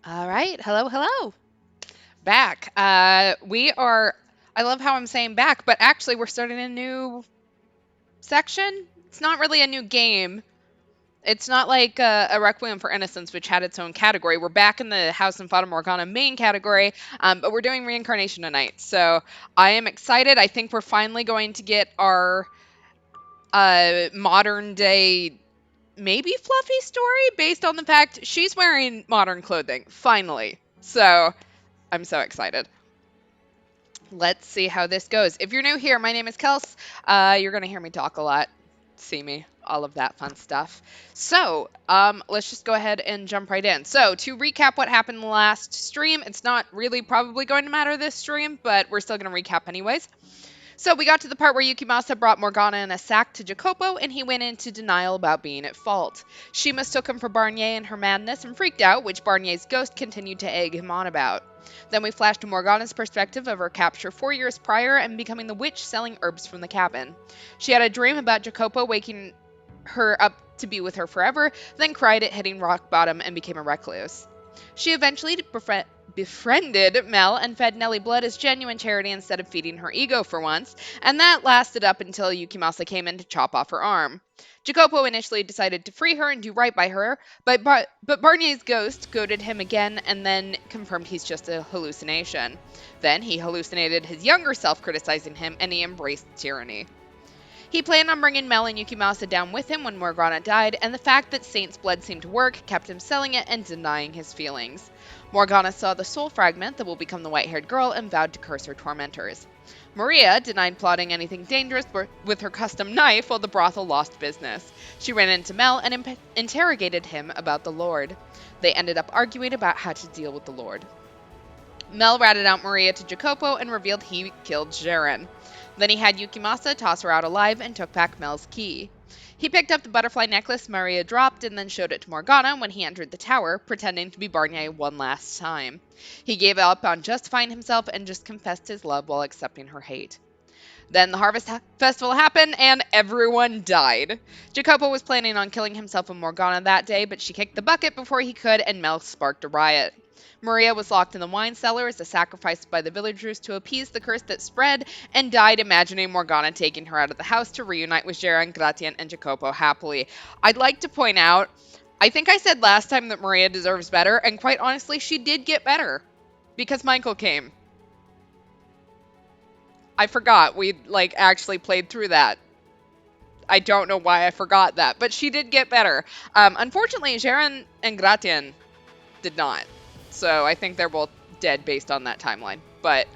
All right. Hello, hello. Back. I love how I'm saying back, but actually, we're starting a new section. It's not really a new game. It's not like a Requiem for Innocence, which had its own category. We're back in the House and Fata Morgana main category, but we're doing Reincarnation tonight. So I am excited. I think we're finally going to get our modern day, maybe fluffy story based on the fact she's wearing modern clothing. Finally. So I'm so excited. Let's see how this goes. If you're new here, my name is Kels. You're going to hear me talk a lot, see me, all of that fun stuff. So, let's just go ahead and jump right in. So, to recap what happened last stream, it's not really probably going to matter this stream, but we're still going to recap anyways. So we got to the part where Yukimasa brought Morgana in a sack to Jacopo, and he went into denial about being at fault. She mistook him for Barnier in her madness and freaked out, which Barnier's ghost continued to egg him on about. Then we flashed to Morgana's perspective of her capture 4 years prior and becoming the witch selling herbs from the cabin. She had a dream about Jacopo waking her up to be with her forever, then cried at hitting rock bottom and became a recluse. She eventually befriended Mel and fed Nellie blood as genuine charity instead of feeding her ego for once, and that lasted up until Yukimasa came in to chop off her arm. Jacopo initially decided to free her and do right by her, but Barnier's ghost goaded him again and then confirmed he's just a hallucination. Then he hallucinated his younger self criticizing him, and he embraced tyranny. He planned on bringing Mel and Yukimasa down with him when Morgana died, and the fact that Saint's blood seemed to work kept him selling it and denying his feelings. Morgana saw the soul fragment that will become the white-haired girl and vowed to curse her tormentors. Maria denied plotting anything dangerous with her custom knife while the brothel lost business. She ran into Mel and interrogated him about the Lord. They ended up arguing about how to deal with the Lord. Mel ratted out Maria to Jacopo and revealed he killed Jaren. Then he had Yukimasa toss her out alive and took back Mel's key. He picked up the butterfly necklace Maria dropped and then showed it to Morgana when he entered the tower, pretending to be Barnier one last time. He gave up on justifying himself and just confessed his love while accepting her hate. Then the Harvest Festival happened and everyone died. Jacopo was planning on killing himself and Morgana that day, but she kicked the bucket before he could and Mel sparked a riot. Maria was locked in the wine cellar as a sacrifice by the villagers to appease the curse that spread, and died imagining Morgana taking her out of the house to reunite with Jaren, Gratian, and Jacopo happily. I'd like to point out, I think I said last time that Maria deserves better, and quite honestly, she did get better. Because Michael came. I forgot. We, actually played through that. I don't know why I forgot that, but she did get better. Unfortunately, Jaren and Gratian did not. So I think they're both dead based on that timeline. But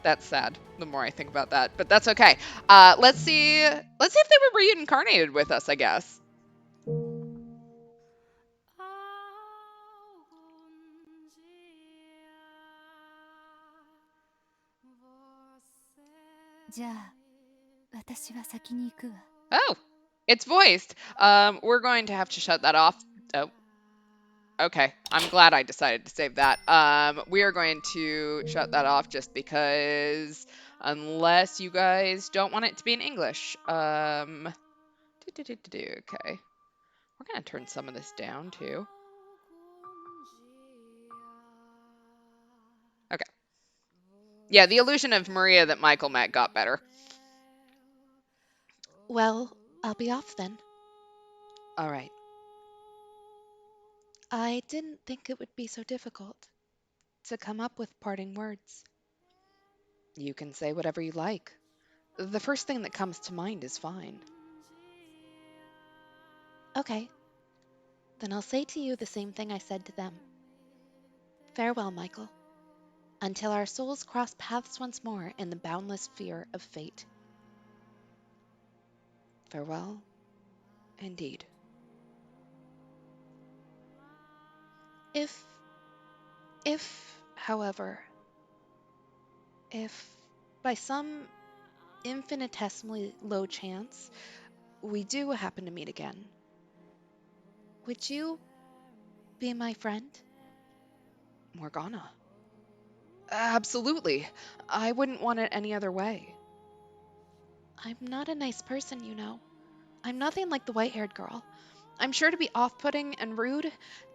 that's sad. The more I think about that, but that's okay. Let's see. Let's see if they were reincarnated with us. I guess. じゃあ、私は先に行くわ。Oh, it's voiced. We're going to have to shut that off. Oh, okay. I'm glad I decided to save that. We are going to shut that off just because, unless you guys don't want it to be in English. Okay. We're gonna turn some of this down too. Okay. Yeah, the illusion of Maria that Michael met got better. Well, I'll be off then. All right. I didn't think it would be so difficult to come up with parting words. You can say whatever you like. The first thing that comes to mind is fine. Okay, then I'll say to you the same thing I said to them. Farewell, Michael, until our souls cross paths once more in the boundless sphere of fate. Farewell, indeed. If, however, if by some infinitesimally low chance we do happen to meet again, would you be my friend? Morgana. Absolutely. I wouldn't want it any other way. I'm not a nice person, you know. I'm nothing like the white-haired girl. I'm sure to be off-putting and rude,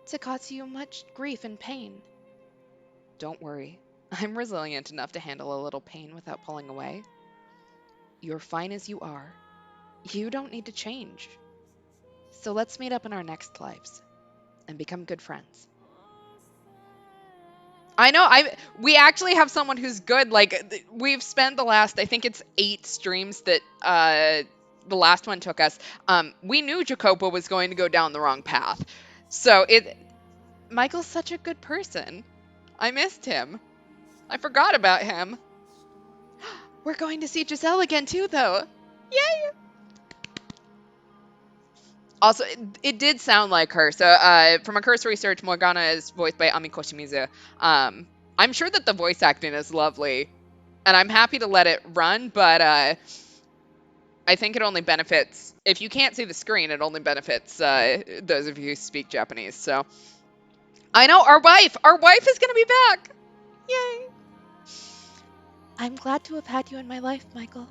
to cause you much grief and pain. Don't worry. I'm resilient enough to handle a little pain without pulling away. You're fine as you are. You don't need to change. So let's meet up in our next lives and become good friends. I know. We actually have someone who's good. Like we've spent the last, I think it's 8 streams that the last one took us. We knew Jacopo was going to go down the wrong path. So it Michael's such a good person. I missed him. I forgot about him. We're going to see Giselle again too, though. Yay! Also, it did sound like her. So, from a cursory search, Morgana is voiced by Ami Koshimizu. I'm sure that the voice acting is lovely, and I'm happy to let it run, but I think it only benefits, if you can't see the screen, it only benefits those of you who speak Japanese. So, I know, our wife is going to be back. Yay! I'm glad to have had you in my life, Michael.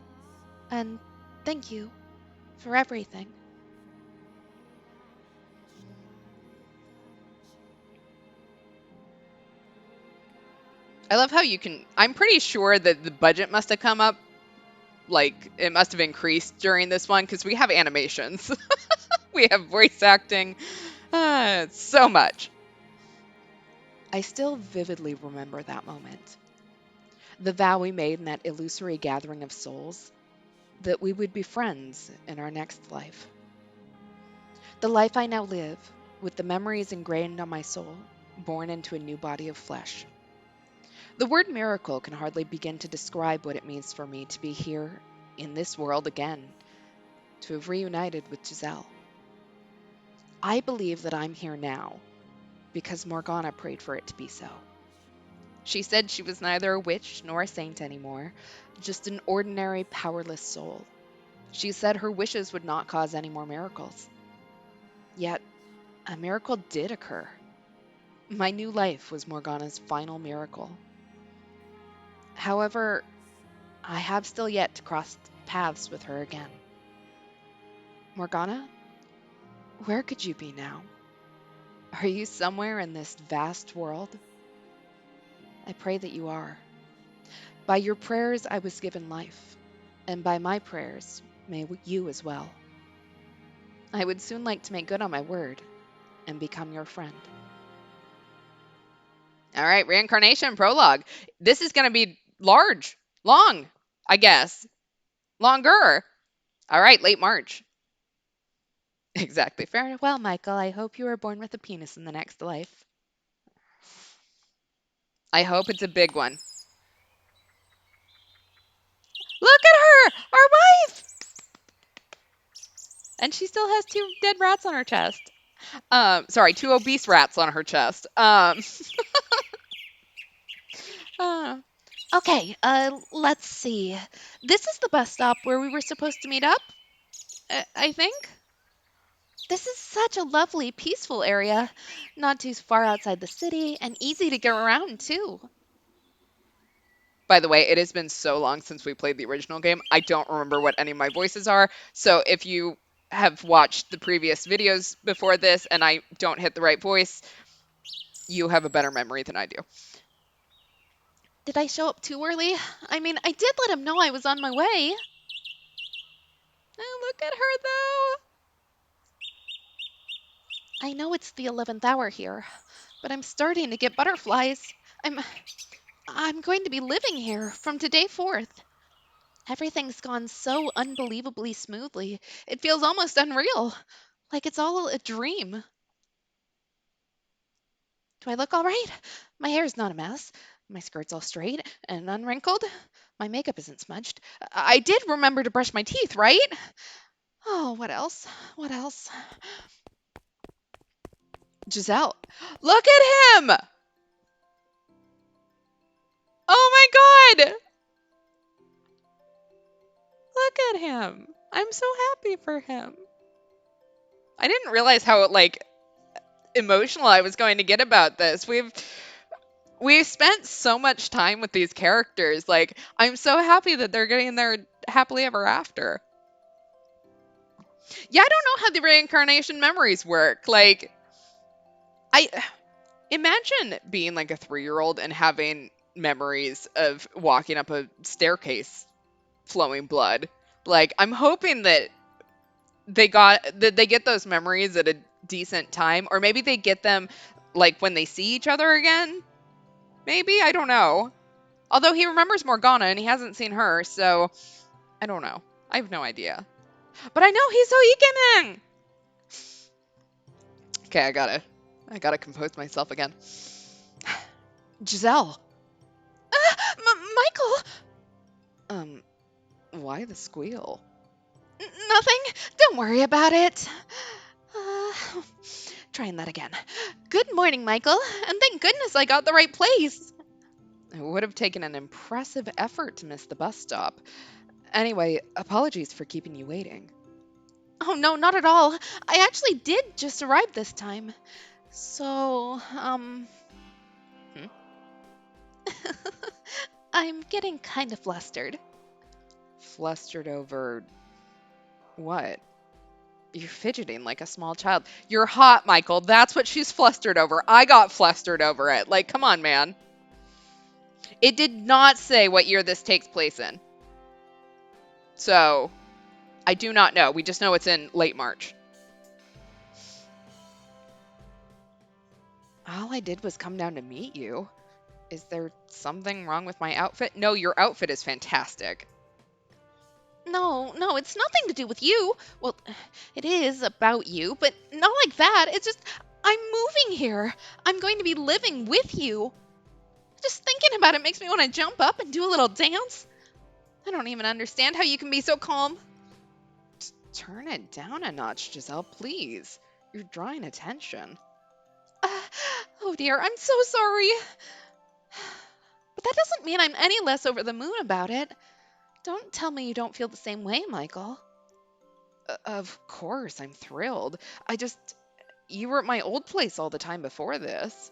And thank you for everything. I love how you can, I'm pretty sure that the budget must have come up, like, it must have increased during this one, because we have animations. We have voice acting. So much. I still vividly remember that moment. The vow we made in that illusory gathering of souls, that we would be friends in our next life. The life I now live, with the memories ingrained on my soul, born into a new body of flesh. The word miracle can hardly begin to describe what it means for me to be here in this world again, to have reunited with Giselle. I believe that I'm here now because Morgana prayed for it to be so. She said she was neither a witch nor a saint anymore, just an ordinary, powerless soul. She said her wishes would not cause any more miracles. Yet, a miracle did occur. My new life was Morgana's final miracle. However, I have still yet to cross paths with her again. Morgana, where could you be now? Are you somewhere in this vast world? I pray that you are. By your prayers I was given life, and by my prayers may you as well. I would soon like to make good on my word and become your friend. All right, Reincarnation prologue. This is going to be long, I guess. Longer. All right, late March. Exactly. Farewell, Michael. I hope you are born with a penis in the next life. I hope it's a big one. Look at her! Our wife! And she still has 2 dead rats on her chest. Sorry, 2 obese rats on her chest. Uh, Okay, let's see. This is the bus stop where we were supposed to meet up? I think. This is such a lovely, peaceful area. Not too far outside the city, and easy to get around, too. By the way, it has been so long since we played the original game. I don't remember what any of my voices are. So if you have watched the previous videos before this and I don't hit the right voice, you have a better memory than I do. Did I show up too early? I mean, I did let him know I was on my way. Oh, look at her, though. I know it's the 11th hour here, but I'm starting to get butterflies. I'm going to be living here from today forth. Everything's gone so unbelievably smoothly. It feels almost unreal, like it's all a dream. Do I look all right? My hair's not a mess. My skirt's all straight and unwrinkled. My makeup isn't smudged. I did remember to brush my teeth, right? Oh, what else? What else? Giselle, look at him. Oh my God. Look at him. I'm so happy for him. I didn't realize how, like, emotional I was going to get about this. We've spent so much time with these characters. Like, I'm so happy that they're getting their happily ever after. Yeah, I don't know how the reincarnation memories work. Like, I imagine being like a 3-year-old and having memories of walking up a staircase flowing blood. Like, I'm hoping that they get those memories at a decent time, or maybe they get them like when they see each other again. Maybe, I don't know. Although he remembers Morgana and he hasn't seen her, so I don't know. I have no idea. But I know he's so Ikemen. Okay, I gotta compose myself again. Giselle. Michael! Um, why the squeal? Nothing. Don't worry about it. Uh, Trying that again. Good morning, Michael. And thank goodness I got the right place. It would have taken an impressive effort to miss the bus stop. Anyway, apologies for keeping you waiting. Oh, no, not at all. I actually did just arrive this time. So, Hmm? I'm getting kind of flustered. Flustered over what? You're fidgeting like a small child. You're hot, Michael. That's what she's flustered over. I got flustered over it. Like, come on, man. It did not say what year this takes place in. So, I do not know. We just know it's in late March. All I did was come down to meet you. Is there something wrong with my outfit? No, your outfit is fantastic. No, no, it's nothing to do with you. Well, it is about you, but not like that. It's just, I'm moving here. I'm going to be living with you. Just thinking about it makes me want to jump up and do a little dance. I don't even understand how you can be so calm. Turn it down a notch, Giselle, please. You're drawing attention. Uh, oh dear, I'm so sorry. But that doesn't mean I'm any less over the moon about it. Don't tell me you don't feel the same way, Michael. Of course, I'm thrilled. You were at my old place all the time before this.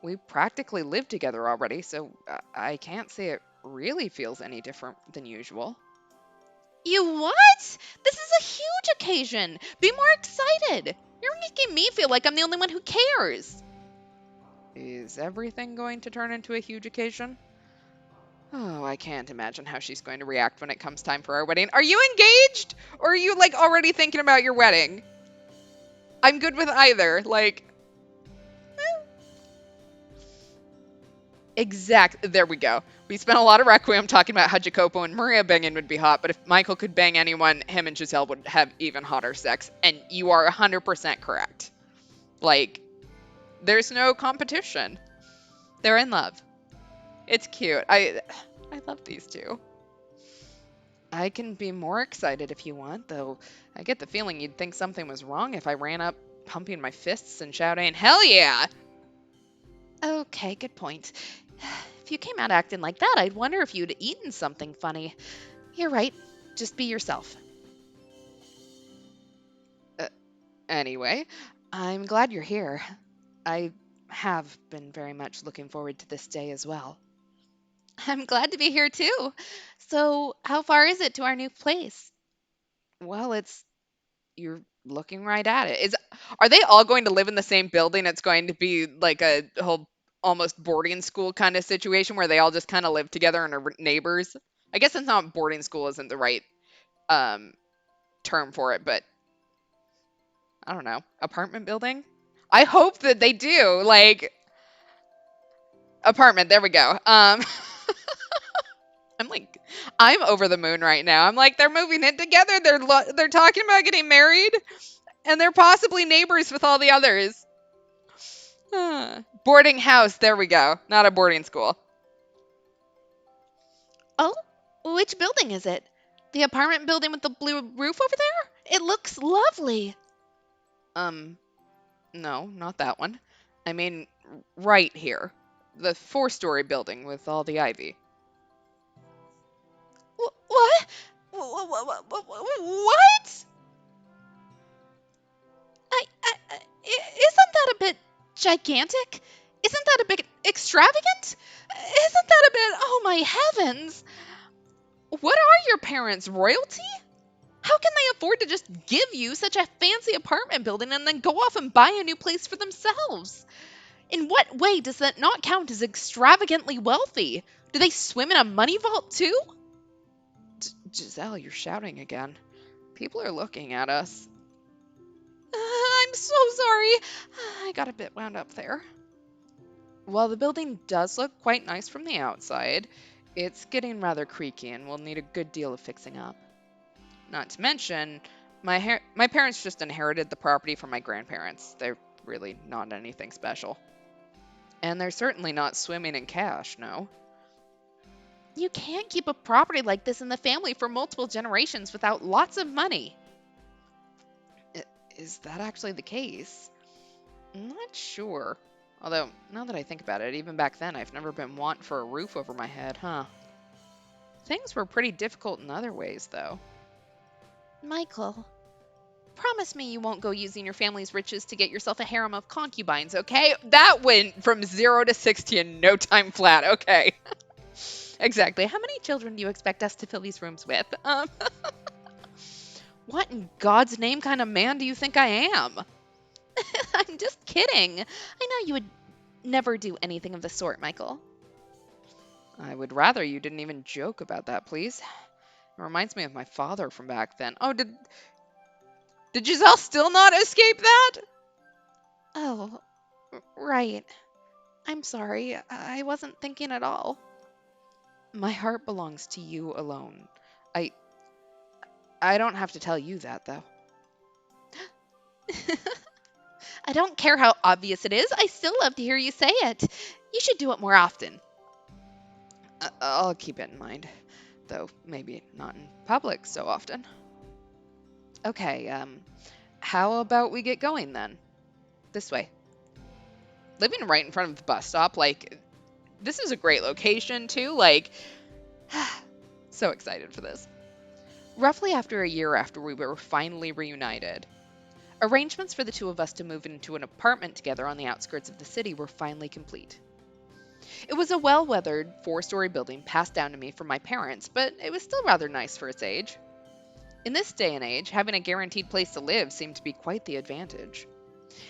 We practically live together already, so I can't say it really feels any different than usual. You what? This is a huge occasion. Be more excited. You're making me feel like I'm the only one who cares. Is everything going to turn into a huge occasion? Oh, I can't imagine how she's going to react when it comes time for our wedding. Are you engaged? Or are you, like, already thinking about your wedding? I'm good with either. Like, there we go. We spent a lot of Requiem talking about how Jacopo and Maria banging would be hot, but if Michael could bang anyone, him and Giselle would have even hotter sex. And you are 100% correct. Like, there's no competition. They're in love. It's cute. I love these two. I can be more excited if you want, though I get the feeling you'd think something was wrong if I ran up pumping my fists and shouting, "Hell yeah!" Okay, good point. If you came out acting like that, I'd wonder if you'd eaten something funny. You're right. Just be yourself. Uh, anyway, I'm glad you're here. I have been very much looking forward to this day as well. I'm glad to be here too. So, how far is it to our new place? Well, you're looking right at it. Are they all going to live in the same building? It's going to be like a whole almost boarding school kind of situation where they all just kind of live together and are neighbors. I guess it's not boarding school isn't the right um term for it, but I don't know. Apartment building? I hope that they do. Like apartment, there we go. I'm like I'm over the moon right now. I'm like they're moving in together. They're talking about getting married and they're possibly neighbors with all the others. Boarding house, there we go. Not a boarding school. Oh, which building is it? The apartment building with the blue roof over there? It looks lovely. Um, no, not that one. I mean, right here. The 4-story building with all the ivy. What? What? Isn't that a bit gigantic? Isn't that a bit extravagant? Isn't that a bit, oh my heavens? What are your parents, royalty? How can they afford to just give you such a fancy apartment building and then go off and buy a new place for themselves? In what way does that not count as extravagantly wealthy? Do they swim in a money vault too? Giselle, you're shouting again. People are looking at us. I'm so sorry. I got a bit wound up there. While the building does look quite nice from the outside, it's getting rather creaky and will need a good deal of fixing up. Not to mention, my parents just inherited the property from my grandparents. They're really not anything special. And they're certainly not swimming in cash, no. You can't keep a property like this in the family for multiple generations without lots of money. Is that actually the case? I'm not sure. Although, now that I think about it, even back then I've never been want for a roof over my head, huh? Things were pretty difficult in other ways, though. Michael, promise me you won't go using your family's riches to get yourself a harem of concubines, okay? That went from 0 to 60 in no time flat, okay. Exactly. How many children do you expect us to fill these rooms with? What in God's name kind of man do you think I am? I'm just kidding. I know you would never do anything of the sort, Michael. I would rather you didn't even joke about that, please. It reminds me of my father from back then. Oh, did Giselle still not escape that? Oh, right. I'm sorry. I wasn't thinking at all. My heart belongs to you alone. I I don't have to tell you that, though. I don't care how obvious it is. I still love to hear you say it. You should do it more often. I'll keep it in mind, though maybe not in public so often. Okay, how about we get going then? This way. Living right in front of the bus stop, like, this is a great location too, like, so excited for this. Roughly after a year after we were finally reunited, arrangements for the two of us to move into an apartment together on the outskirts of the city were finally complete. It was a well-weathered, four-story building passed down to me from my parents, but it was still rather nice for its age. In this day and age, having a guaranteed place to live seemed to be quite the advantage.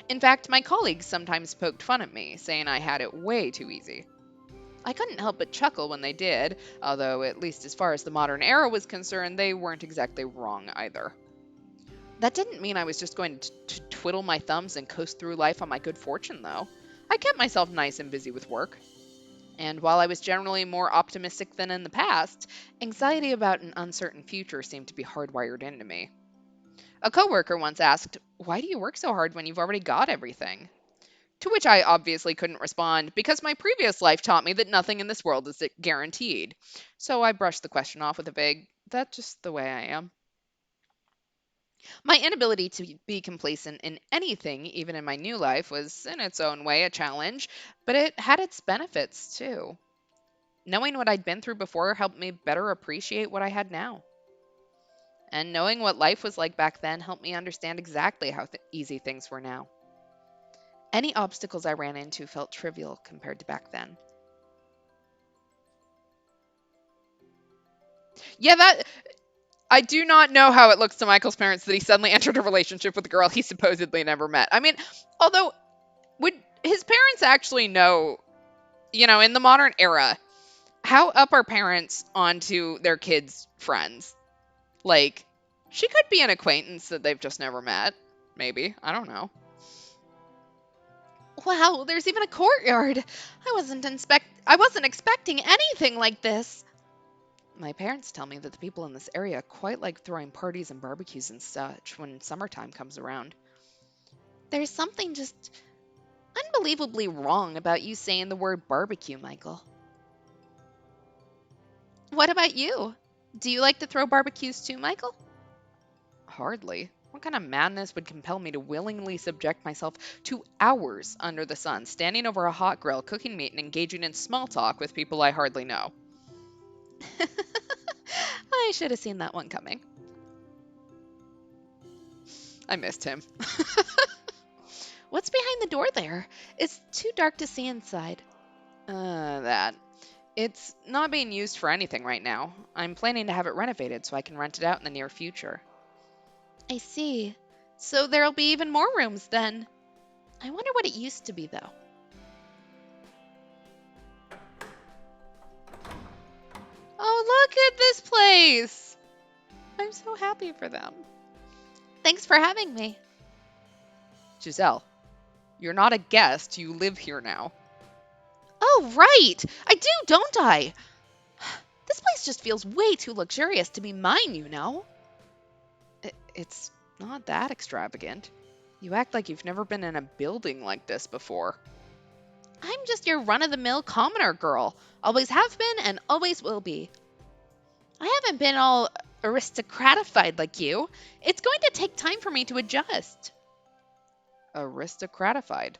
In fact, my colleagues sometimes poked fun at me, saying I had it way too easy. I couldn't help but chuckle when they did, although at least as far as the modern era was concerned, they weren't exactly wrong either. That didn't mean I was just going to twiddle my thumbs and coast through life on my good fortune, though. I kept myself nice and busy with work. And while I was generally more optimistic than in the past, anxiety about an uncertain future seemed to be hardwired into me. A coworker once asked, "Why do you work so hard when you've already got everything?" To which I obviously couldn't respond, because my previous life taught me that nothing in this world is guaranteed. So I brushed the question off with a vague, "That's just the way I am." My inability to be complacent in anything, even in my new life, was in its own way a challenge, but it had its benefits too. Knowing what I'd been through before helped me better appreciate what I had now. And knowing what life was like back then helped me understand exactly how easy things were now. Any obstacles I ran into felt trivial compared to back then. Yeah, that I do not know how it looks to Michael's parents that he suddenly entered a relationship with a girl he supposedly never met. I mean, although would his parents actually know, in the modern era, how up are parents onto their kids' friends? Like, she could be an acquaintance that they've just never met. Maybe. I don't know. Wow, there's even a courtyard. I wasn't expecting anything like this. My parents tell me that the people in this area quite like throwing parties and barbecues and such when summertime comes around. There's something just unbelievably wrong about you saying the word barbecue, Michael. What about you? Do you like to throw barbecues too, Michael? Hardly. What kind of madness would compel me to willingly subject myself to hours under the sun, standing over a hot grill, cooking meat, and engaging in small talk with people I hardly know? I should have seen that one coming. I missed him. What's behind the door there? It's too dark to see inside. That. It's not being used for anything right now. I'm planning to have it renovated so I can rent it out in the near future. I see. So there'll be even more rooms then. I wonder what it used to be, though. Oh, look at this place! I'm so happy for them. Thanks for having me. Giselle, you're not a guest, you live here now. Oh, right! I do, don't I? This place just feels way too luxurious to be mine, you know? It's not that extravagant. You act like you've never been in a building like this before. I'm just your run-of-the-mill commoner girl. Always have been and always will be. I haven't been all aristocratified like you. It's going to take time for me to adjust. Aristocratified.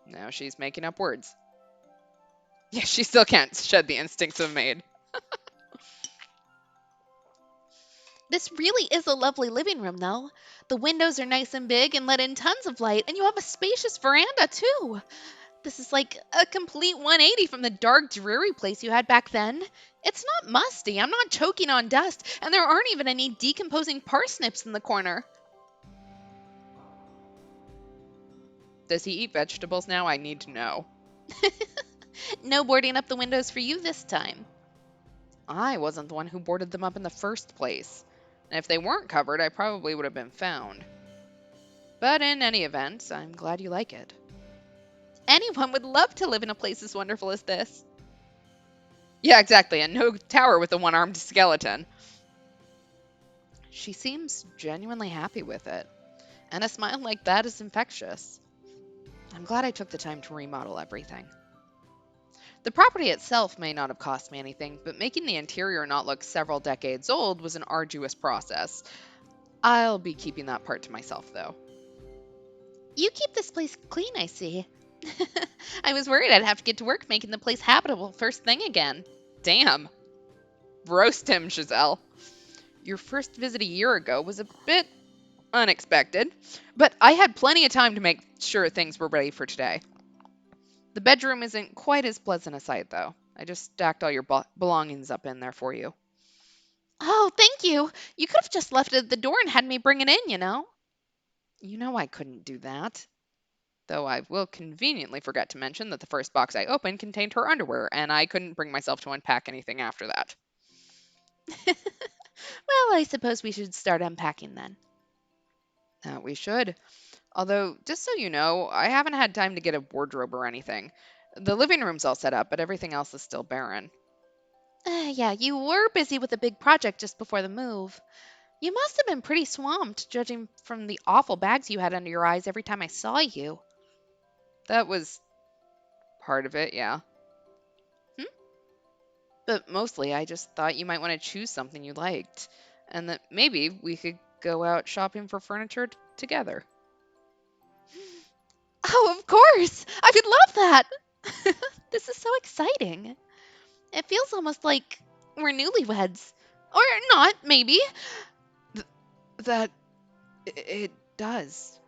Now she's making up words. Yeah, she still can't shed the instincts of a maid. This really is a lovely living room, though. The windows are nice and big and let in tons of light, and you have a spacious veranda, too. This is like a complete 180 from the dark, dreary place you had back then. It's not musty, I'm not choking on dust, and there aren't even any decomposing parsnips in the corner. Does he eat vegetables now? I need to know. No boarding up the windows for you this time. I wasn't the one who boarded them up in the first place. And if they weren't covered, I probably would have been found. But in any event, I'm glad you like it. Anyone would love to live in a place as wonderful as this. Yeah, exactly, and no tower with a one-armed skeleton. She seems genuinely happy with it. And a smile like that is infectious. I'm glad I took the time to remodel everything. The property itself may not have cost me anything, but making the interior not look several decades old was an arduous process. I'll be keeping that part to myself, though. You keep this place clean, I see. I was worried I'd have to get to work making the place habitable first thing again. Damn. Roast him, Giselle. Your first visit a year ago was a bit unexpected, but I had plenty of time to make sure things were ready for today. The bedroom isn't quite as pleasant a sight, though. I just stacked all your belongings up in there for you. Oh, thank you. You could have just left it at the door and had me bring it in, you know. You know I couldn't do that. Though I will conveniently forget to mention that the first box I opened contained her underwear, and I couldn't bring myself to unpack anything after that. Well, I suppose we should start unpacking then. We should. Although, just so you know, I haven't had time to get a wardrobe or anything. The living room's all set up, but everything else is still barren. Yeah, you were busy with a big project just before the move. You must have been pretty swamped, judging from the awful bags you had under your eyes every time I saw you. That was part of it, yeah. Hmm? But mostly, I just thought you might want to choose something you liked, and that maybe we could go out shopping for furniture together. Oh, of course! I would love that! This is so exciting. It feels almost like we're newlyweds. Or not, maybe. That it does.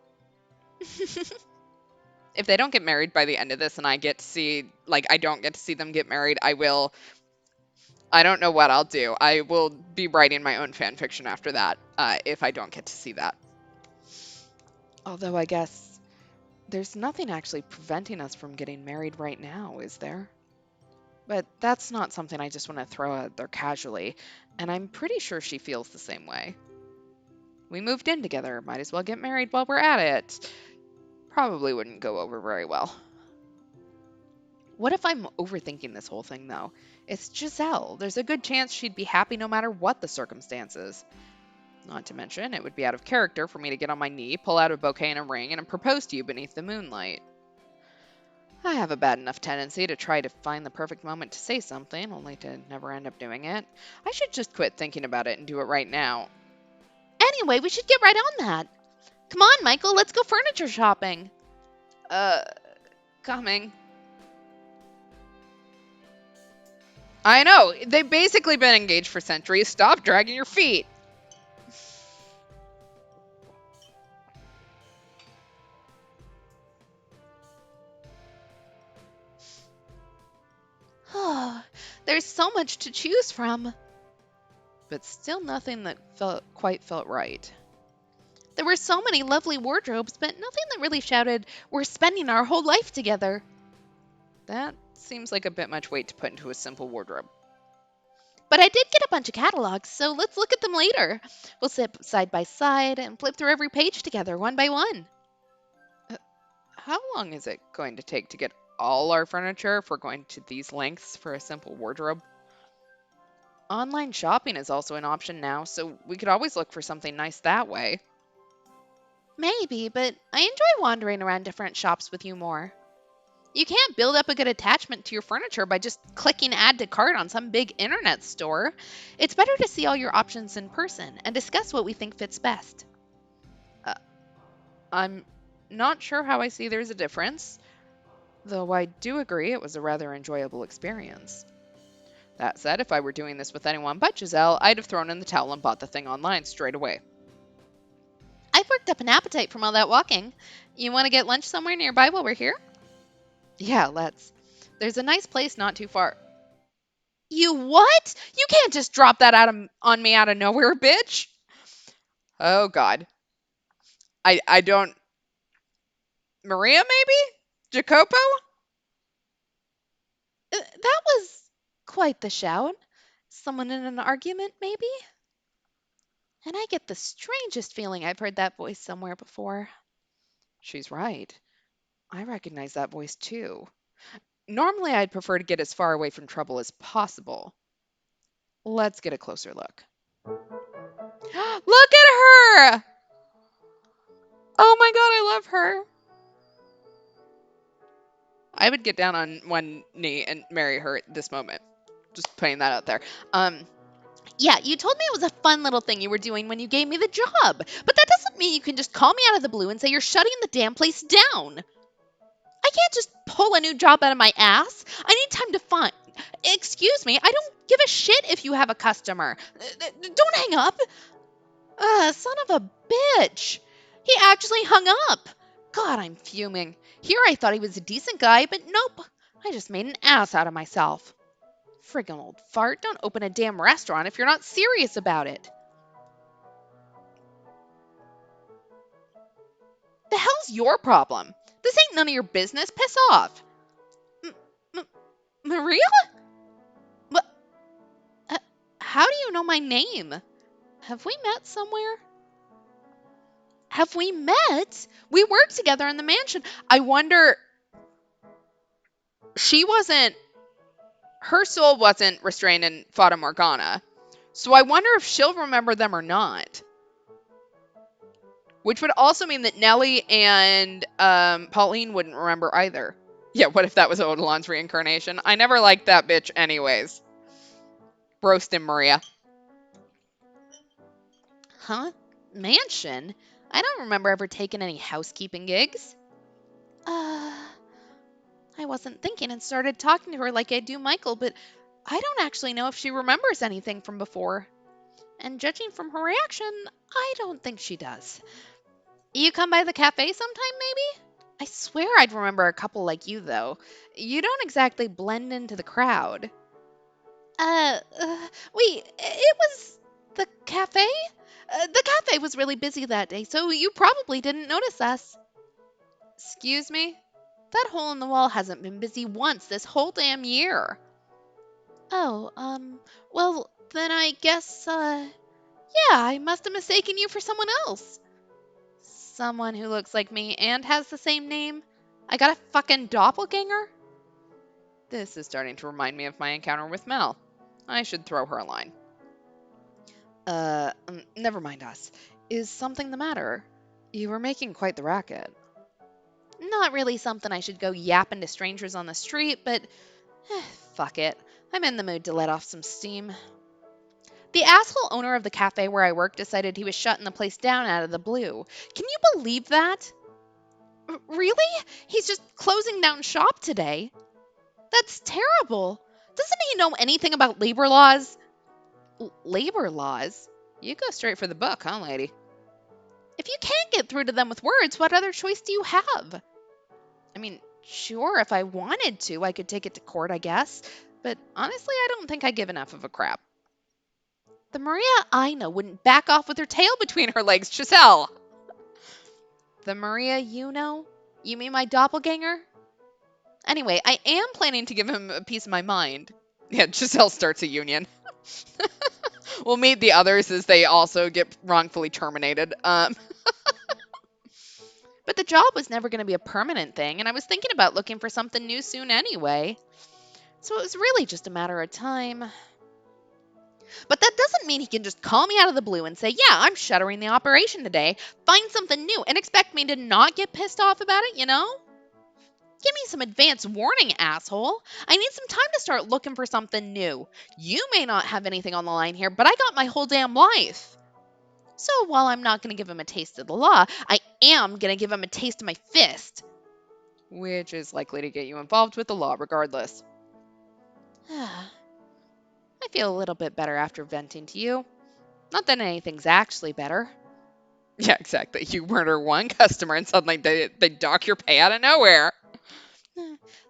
If they don't get married by the end of this and I get to see, like, I don't get to see them get married, I don't know what I'll do. I will be writing my own fan fiction after that, if I don't get to see that. Although I guess there's nothing actually preventing us from getting married right now, is there? But that's not something I just want to throw out there casually, and I'm pretty sure she feels the same way. We moved in together, might as well get married while we're at it. Probably wouldn't go over very well. What if I'm overthinking this whole thing, though? It's Giselle. There's a good chance she'd be happy no matter what the circumstances. Not to mention, it would be out of character for me to get on my knee, pull out a bouquet and a ring, and propose to you beneath the moonlight. I have a bad enough tendency to try to find the perfect moment to say something, only to never end up doing it. I should just quit thinking about it and do it right now. Anyway, we should get right on that. Come on, Michael, let's go furniture shopping. Uh, Coming. I know, they've basically been engaged for centuries. Stop dragging your feet. Oh, there's so much to choose from. But still nothing that quite felt right. There were so many lovely wardrobes, but nothing that really shouted, "We're spending our whole life together." That seems like a bit much weight to put into a simple wardrobe. But I did get a bunch of catalogs, so let's look at them later. We'll sit side by side and flip through every page together, one by one. How long is it going to take to get all our furniture if we're going to these lengths for a simple wardrobe? Online shopping is also an option now, so we could always look for something nice that way. Maybe, but I enjoy wandering around different shops with you more. You can't build up a good attachment to your furniture by just clicking add to cart on some big internet store. It's better to see all your options in person and discuss what we think fits best. Uh, I'm not sure how I see there's a difference, though I do agree it was a rather enjoyable experience. That said, if I were doing this with anyone but Giselle, I'd have thrown in the towel and bought the thing online straight away. I've worked up an appetite from all that walking. You want to get lunch somewhere nearby while we're here? Yeah, let's. There's a nice place not too far. You what? You can't just drop that on me out of nowhere, bitch! Oh, God. I don't. Maria, maybe? Jacopo? That was quite the shout. Someone in an argument, maybe? And I get the strangest feeling I've heard that voice somewhere before. She's right. I recognize that voice too. Normally, I'd prefer to get as far away from trouble as possible. Let's get a closer look. Look at her! Oh my god, I love her. I would get down on one knee and marry her at this moment. Just putting that out there. Yeah, you told me it was a fun little thing you were doing when you gave me the job, but that doesn't mean you can just call me out of the blue and say you're shutting the damn place down. I can't just pull a new job out of my ass. I need time to find. Excuse me, I don't give a shit if you have a customer. Don't hang up. Son of a bitch. He actually hung up. God, I'm fuming. Here I thought he was a decent guy, but nope. I just made an ass out of myself. Friggin' old fart, don't open a damn restaurant if you're not serious about it. The hell's your problem? This ain't none of your business. Piss off. Maria? What? How do you know my name? Have we met somewhere? Have we met? We worked together in the mansion. I wonder. Her soul wasn't restrained in Fata Morgana. So I wonder if she'll remember them or not. Which would also mean that Nellie and Pauline wouldn't remember either. Yeah, what if that was Odilon's reincarnation? I never liked that bitch anyways. Roast him, Maria. Huh? Mansion? I don't remember ever taking any housekeeping gigs. I wasn't thinking and started talking to her like I do Michael, but I don't actually know if she remembers anything from before. And judging from her reaction, I don't think she does. You come by the cafe sometime, maybe? I swear I'd remember a couple like you, though. You don't exactly blend into the crowd. Wait, it was the cafe? The cafe was really busy that day, so you probably didn't notice us. Excuse me? That hole in the wall hasn't been busy once this whole damn year. Oh, well, then I guess, yeah, I must have mistaken you for someone else. Someone who looks like me and has the same name? I got a fucking doppelganger? This is starting to remind me of my encounter with Mel. I should throw her a line. Never mind us. Is something the matter? You were making quite the racket. Not really something I should go yapping to strangers on the street, but fuck it. I'm in the mood to let off some steam. The asshole owner of the cafe where I work decided he was shutting the place down out of the blue. Can you believe that? Really? He's just closing down shop today? That's terrible. Doesn't he know anything about labor laws? Labor laws? You go straight for the book, huh, lady? If you can't get through to them with words, what other choice do you have? I mean, sure, if I wanted to, I could take it to court, I guess. But honestly, I don't think I give enough of a crap. The Maria I know wouldn't back off with her tail between her legs, Giselle. The Maria you know? You mean my doppelganger? Anyway, I am planning to give him a piece of my mind. Yeah, Giselle starts a union. We'll meet the others as they also get wrongfully terminated. But the job was never going to be a permanent thing, and I was thinking about looking for something new soon anyway. So it was really just a matter of time. But that doesn't mean he can just call me out of the blue and say, yeah, I'm shuttering the operation today, find something new, and expect me to not get pissed off about it, you know? Give me some advance warning, asshole. I need some time to start looking for something new. You may not have anything on the line here, but I got my whole damn life. So while I'm not going to give him a taste of the law, I am going to give him a taste of my fist. Which is likely to get you involved with the law regardless. I feel a little bit better after venting to you. Not that anything's actually better. Yeah, exactly. You murder one customer and suddenly they dock your pay out of nowhere.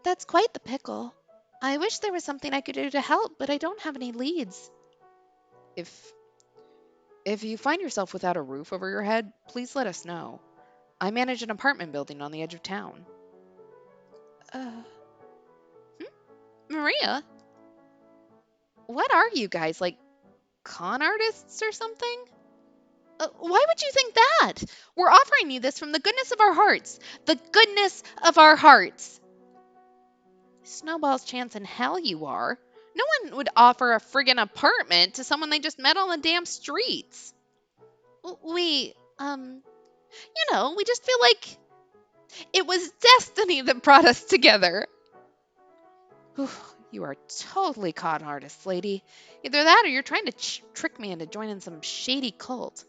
That's quite the pickle. I wish there was something I could do to help, but I don't have any leads. If you find yourself without a roof over your head, please let us know. I manage an apartment building on the edge of town. Uh, Maria? What are you guys, like con artists or something? Why would you think that? We're offering you this from the goodness of our hearts. The goodness of our hearts. Snowball's chance in hell you are. No one would offer a friggin' apartment to someone they just met on the damn streets. We, we just feel like it was destiny that brought us together. You are totally con artist, lady. Either that or you're trying to trick me into joining some shady cult.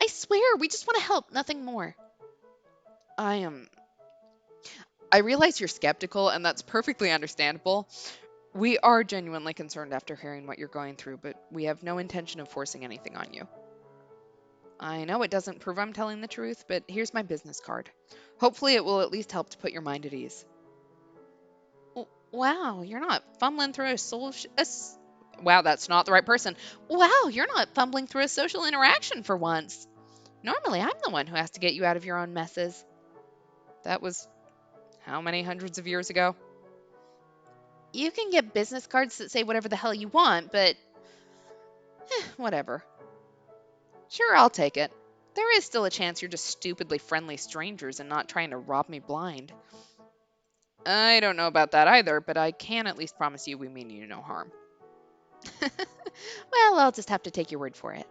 I swear, we just want to help, nothing more. I realize you're skeptical, and that's perfectly understandable. We are genuinely concerned after hearing what you're going through, but we have no intention of forcing anything on you. I know it doesn't prove I'm telling the truth, but here's my business card. Hopefully it will at least help to put your mind at ease. Wow, you're not fumbling through Wow, that's not the right person. Wow, you're not fumbling through a social interaction for once. Normally, I'm the one who has to get you out of your own messes. That was how many hundreds of years ago? You can get business cards that say whatever the hell you want, but whatever. Sure, I'll take it. There is still a chance you're just stupidly friendly strangers and not trying to rob me blind. I don't know about that either, but I can at least promise you we mean you no harm. Well, I'll just have to take your word for it.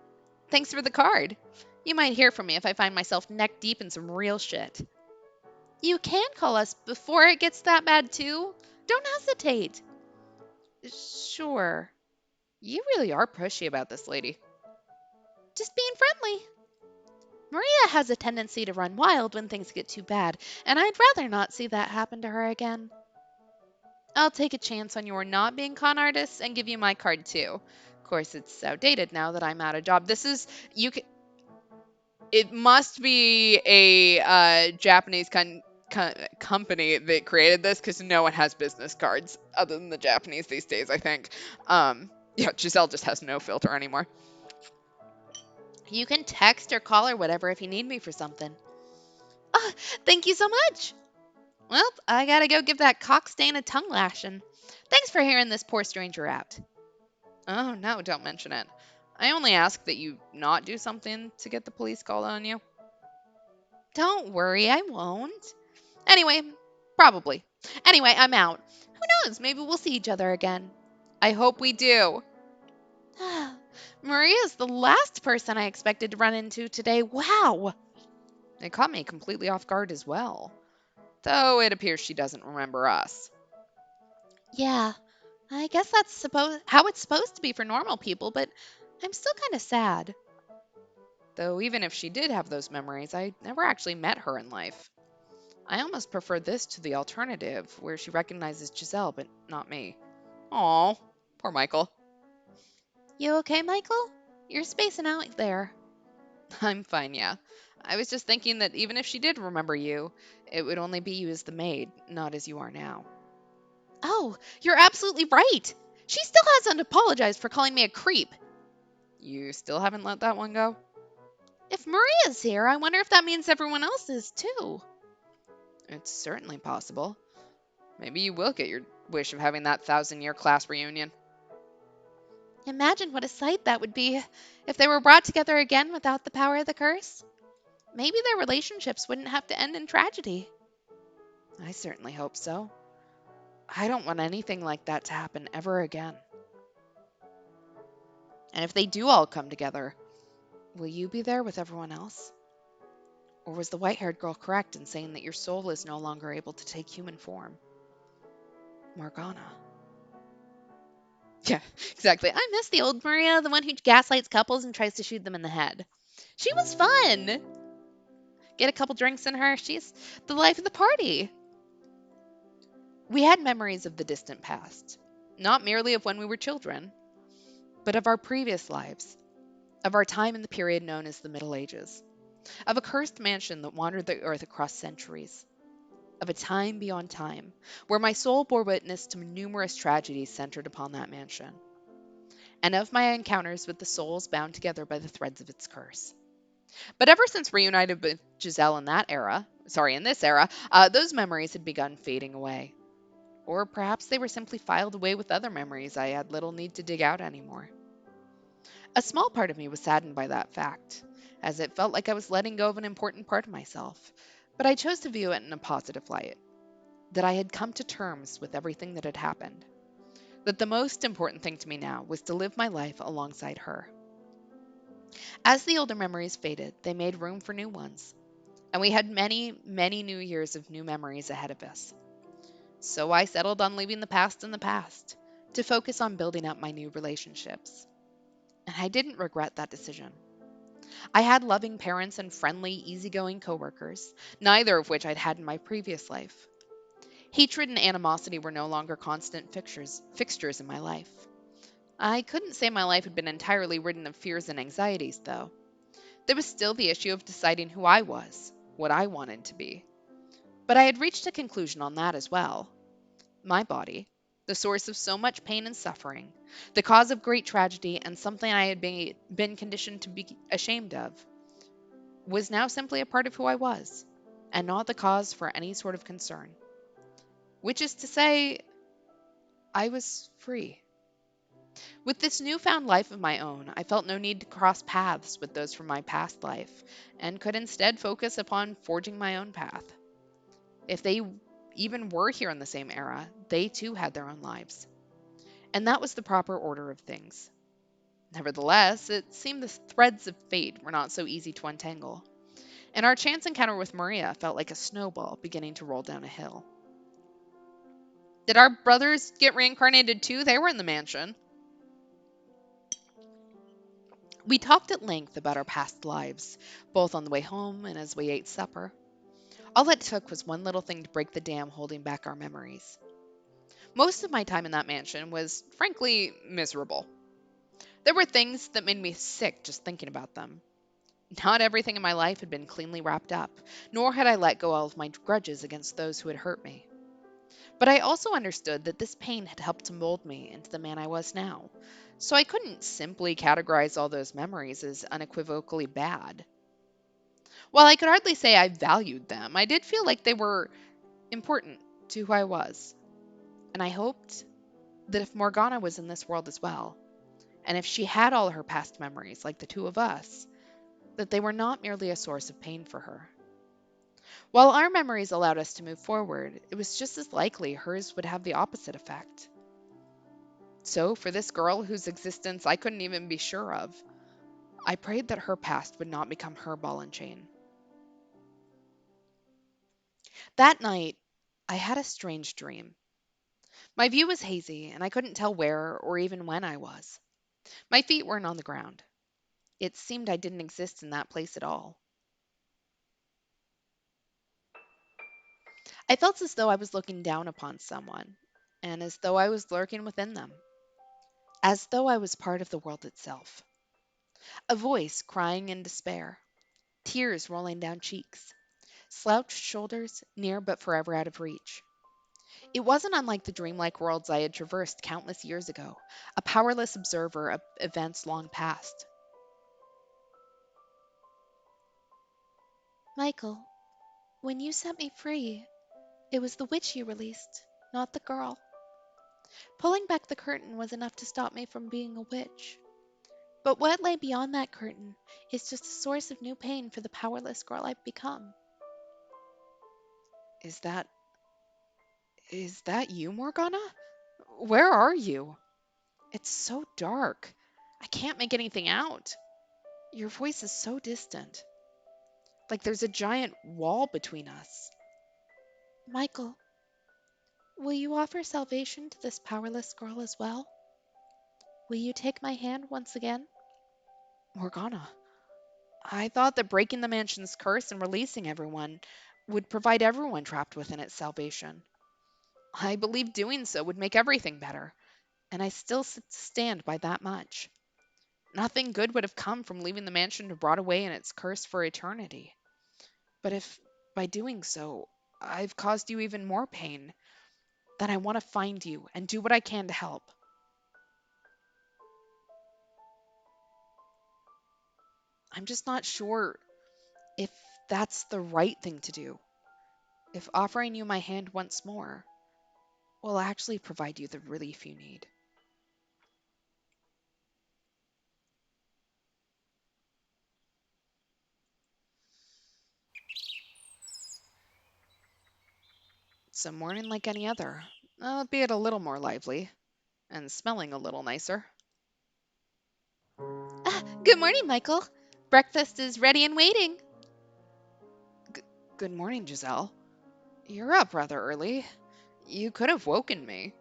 Thanks for the card. You might hear from me if I find myself neck deep in some real shit. You can call us before it gets that bad, too. Don't hesitate. Sure. You really are pushy about this lady. Just being friendly. Maria has a tendency to run wild when things get too bad, and I'd rather not see that happen to her again. I'll take a chance on your not being con artists and give you my card too. Of course, it's outdated now that I'm out of job. It must be a Japanese company that created this because no one has business cards other than the Japanese these days, I think. Yeah, Giselle just has no filter anymore. You can text or call or whatever if you need me for something. Oh, thank you so much. Well, I gotta go give that cockstain a tongue lashing. Thanks for hearing this poor stranger out. Oh, no, don't mention it. I only ask that you not do something to get the police called on you. Don't worry, I won't. Anyway, probably. Anyway, I'm out. Who knows? Maybe we'll see each other again. I hope we do. Maria's the last person I expected to run into today. Wow. It caught me completely off guard as well. Though it appears she doesn't remember us. Yeah, I guess that's how it's supposed to be for normal people, but I'm still kind of sad. Though even if she did have those memories, I never actually met her in life. I almost prefer this to the alternative, where she recognizes Giselle, but not me. Aw, poor Michael. You okay, Michael? You're spacing out there. I'm fine, yeah. I was just thinking that even if she did remember you, it would only be you as the maid, not as you are now. Oh, you're absolutely right. She still hasn't apologized for calling me a creep. You still haven't let that one go? If Maria's here, I wonder if that means everyone else is too. It's certainly possible. Maybe you will get your wish of having that 1,000-year class reunion. Imagine what a sight that would be if they were brought together again without the power of the curse. Maybe their relationships wouldn't have to end in tragedy. I certainly hope so. I don't want anything like that to happen ever again. And if they do all come together, will you be there with everyone else? Or was the white haired girl correct in saying that your soul is no longer able to take human form? Morgana. Yeah, exactly. I miss the old Maria, the one who gaslights couples and tries to shoot them in the head. She was fun. Get a couple drinks in her. She's the life of the party. We had memories of the distant past, not merely of when we were children, but of our previous lives, of our time in the period known as the Middle Ages, of a cursed mansion that wandered the earth across centuries, of a time beyond time, where my soul bore witness to numerous tragedies centered upon that mansion, and of my encounters with the souls bound together by the threads of its curse. But ever since reunited with Giselle in this era, those memories had begun fading away. Or perhaps they were simply filed away with other memories I had little need to dig out anymore. A small part of me was saddened by that fact, as it felt like I was letting go of an important part of myself, but I chose to view it in a positive light, that I had come to terms with everything that had happened, that the most important thing to me now was to live my life alongside her. As the older memories faded, they made room for new ones, and we had many, many new years of new memories ahead of us. So I settled on leaving the past in the past, to focus on building up my new relationships. And I didn't regret that decision. I had loving parents and friendly, easygoing coworkers, neither of which I'd had in my previous life. Hatred and animosity were no longer constant fixtures in my life. I couldn't say my life had been entirely ridden of fears and anxieties, though. There was still the issue of deciding who I was, what I wanted to be. But I had reached a conclusion on that as well. My body, the source of so much pain and suffering, the cause of great tragedy, and something I had been conditioned to be ashamed of, was now simply a part of who I was, and not the cause for any sort of concern. Which is to say, I was free. With this newfound life of my own, I felt no need to cross paths with those from my past life, and could instead focus upon forging my own path. If they even were here in the same era, they too had their own lives. And that was the proper order of things. Nevertheless, it seemed the threads of fate were not so easy to untangle, and our chance encounter with Maria felt like a snowball beginning to roll down a hill. Did our brothers get reincarnated too? They were in the mansion. We talked at length about our past lives, both on the way home and as we ate supper. All it took was one little thing to break the dam holding back our memories. Most of my time in that mansion was, frankly, miserable. There were things that made me sick just thinking about them. Not everything in my life had been cleanly wrapped up, nor had I let go all of my grudges against those who had hurt me. But I also understood that this pain had helped to mold me into the man I was now, so I couldn't simply categorize all those memories as unequivocally bad. While I could hardly say I valued them, I did feel like they were important to who I was, and I hoped that if Morgana was in this world as well, and if she had all her past memories like the two of us, that they were not merely a source of pain for her. While our memories allowed us to move forward, it was just as likely hers would have the opposite effect. So, for this girl whose existence I couldn't even be sure of, I prayed that her past would not become her ball and chain. That night, I had a strange dream. My view was hazy, and I couldn't tell where or even when I was. My feet weren't on the ground. It seemed I didn't exist in that place at all. I felt as though I was looking down upon someone, and as though I was lurking within them, as though I was part of the world itself. A voice crying in despair, tears rolling down cheeks, slouched shoulders, near but forever out of reach. It wasn't unlike the dreamlike worlds I had traversed countless years ago, a powerless observer of events long past. Michael, when you set me free, it was the witch you released, not the girl. Pulling back the curtain was enough to stop me from being a witch. But what lay beyond that curtain is just a source of new pain for the powerless girl I've become. Is that you, Morgana? Where are you? It's so dark. I can't make anything out. Your voice is so distant. Like there's a giant wall between us. Michael, will you offer salvation to this powerless girl as well? Will you take my hand once again? Morgana, I thought that breaking the mansion's curse and releasing everyone would provide everyone trapped within it salvation. I believed doing so would make everything better, and I still stand by that much. Nothing good would have come from leaving the mansion to rot away in its curse for eternity. But if, by doing so, I've caused you even more pain, then I want to find you and do what I can to help. I'm just not sure if that's the right thing to do. If offering you my hand once more will actually provide you the relief you need. It's a morning like any other, albeit a little more lively, and smelling a little nicer. Good morning, Michael. Breakfast is ready and waiting. G- Good morning, Giselle. You're up rather early. You could have woken me.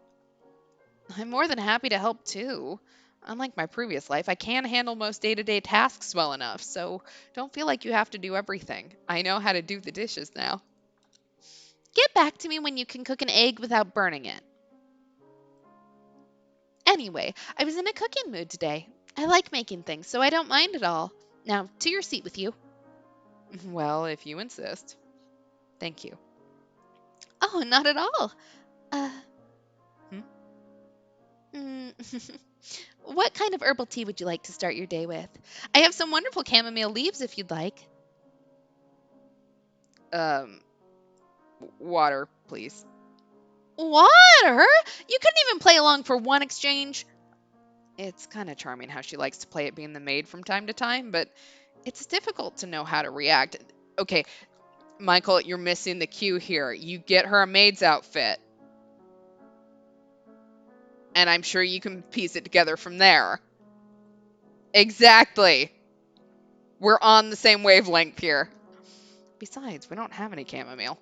I'm more than happy to help too. Unlike my previous life, I can handle most day to day tasks well enough, so don't feel like you have to do everything. I know how to do the dishes now. Get back to me when you can cook an egg without burning it. Anyway, I was in a cooking mood today. I like making things, so I don't mind at all. Now, to your seat with you. Well, if you insist. Thank you. Oh, not at all. Uh, Hmm? mm, what kind of herbal tea would you like to start your day with? I have some wonderful chamomile leaves if you'd like. Um, Water, please. Water? You couldn't even play along for one exchange. It's kind of charming how she likes to play at being the maid from time to time, but it's difficult to know how to react. Okay, Michael, you're missing the cue here. You get her a maid's outfit, and I'm sure you can piece it together from there. Exactly. We're on the same wavelength here. Besides, we don't have any chamomile.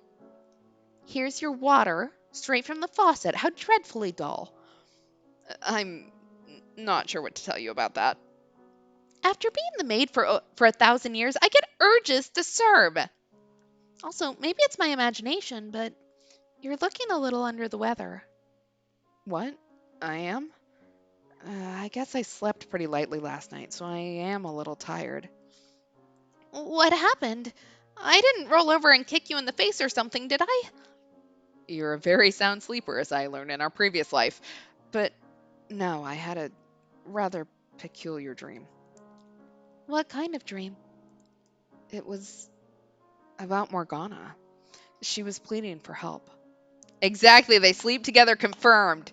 Here's your water, straight from the faucet. How dreadfully dull. I'm not sure what to tell you about that. After being the maid for 1,000 years, I get urges to serve. Also, maybe it's my imagination, but you're looking a little under the weather. What? I am? I guess I slept pretty lightly last night, so I am a little tired. What happened? I didn't roll over and kick you in the face or something, did I? You're a very sound sleeper, as I learned in our previous life. But no, I had a rather peculiar dream. What kind of dream? It was about Morgana. She was pleading for help. Exactly, they sleep together confirmed.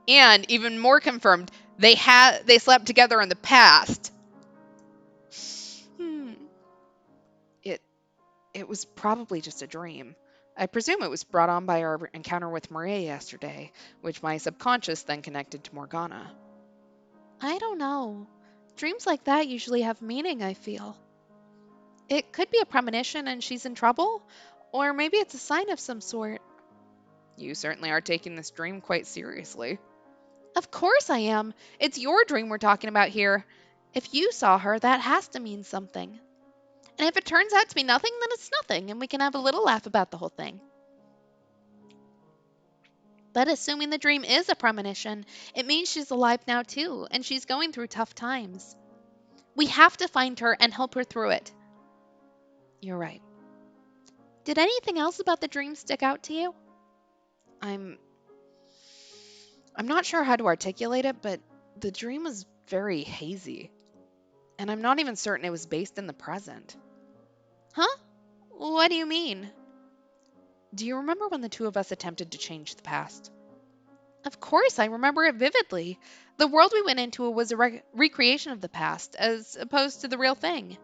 And even more confirmed, they slept together in the past. Hmm. It it was probably just a dream. I presume it was brought on by our encounter with Maria yesterday, which my subconscious then connected to Morgana. I don't know. Dreams like that usually have meaning, I feel. It could be a premonition and she's in trouble, or maybe it's a sign of some sort. You certainly are taking this dream quite seriously. Of course I am. It's your dream we're talking about here. If you saw her, that has to mean something. And if it turns out to be nothing, then it's nothing, and we can have a little laugh about the whole thing. But assuming the dream is a premonition, it means she's alive now too, and she's going through tough times. We have to find her and help her through it. You're right. Did anything else about the dream stick out to you? I'm I'm not sure how to articulate it, but the dream was very hazy. And I'm not even certain it was based in the present. Huh? What do you mean? Do you remember when the two of us attempted to change the past? Of course, I remember it vividly. The world we went into was a recreation of the past, as opposed to the real thing.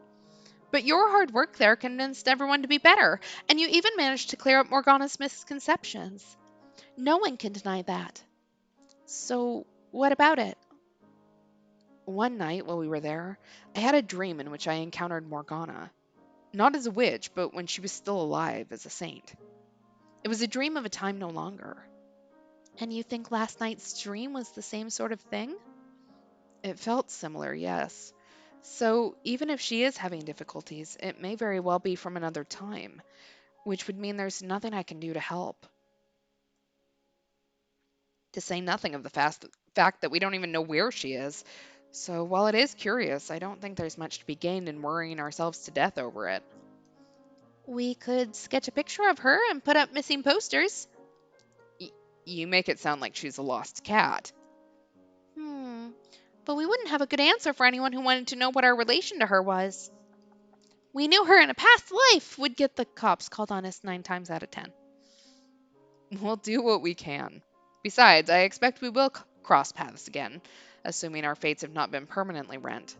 But your hard work there convinced everyone to be better, and you even managed to clear up Morgana's misconceptions. No one can deny that. So, what about it? One night while we were there, I had a dream in which I encountered Morgana. Not as a witch, but when she was still alive as a saint. It was a dream of a time no longer. And you think last night's dream was the same sort of thing? It felt similar, yes. So, even if she is having difficulties, it may very well be from another time, which would mean there's nothing I can do to help. To say nothing of the fact that we don't even know where she is. So, while it is curious, I don't think there's much to be gained in worrying ourselves to death over it. We could sketch a picture of her and put up missing posters. Y- you make it sound like she's a lost cat. Hmm. But we wouldn't have a good answer for anyone who wanted to know what our relation to her was. We knew her in a past life would get the cops called on us 9 times out of 10. We'll do what we can. Besides, I expect we will cross paths again, assuming our fates have not been permanently rent.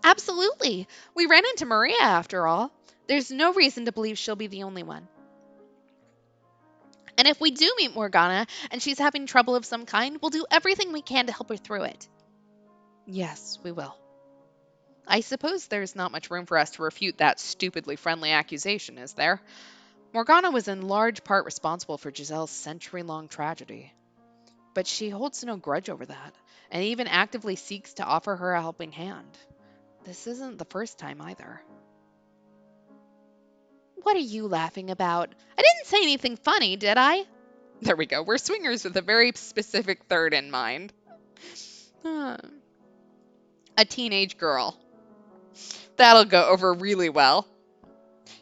Absolutely. We ran into Maria after all. There's no reason to believe she'll be the only one. And if we do meet Morgana and she's having trouble of some kind, we'll do everything we can to help her through it. Yes, we will. I suppose there's not much room for us to refute that stupidly friendly accusation, is there? Morgana was in large part responsible for Giselle's century-long tragedy. But she holds no grudge over that, and even actively seeks to offer her a helping hand. This isn't the first time either. What are you laughing about? I didn't say anything funny, did I? There we go. We're swingers with a very specific third in mind. A teenage girl. That'll go over really well.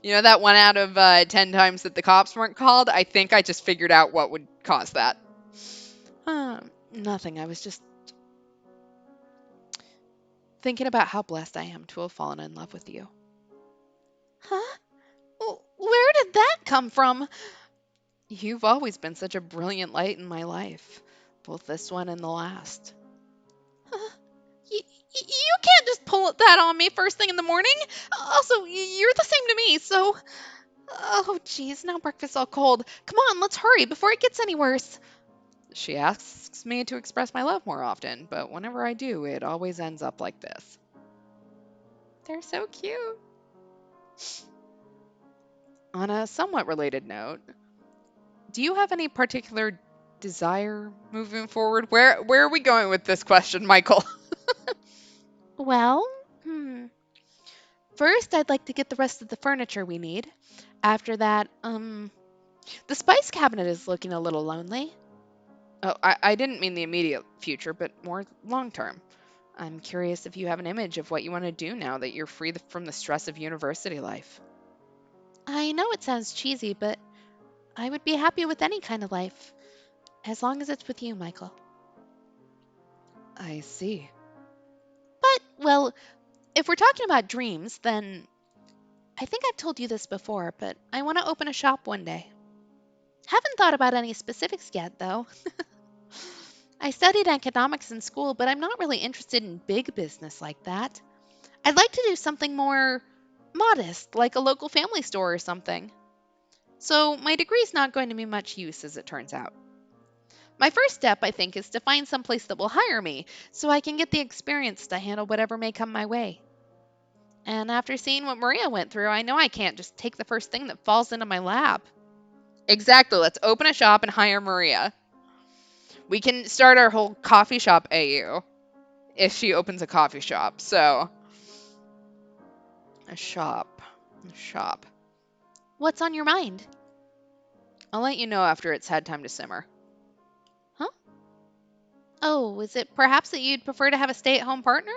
You know that 1 out of 10 times that the cops weren't called? I think I just figured out what would cause that. Nothing. I was just thinking about how blessed I am to have fallen in love with you. Huh? Where did that come from? You've always been such a brilliant light in my life, both this one and the last. You can't just pull that on me first thing in the morning. Also, you're the same to me, so. Oh, geez, now breakfast's all cold. Come on, let's hurry before it gets any worse. She asks me to express my love more often, but whenever I do, it always ends up like this. They're so cute. On a somewhat related note, do you have any particular desire moving forward? Where are we going with this question, Michael? Well, first, I'd like to get the rest of the furniture we need. After that, the spice cabinet is looking a little lonely. Oh, I didn't mean the immediate future, but more long term. I'm curious if you have an image of what you want to do now that you're free from the stress of university life. I know it sounds cheesy, but I would be happy with any kind of life, as long as it's with you, Michael. I see. But, well, if we're talking about dreams, then I think I've told you this before, but I want to open a shop one day. Haven't thought about any specifics yet, though. I studied economics in school, but I'm not really interested in big business like that. I'd like to do something more modest, like a local family store or something. So my degree's not going to be much use as it turns out. My first step, I think, is to find some place that will hire me so I can get the experience to handle whatever may come my way. And after seeing what Maria went through, I know I can't just take the first thing that falls into my lap. Exactly. Let's open a shop and hire Maria. We can start our whole coffee shop AU if she opens a coffee shop. So, a shop. A shop. What's on your mind? I'll let you know after it's had time to simmer. Huh? Oh, is it perhaps that you'd prefer to have a stay at home partner?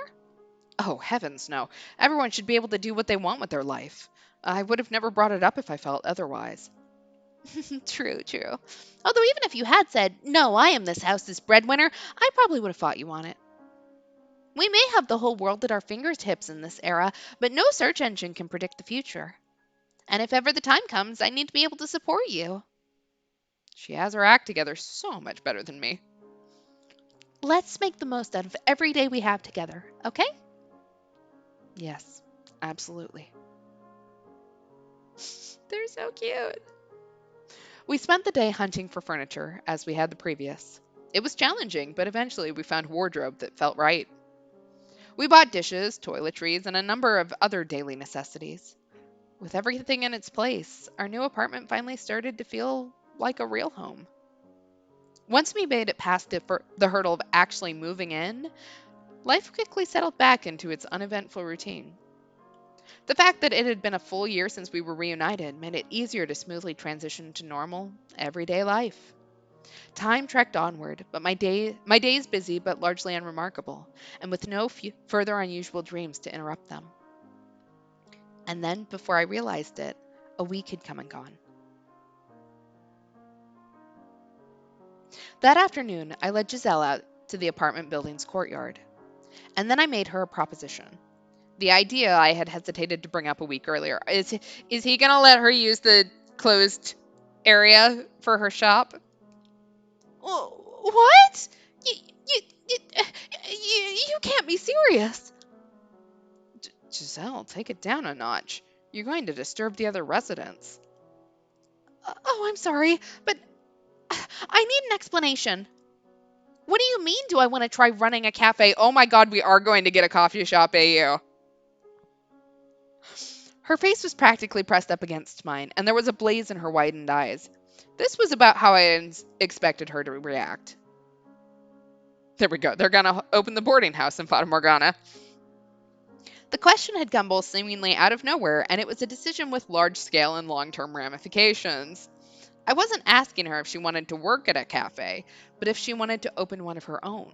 Oh, heavens, no. Everyone should be able to do what they want with their life. I would have never brought it up if I felt otherwise. True, true. Although, even if you had said, no, I am this house's breadwinner, I probably would have fought you on it. We may have the whole world at our fingertips in this era, but no search engine can predict the future. And if ever the time comes, I need to be able to support you. She has her act together so much better than me. Let's make the most out of every day we have together, okay? Yes, absolutely. They're so cute. We spent the day hunting for furniture, as we had the previous. It was challenging, but eventually we found a wardrobe that felt right. We bought dishes, toiletries, and a number of other daily necessities. With everything in its place, our new apartment finally started to feel like a real home. Once we made it past the hurdle of actually moving in, life quickly settled back into its uneventful routine. The fact that it had been a full year since we were reunited made it easier to smoothly transition to normal, everyday life. Time trekked onward, but my days busy but largely unremarkable, and with no further unusual dreams to interrupt them. And then, before I realized it, a week had come and gone. That afternoon, I led Giselle out to the apartment building's courtyard, and then I made her a proposition. The idea I had hesitated to bring up a week earlier. Is he going to let her use the closed area for her shop? What? You, you, you, you can't be serious. Giselle, take it down a notch. You're going to disturb the other residents. Oh, I'm sorry, but I need an explanation. What do you mean, do I want to try running a cafe? Oh my god, we are going to get a coffee shop, AU. Her face was practically pressed up against mine, and there was a blaze in her widened eyes. This was about how I expected her to react. There we go. They're gonna open the boarding house in Fata Morgana. The question had come both seemingly out of nowhere, and it was a decision with large scale and long term ramifications. I wasn't asking her if she wanted to work at a cafe, but if she wanted to open one of her own.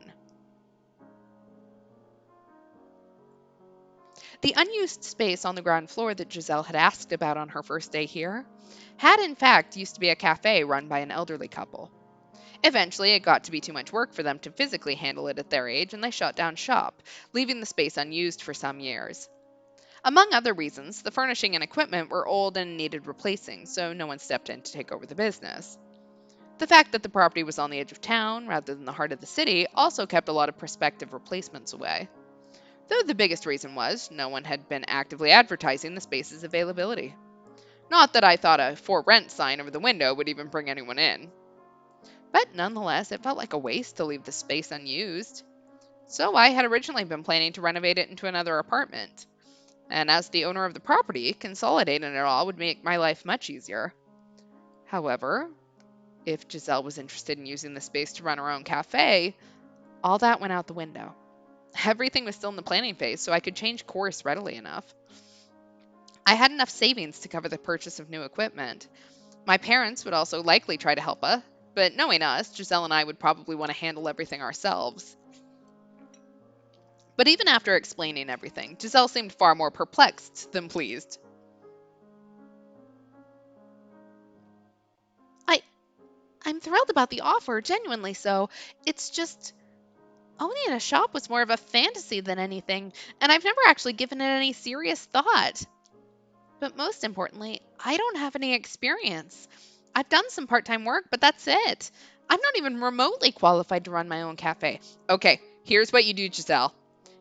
The unused space on the ground floor that Giselle had asked about on her first day here had, in fact, used to be a cafe run by an elderly couple. Eventually, it got to be too much work for them to physically handle it at their age, and they shut down shop, leaving the space unused for some years. Among other reasons, the furnishing and equipment were old and needed replacing, so no one stepped in to take over the business. The fact that the property was on the edge of town rather than the heart of the city also kept a lot of prospective replacements away. Though the biggest reason was no one had been actively advertising the space's availability. Not that I thought a for rent sign over the window would even bring anyone in. But nonetheless, it felt like a waste to leave the space unused. So I had originally been planning to renovate it into another apartment. And as the owner of the property, consolidating it all would make my life much easier. However, if Giselle was interested in using the space to run her own cafe, all that went out the window. Everything was still in the planning phase, so I could change course readily enough. I had enough savings to cover the purchase of new equipment. My parents would also likely try to help us, but knowing us, Giselle and I would probably want to handle everything ourselves. But even after explaining everything, Giselle seemed far more perplexed than pleased. I I'm thrilled about the offer, genuinely so. It's just owning a shop was more of a fantasy than anything, and I've never actually given it any serious thought. But most importantly, I don't have any experience. I've done some part time work, but that's it. I'm not even remotely qualified to run my own cafe. Okay, here's what you do, Giselle.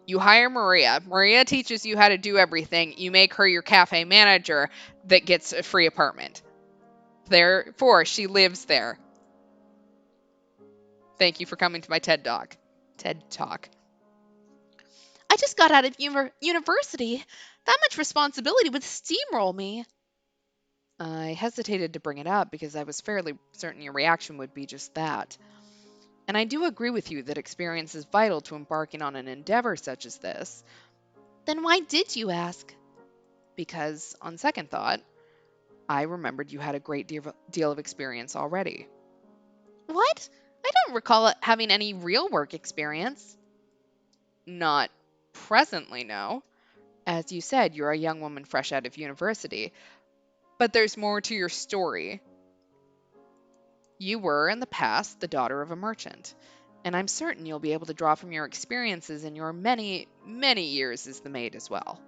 You hire Maria. Maria teaches you how to do everything. You make her your cafe manager that gets a free apartment. Therefore, she lives there. Thank you for coming to my TED Talk. TED Talk. I just got out of university. That much responsibility would steamroll me. I hesitated to bring it up because I was fairly certain your reaction would be just that. And I do agree with you that experience is vital to embarking on an endeavor such as this. Then why did you ask? Because, on second thought, I remembered you had a great deal of experience already. What? I don't recall having any real work experience. Not presently, no. As you said, you're a young woman fresh out of university. But there's more to your story. You were, in the past, the daughter of a merchant. And I'm certain you'll be able to draw from your experiences in your many, many years as the maid as well.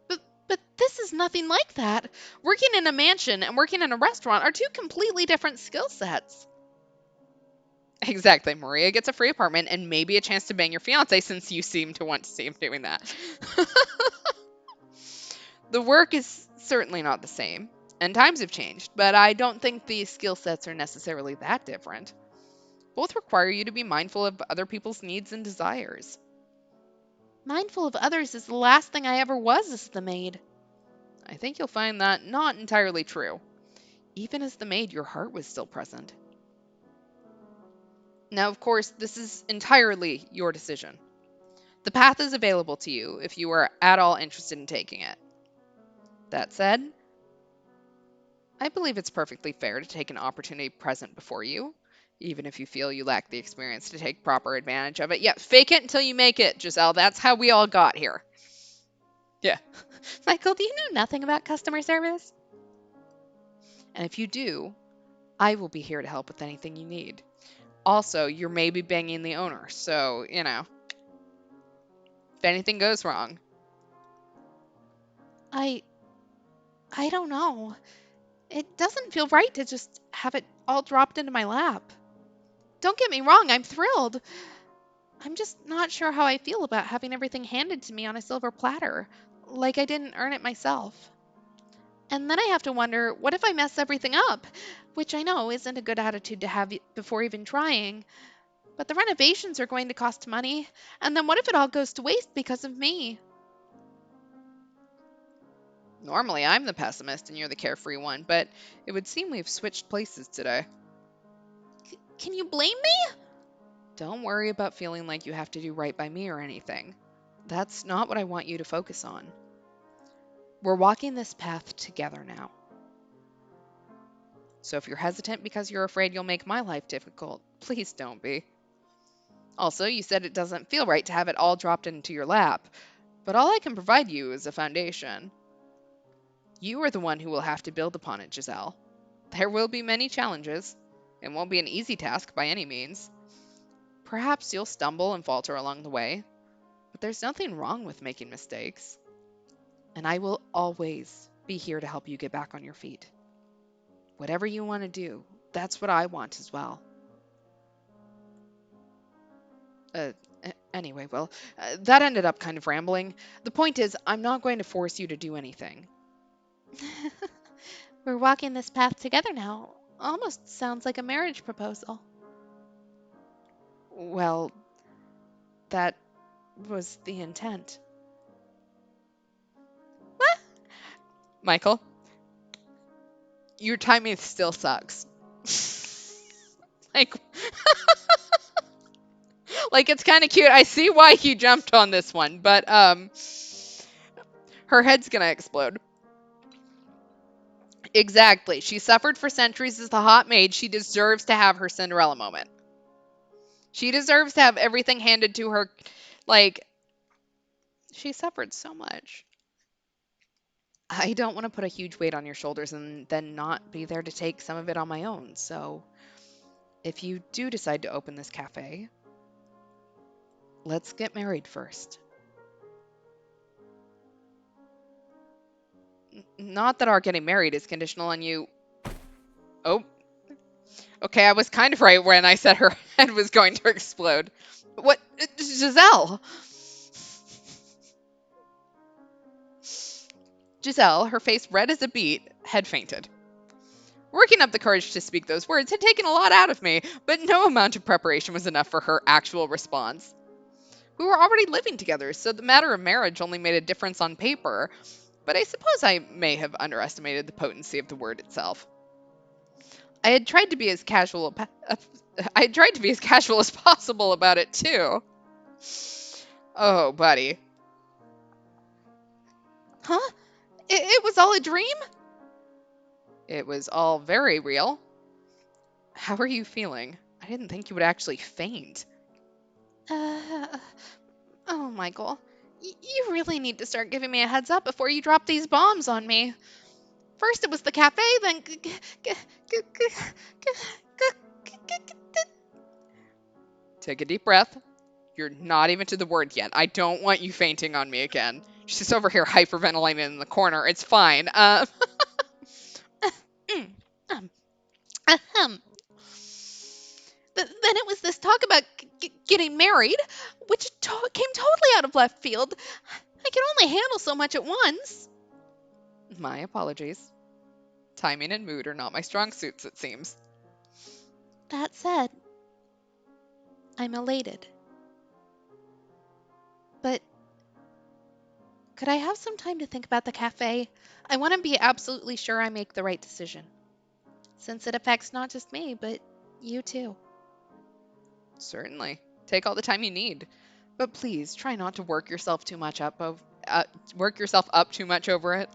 But this This is nothing like that. Working in a mansion and working in a restaurant are two completely different skill sets. Exactly. Maria gets a free apartment and maybe a chance to bang your fiance since you seem to want to see him doing that. The work is certainly not the same, and times have changed, but I don't think the skill sets are necessarily that different. Both require you to be mindful of other people's needs and desires. Mindful of others is the last thing I ever was as the maid. I think you'll find that not entirely true. Even as the maid, your heart was still present. Now, of course, this is entirely your decision. The path is available to you if you are at all interested in taking it. That said, I believe it's perfectly fair to take an opportunity present before you, even if you feel you lack the experience to take proper advantage of it. Yeah, fake it until you make it, Giselle. That's how we all got here. Yeah. Michael, do you know nothing about customer service? And if you do, I will be here to help with anything you need. Also, you're maybe banging the owner, so, if anything goes wrong. I I don't know. It doesn't feel right to just have it all dropped into my lap. Don't get me wrong, I'm thrilled. I'm just not sure how I feel about having everything handed to me on a silver platter, like I didn't earn it myself. And then I have to wonder, what if I mess everything up? Which I know isn't a good attitude to have before even trying. But the renovations are going to cost money, and then what if it all goes to waste because of me? Normally, I'm the pessimist and you're the carefree one, but it would seem we've switched places today. Can you blame me? Don't worry about feeling like you have to do right by me or anything. That's not what I want you to focus on. We're walking this path together now. So if you're hesitant because you're afraid you'll make my life difficult, please don't be. Also, you said it doesn't feel right to have it all dropped into your lap, but all I can provide you is a foundation. You are the one who will have to build upon it, Giselle. There will be many challenges. It won't be an easy task by any means. Perhaps you'll stumble and falter along the way, but there's nothing wrong with making mistakes. And I will always be here to help you get back on your feet. Whatever you want to do, that's what I want as well. Uh, anyway, well, that ended up kind of rambling. The point is, I'm not going to force you to do anything. We're walking this path together now. Almost sounds like a marriage proposal. Well, that was the intent. What? Michael, your timing still sucks. like, like it's kind of cute. I see why you jumped on this one, but her head's gonna explode. Exactly. She suffered for centuries as the hot maid. She deserves to have her Cinderella moment. She deserves to have everything handed to her. Like, she suffered so much. I don't want to put a huge weight on your shoulders and then not be there to take some of it on my own. So, if you do decide to open this cafe, let's get married first. Not that our getting married is conditional on you. Oh, okay, I was kind of right when I said her head was going to explode. What? Giselle! Giselle, her face red as a beet, had fainted. Working up the courage to speak those words had taken a lot out of me, but no amount of preparation was enough for her actual response. We were already living together, so the matter of marriage only made a difference on paper, but I suppose I may have underestimated the potency of the word itself. I had tried to be as casual I had tried to be as casual as possible about it too. Oh, buddy. Huh? It was all a dream? It was all very real. How are you feeling? I didn't think you would actually faint. Uh, oh, Michael. You really need to start giving me a heads up before you drop these bombs on me. First it was the cafe, then. Take a deep breath. You're not even to the word yet. I don't want you fainting on me again. She's over here hyperventilating in the corner. It's fine. Mm, um, ahem. But then it was this talk about getting married, which came totally out of left field. I can only handle so much at once. My apologies. Timing and mood are not my strong suits, it seems. That said, I'm elated. But could I have some time to think about the cafe? I want to be absolutely sure I make the right decision, since it affects not just me, but you too. Certainly. Take all the time you need. But please try not to work yourself up too much over it.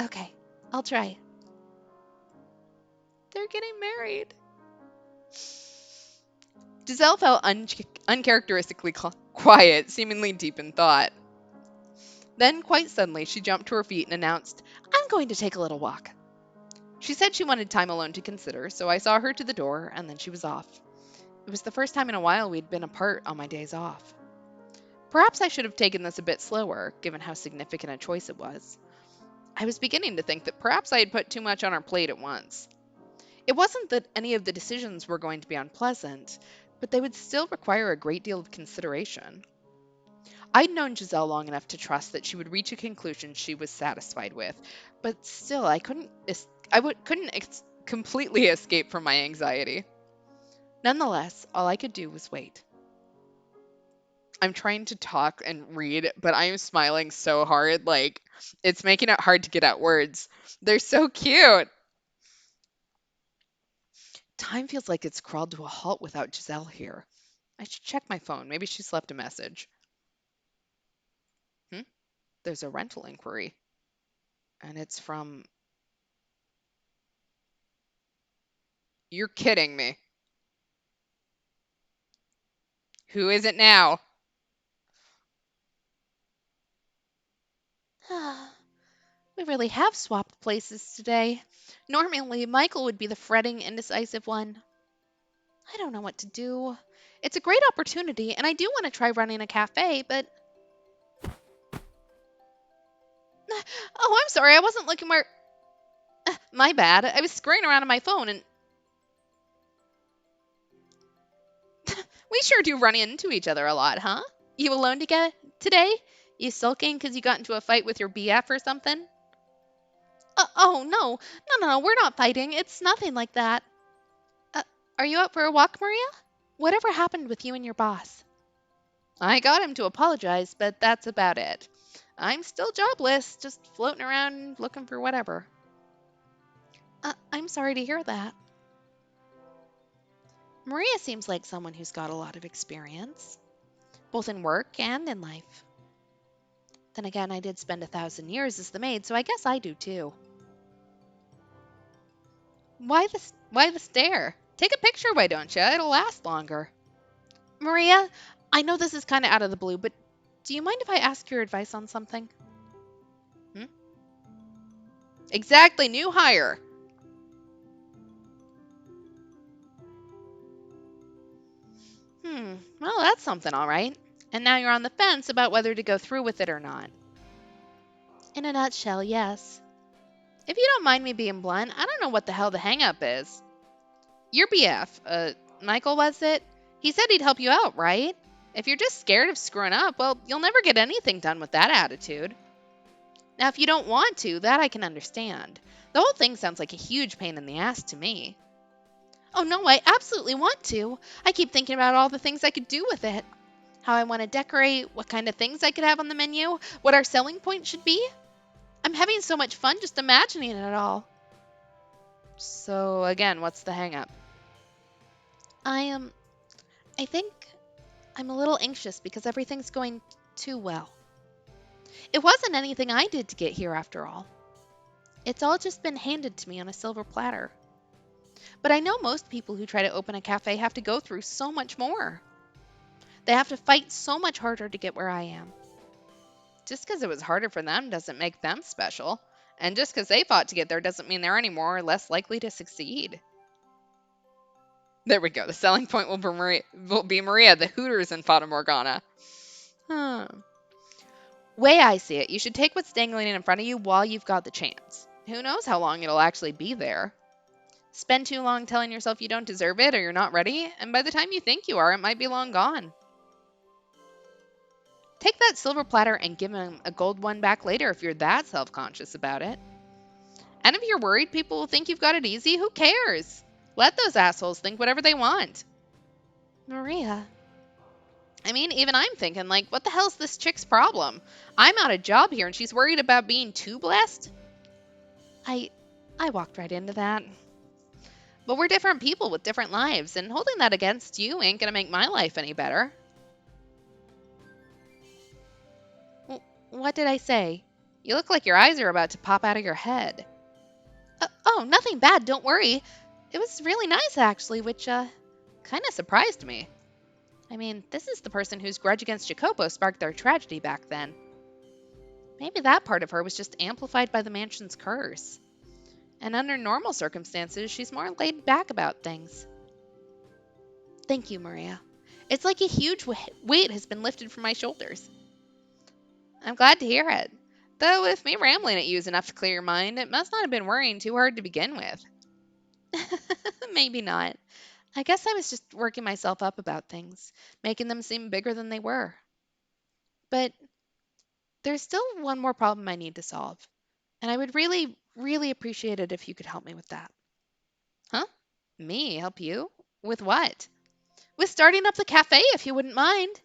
Okay, I'll try. They're getting married. Giselle felt uncharacteristically quiet, seemingly deep in thought. Then, quite suddenly, she jumped to her feet and announced, "I'm going to take a little walk." She said she wanted time alone to consider, so I saw her to the door, and then she was off. It was the first time in a while we'd been apart on my days off. Perhaps I should have taken this a bit slower, given how significant a choice it was. I was beginning to think that perhaps I had put too much on our plate at once. It wasn't that any of the decisions were going to be unpleasant, but they would still require a great deal of consideration. I'd known Giselle long enough to trust that she would reach a conclusion she was satisfied with, but still I couldn't completely escape from my anxiety. Nonetheless, all I could do was wait. I'm trying to talk and read, but I am smiling so hard, like it's making it hard to get out words. They're so cute. Time feels like it's crawled to a halt without Giselle here. I should check my phone. Maybe she's left a message. Hmm? There's a rental inquiry, and it's from. You're kidding me. Who is it now? We really have swapped places today. Normally, Michael would be the fretting, indecisive one. I don't know what to do. It's a great opportunity, and I do want to try running a cafe, but. Oh, I'm sorry, I wasn't looking where. My bad. I was scurrying around on my phone, and we sure do run into each other a lot, huh? You alone today? You sulking because you got into a fight with your BF or something? Oh, no. No, we're not fighting. It's nothing like that. Uh, are you out for a walk, Maria? Whatever happened with you and your boss? I got him to apologize, but that's about it. I'm still jobless, just floating around looking for whatever. I'm sorry to hear that. Maria seems like someone who's got a lot of experience, both in work and in life. Then again, I did spend 1,000 years as the maid, so I guess I do too. Why the stare? Take a picture, why don't you? It'll last longer. Maria, I know this is kind of out of the blue, but do you mind if I ask your advice on something? Hmm? Exactly, new hire. Well, that's something, all right. And now you're on the fence about whether to go through with it or not. In a nutshell, yes. If you don't mind me being blunt, I don't know what the hell the hang up is. Your BF, Michael, was it? He said he'd help you out, right? If you're just scared of screwing up, well, you'll never get anything done with that attitude. Now, if you don't want to, that I can understand. The whole thing sounds like a huge pain in the ass to me. Oh no, I absolutely want to. I keep thinking about all the things I could do with it. How I want to decorate, what kind of things I could have on the menu, what our selling point should be. I'm having so much fun just imagining it all. So, again, what's the hang up? I think I'm a little anxious because everything's going too well. It wasn't anything I did to get here after all. It's all just been handed to me on a silver platter. But I know most people who try to open a cafe have to go through so much more. They have to fight so much harder to get where I am. Just because it was harder for them doesn't make them special. And just because they fought to get there doesn't mean they're any more or less likely to succeed. There we go. The selling point will be Maria, the Hooters in Fata Morgana. Huh. Way I see it, you should take what's dangling in front of you while you've got the chance. Who knows how long it'll actually be there? Spend too long telling yourself you don't deserve it or you're not ready, and by the time you think you are, it might be long gone. Take that silver platter and give him a gold one back later if you're that self-conscious about it. And if you're worried people will think you've got it easy, who cares? Let those assholes think whatever they want. Maria. I mean, even I'm thinking, like, what the hell's this chick's problem? I'm out of job here and she's worried about being too blessed? I walked right into that. But we're different people with different lives, and holding that against you ain't gonna make my life any better. What did I say? You look like your eyes are about to pop out of your head. Oh, nothing bad, don't worry. It was really nice, actually, which, Kinda surprised me. I mean, This is the person whose grudge against Jacopo sparked their tragedy back then. maybe that part of her was just amplified by the mansion's curse. And under normal circumstances, she's more laid back about things. Thank you, Maria. It's like a huge weight has been lifted from my shoulders. I'm glad to hear it. Though if me rambling at you is enough to clear your mind, it must not have been worrying too hard to begin with. Maybe not. I guess I was just working myself up about things, making them seem bigger than they were. But there's still one more problem I need to solve, and I would really, really appreciate it if you could help me with that. Huh? Me help you? With what? With starting up the cafe, if you wouldn't mind.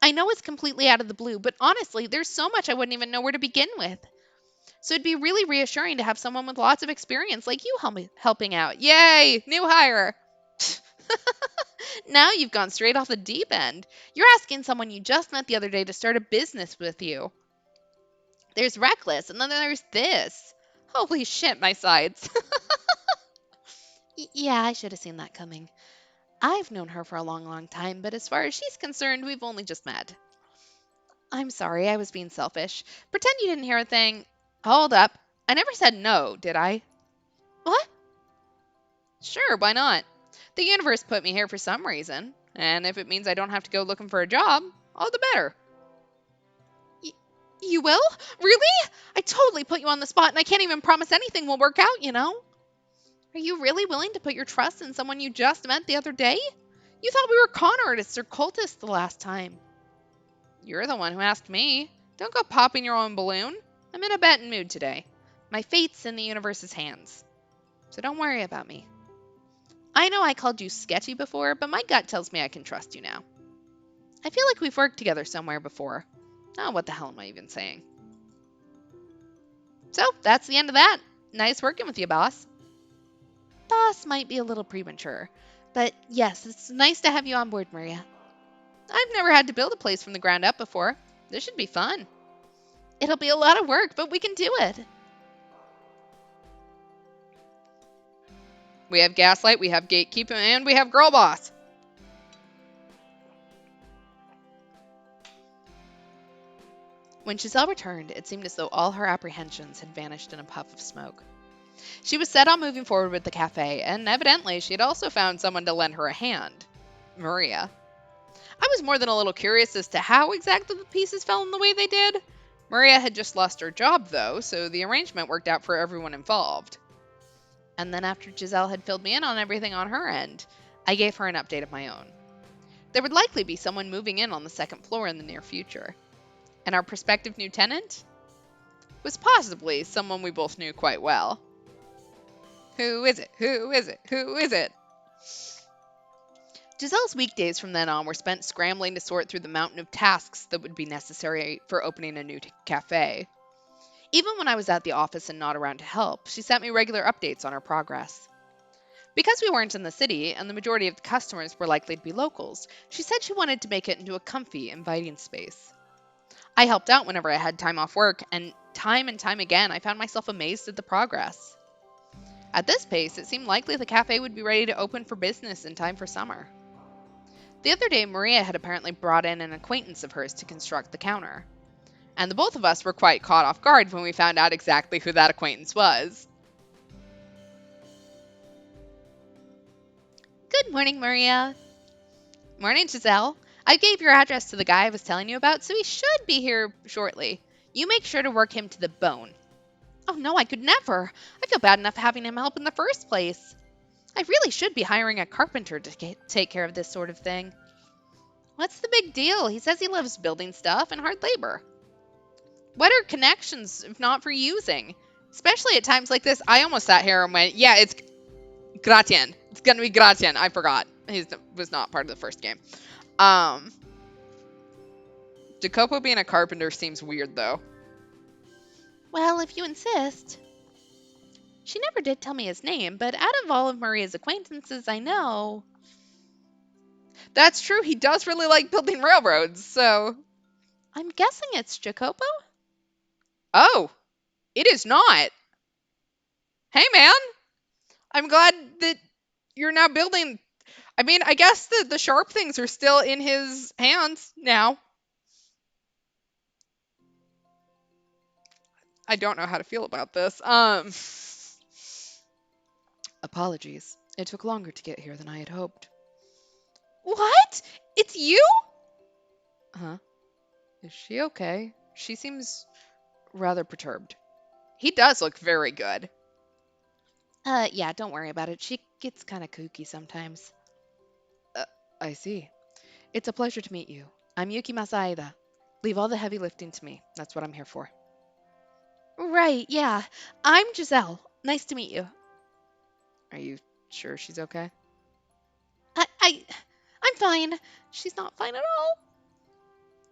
I know it's completely out of the blue, but honestly, there's so much I wouldn't even know where to begin with. So it'd be really reassuring to have someone with lots of experience like you helping out. Yay! New hire! Now you've gone straight off the deep end. You're asking someone you just met the other day to start a business with you. There's Reckless, and then there's this. Holy shit, my sides. Yeah, I should have seen that coming. I've known her for a long, long time, but as far as she's concerned, we've only just met. I'm sorry, I was being selfish. Pretend you didn't hear a thing. Hold up. I never said no, did I? What? Sure, why not? The universe put me here for some reason, and if it means I don't have to go looking for a job, all the better. You will? Really? I totally put you on the spot, and I can't even promise anything will work out, you know? Are you really willing to put your trust in someone you just met the other day? You thought we were con artists or cultists the last time. You're the one who asked me. Don't go popping your own balloon. I'm in a betting mood today. My fate's in the universe's hands. So don't worry about me. I know I called you sketchy before, but my gut tells me I can trust you now. I feel like we've worked together somewhere before. Oh, what the hell am I even saying? So, that's the end of that. Nice working with you, boss. Boss might be a little premature, but yes, it's nice to have you on board, Maria. I've never had to build a place from the ground up before. This should be fun. It'll be a lot of work, but we can do it. We have Gaslight, we have Gatekeep, and we have Girl Boss. When Giselle returned, it seemed as though all her apprehensions had vanished in a puff of smoke. She was set on moving forward with the cafe, and evidently she had also found someone to lend her a hand. Maria. I was more than a little curious as to how exactly the pieces fell in the way they did. Maria had just lost her job, though, so the arrangement worked out for everyone involved. And then after Giselle had filled me in on everything on her end, I gave her an update of my own. There would likely be someone moving in on the second floor in the near future. And our prospective new tenant was possibly someone we both knew quite well. Who is it? Who is it? Who is it? Giselle's weekdays from then on were spent scrambling to sort through the mountain of tasks that would be necessary for opening a new cafe. Even when I was at the office and not around to help, she sent me regular updates on her progress. Because we weren't in the city, and the majority of the customers were likely to be locals, she said she wanted to make it into a comfy, inviting space. I helped out whenever I had time off work, and time again, I found myself amazed at the progress. At this pace, it seemed likely the cafe would be ready to open for business in time for summer. The other day, Maria had apparently brought in an acquaintance of hers to construct the counter. And the both of us were quite caught off guard when we found out exactly who that acquaintance was. Good morning, Maria. Morning, Giselle. I gave your address to the guy I was telling you about, so he should be here shortly. You make sure to work him to the bone. Oh no, I could never. I feel bad enough having him help in the first place. I really should be hiring a carpenter to take care of this sort of thing. What's the big deal? He says he loves building stuff and hard labor. What are connections if not for using? Especially at times like this, I almost sat here and went, yeah, it's Gratien. It's going to be Gratien. I forgot. He was not part of the first game. Jacopo being a carpenter seems weird, though. Well, if you insist. She never did tell me his name, but out of all of Maria's acquaintances I know... That's true. He does really like building railroads, so... I'm guessing it's Jacopo? Oh, it is not. Hey, man. I'm glad that you're now building... I mean, I guess the sharp things are still in his hands now. I don't know how to feel about this. Apologies. It took longer to get here than I had hoped. What? It's you? Huh? Is she okay? She seems rather perturbed. He does look very good. Yeah, don't worry about it. She gets kind of kooky sometimes. I see. It's a pleasure to meet you. I'm Yuki Masaida. Leave all the heavy lifting to me. That's what I'm here for. Right, yeah. I'm Giselle. Nice to meet you. Are you sure she's okay? I'm fine. She's not fine at all.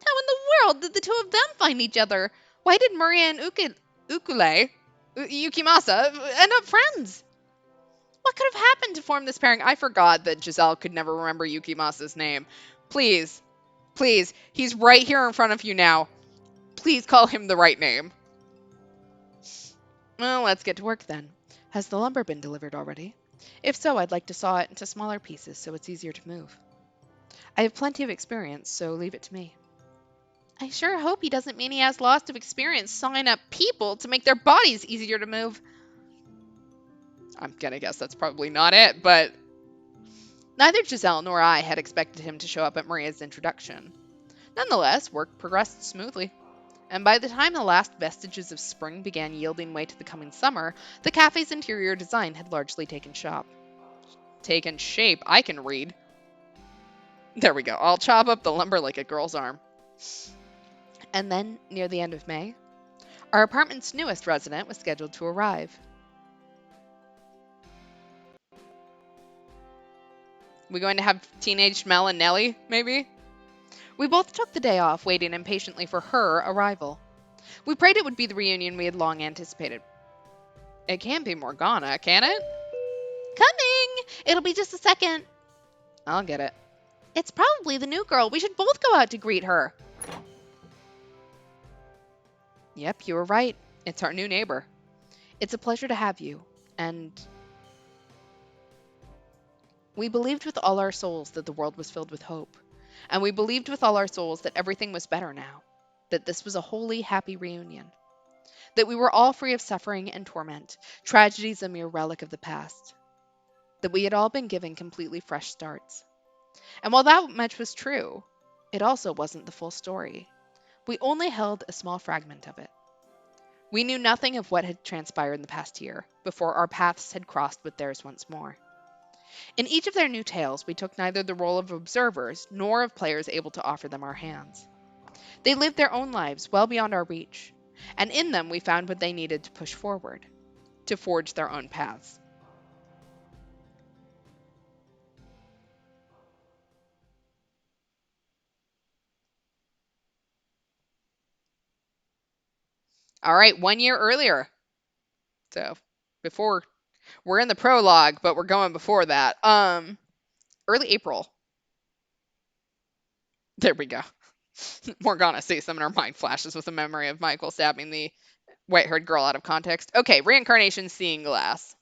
How in the world did the two of them find each other? Why did Maria and Yukimasa end up friends? What could have happened to form this pairing? I forgot that Giselle could never remember Yukimasa's name. Please, please, he's right here in front of you now. Please call him the right name. Well, let's get to work then. Has the lumber been delivered already? If so, I'd like to saw it into smaller pieces so it's easier to move. I have plenty of experience, so leave it to me. I sure hope he doesn't mean he has lots of experience sawing up people to make their bodies easier to move. I'm gonna guess that's probably not it, but... Neither Giselle nor I had expected him to show up at Maria's introduction. Nonetheless, work progressed smoothly. And by the time the last vestiges of spring began yielding way to the coming summer, the cafe's interior design had largely taken shape. I can read. There we go. I'll chop up the lumber like a girl's arm. And then, near the end of May, our apartment's newest resident was scheduled to arrive. We going to have teenage Mel and Nellie, maybe? We both took the day off, waiting impatiently for her arrival. We prayed it would be the reunion we had long anticipated. It can't be Morgana, can it? Coming! It'll be just a second. I'll get it. It's probably the new girl. We should both go out to greet her. Yep, you were right. It's our new neighbor. It's a pleasure to have you, and... We believed with all our souls that the world was filled with hope, and we believed with all our souls that everything was better now, that this was a wholly happy reunion, that we were all free of suffering and torment, tragedies a mere relic of the past, that we had all been given completely fresh starts. And while that much was true, it also wasn't the full story. We only held a small fragment of it. We knew nothing of what had transpired in the past year, before our paths had crossed with theirs once more. In each of their new tales, we took neither the role of observers nor of players able to offer them our hands. They lived their own lives well beyond our reach, and in them we found what they needed to push forward, to forge their own paths. All right, 1 year earlier. So, before, we're in the prologue, but we're going before that. Early April. There we go. Morgana sees them and her mind flashes with a memory of Michael stabbing the white-haired girl out of context. Okay, Reincarnation, Seeing Glass.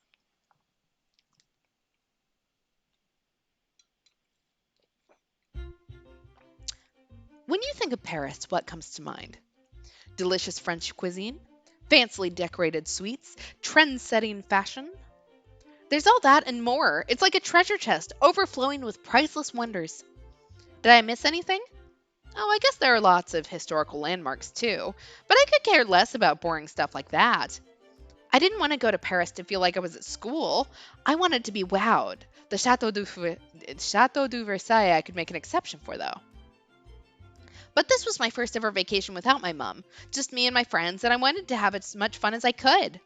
When you think of Paris, what comes to mind? Delicious French cuisine? Fancily decorated sweets? Trend-setting fashion? There's all that and more. It's like a treasure chest overflowing with priceless wonders. Did I miss anything? Oh, I guess there are lots of historical landmarks too, but I could care less about boring stuff like that. I didn't want to go to Paris to feel like I was at school. I wanted to be wowed. The Chateau du Versailles I could make an exception for, though. But this was my first ever vacation without my mum, just me and my friends, and I wanted to have as much fun as I could.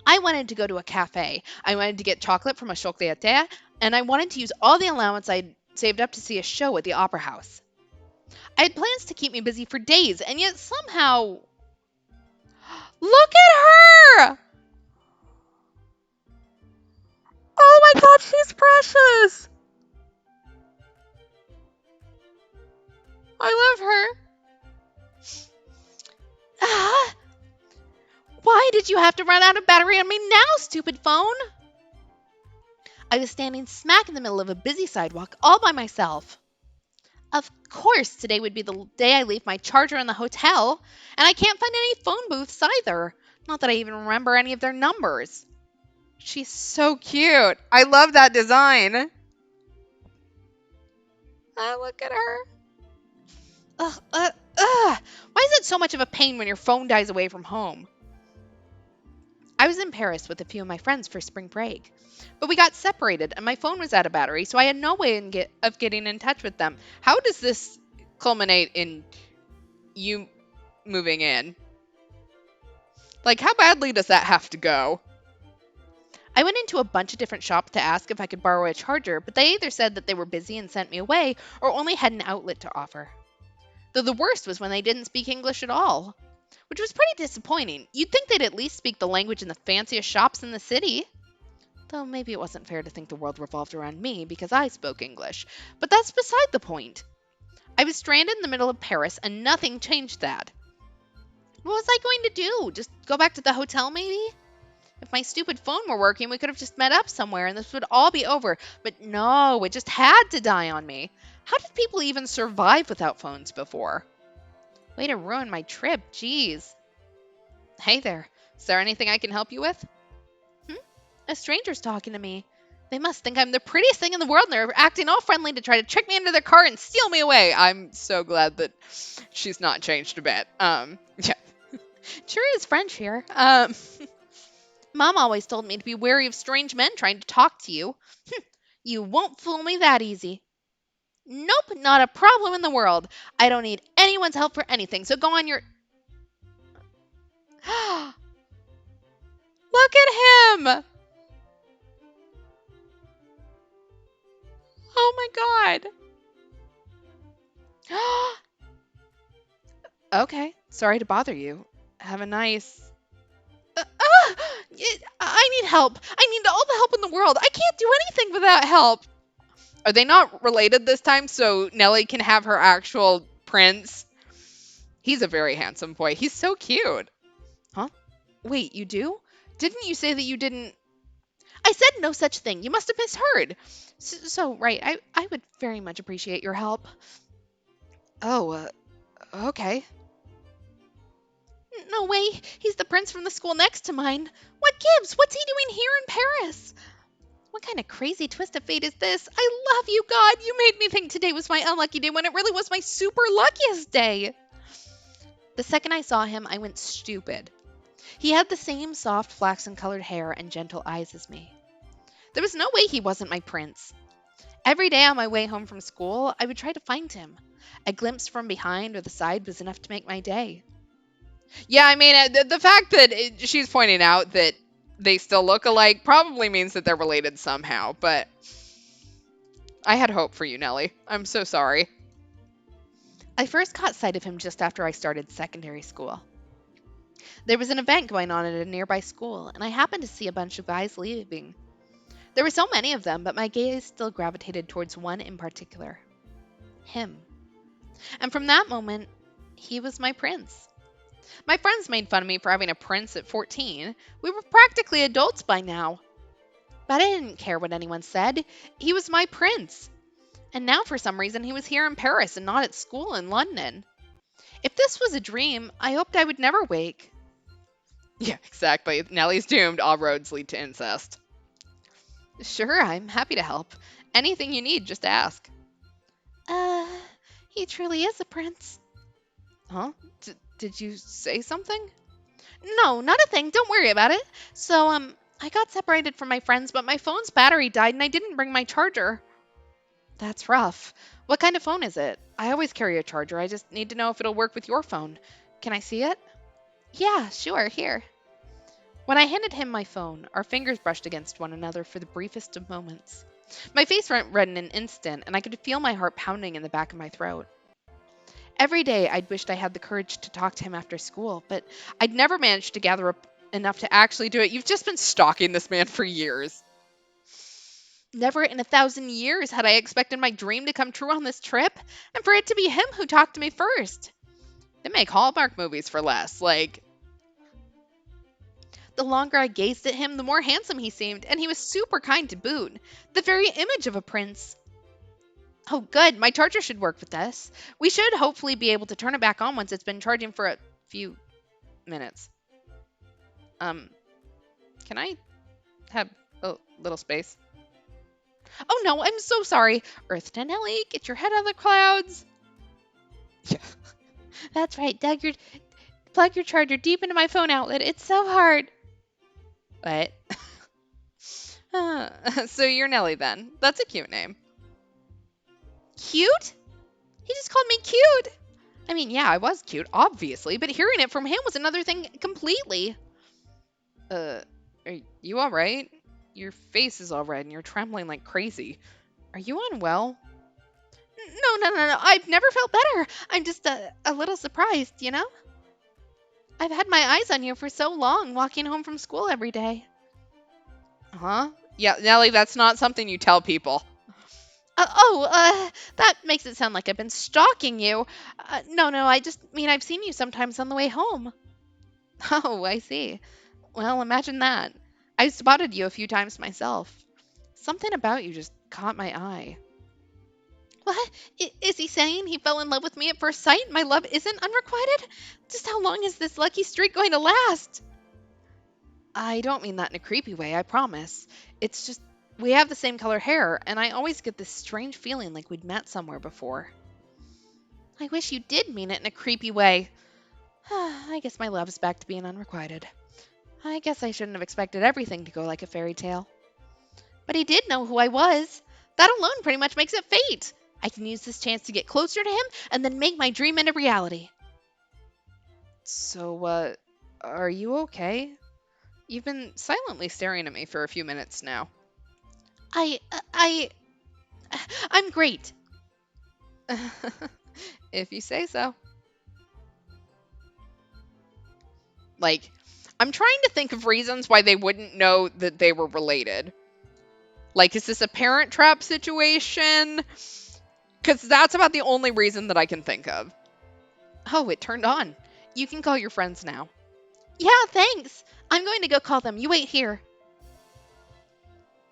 I wanted to go to a cafe. I wanted to get chocolate from a chocolatier, and I wanted to use all the allowance I'd saved up to see a show at the opera house. I had plans to keep me busy for days, and yet somehow. Look at her! Oh my god, she's precious! I love her. Ah, why did you have to run out of battery on me now, stupid phone? I was standing smack in the middle of a busy sidewalk all by myself. Of course, today would be the day I leave my charger in the hotel, and I can't find any phone booths either. Not that I even remember any of their numbers. She's so cute. I love that design. Look at her. Why is it so much of a pain when your phone dies away from home? I was in Paris with a few of my friends for spring break, but we got separated and my phone was out of battery, so I had no way of getting in touch with them. How does this culminate in you moving in? Like, how badly does that have to go? I went into a bunch of different shops to ask if I could borrow a charger, but they either said that they were busy and sent me away or only had an outlet to offer. Though the worst was when they didn't speak English at all, which was pretty disappointing. You'd think they'd at least speak the language in the fanciest shops in the city. Though maybe it wasn't fair to think the world revolved around me because I spoke English. But that's beside the point. I was stranded in the middle of Paris and nothing changed that. What was I going to do? Just go back to the hotel maybe? If my stupid phone were working, we could have just met up somewhere and this would all be over. But no, it just had to die on me. How did people even survive without phones before? Way to ruin my trip, jeez. Hey there, is there anything I can help you with? A stranger's talking to me. They must think I'm the prettiest thing in the world and they're acting all friendly to try to trick me into their car and steal me away. I'm so glad that she's not changed a bit. Yeah. Sure is French here. Mom always told me to be wary of strange men trying to talk to you. You won't fool me that easy. Nope, not a problem in the world. I don't need anyone's help for anything, so go on your... Look at him! Oh my god. Okay, sorry to bother you. Have a nice... I need help. I need all the help in the world. I can't do anything without help. Are they not related this time so Nellie can have her actual prince? He's a very handsome boy. He's so cute. Huh? Wait, you do? Didn't you say that you didn't... I said no such thing. You must have misheard. Right, I would very much appreciate your help. Oh, okay. No way. He's the prince from the school next to mine. What gives? What's he doing here in Paris? What kind of crazy twist of fate is this? I love you, God. You made me think today was my unlucky day when it really was my super luckiest day. The second I saw him, I went stupid. He had the same soft flaxen-colored hair and gentle eyes as me. There was no way he wasn't my prince. Every day on my way home from school, I would try to find him. A glimpse from behind or the side was enough to make my day. Yeah, I mean, the fact that she's pointing out that they still look alike probably means that they're related somehow, but I had hope for you, Nellie. I'm so sorry. I first caught sight of him just after I started secondary school. There was an event going on at a nearby school, and I happened to see a bunch of guys leaving. There were so many of them, but my gaze still gravitated towards one in particular. Him. And from that moment, he was my prince. My friends made fun of me for having a prince at 14. We were practically adults by now. But I didn't care what anyone said. He was my prince. And now for some reason he was here in Paris and not at school in London. If this was a dream, I hoped I would never wake. Yeah, exactly. Nellie's doomed. All roads lead to incest. Sure, I'm happy to help. Anything you need, just ask. He truly is a prince. Huh? Did you say something? No, not a thing. Don't worry about it. So, I got separated from my friends, but my phone's battery died and I didn't bring my charger. That's rough. What kind of phone is it? I always carry a charger. I just need to know if it'll work with your phone. Can I see it? Yeah, sure, here. When I handed him my phone, our fingers brushed against one another for the briefest of moments. My face went red in an instant, and I could feel my heart pounding in the back of my throat. Every day I'd wished I had the courage to talk to him after school, but I'd never managed to gather up enough to actually do it. You've just been stalking this man for years. Never in 1,000 years had I expected my dream to come true on this trip, and for it to be him who talked to me first. They make Hallmark movies for less. The longer I gazed at him, the more handsome he seemed, and he was super kind to boot. The very image of a prince. Oh, good. My charger should work with this. We should hopefully be able to turn it back on once it's been charging for a few minutes. Um, can I have a little space? Oh no, I'm so sorry. Earth to Nelly, get your head out of the clouds. Yeah. That's right. Plug your charger deep into my phone outlet. It's so hard. What? So you're Nelly then. That's a cute name. Cute? He just called me cute. I mean, yeah, I was cute, obviously, but hearing it from him was another thing completely. Uh, are you alright? Your face is all red and you're trembling like crazy. Are you unwell? No. I've never felt better. I'm just a little surprised, you know? I've had my eyes on you for so long, walking home from school every day. Huh? Yeah, Nellie, that's not something you tell people. That makes it sound like I've been stalking you. No, I just mean I've seen you sometimes on the way home. Oh, I see. Well, imagine that. I spotted you a few times myself. Something about you just caught my eye. What? Is he saying he fell in love with me at first sight? My love isn't unrequited? Just how long is this lucky streak going to last? I don't mean that in a creepy way, I promise. It's just we have the same color hair, and I always get this strange feeling like we'd met somewhere before. I wish you did mean it in a creepy way. I guess my love's back to being unrequited. I guess I shouldn't have expected everything to go like a fairy tale. But he did know who I was. That alone pretty much makes it fate. I can use this chance to get closer to him and then make my dream into reality. So, are you okay? You've been silently staring at me for a few minutes now. I, uh, I, I'm great. If you say so. Like, I'm trying to think of reasons why they wouldn't know that they were related. Like, is this a parent trap situation? Because that's about the only reason that I can think of. Oh, it turned on. You can call your friends now. Yeah, thanks. I'm going to go call them. You wait here.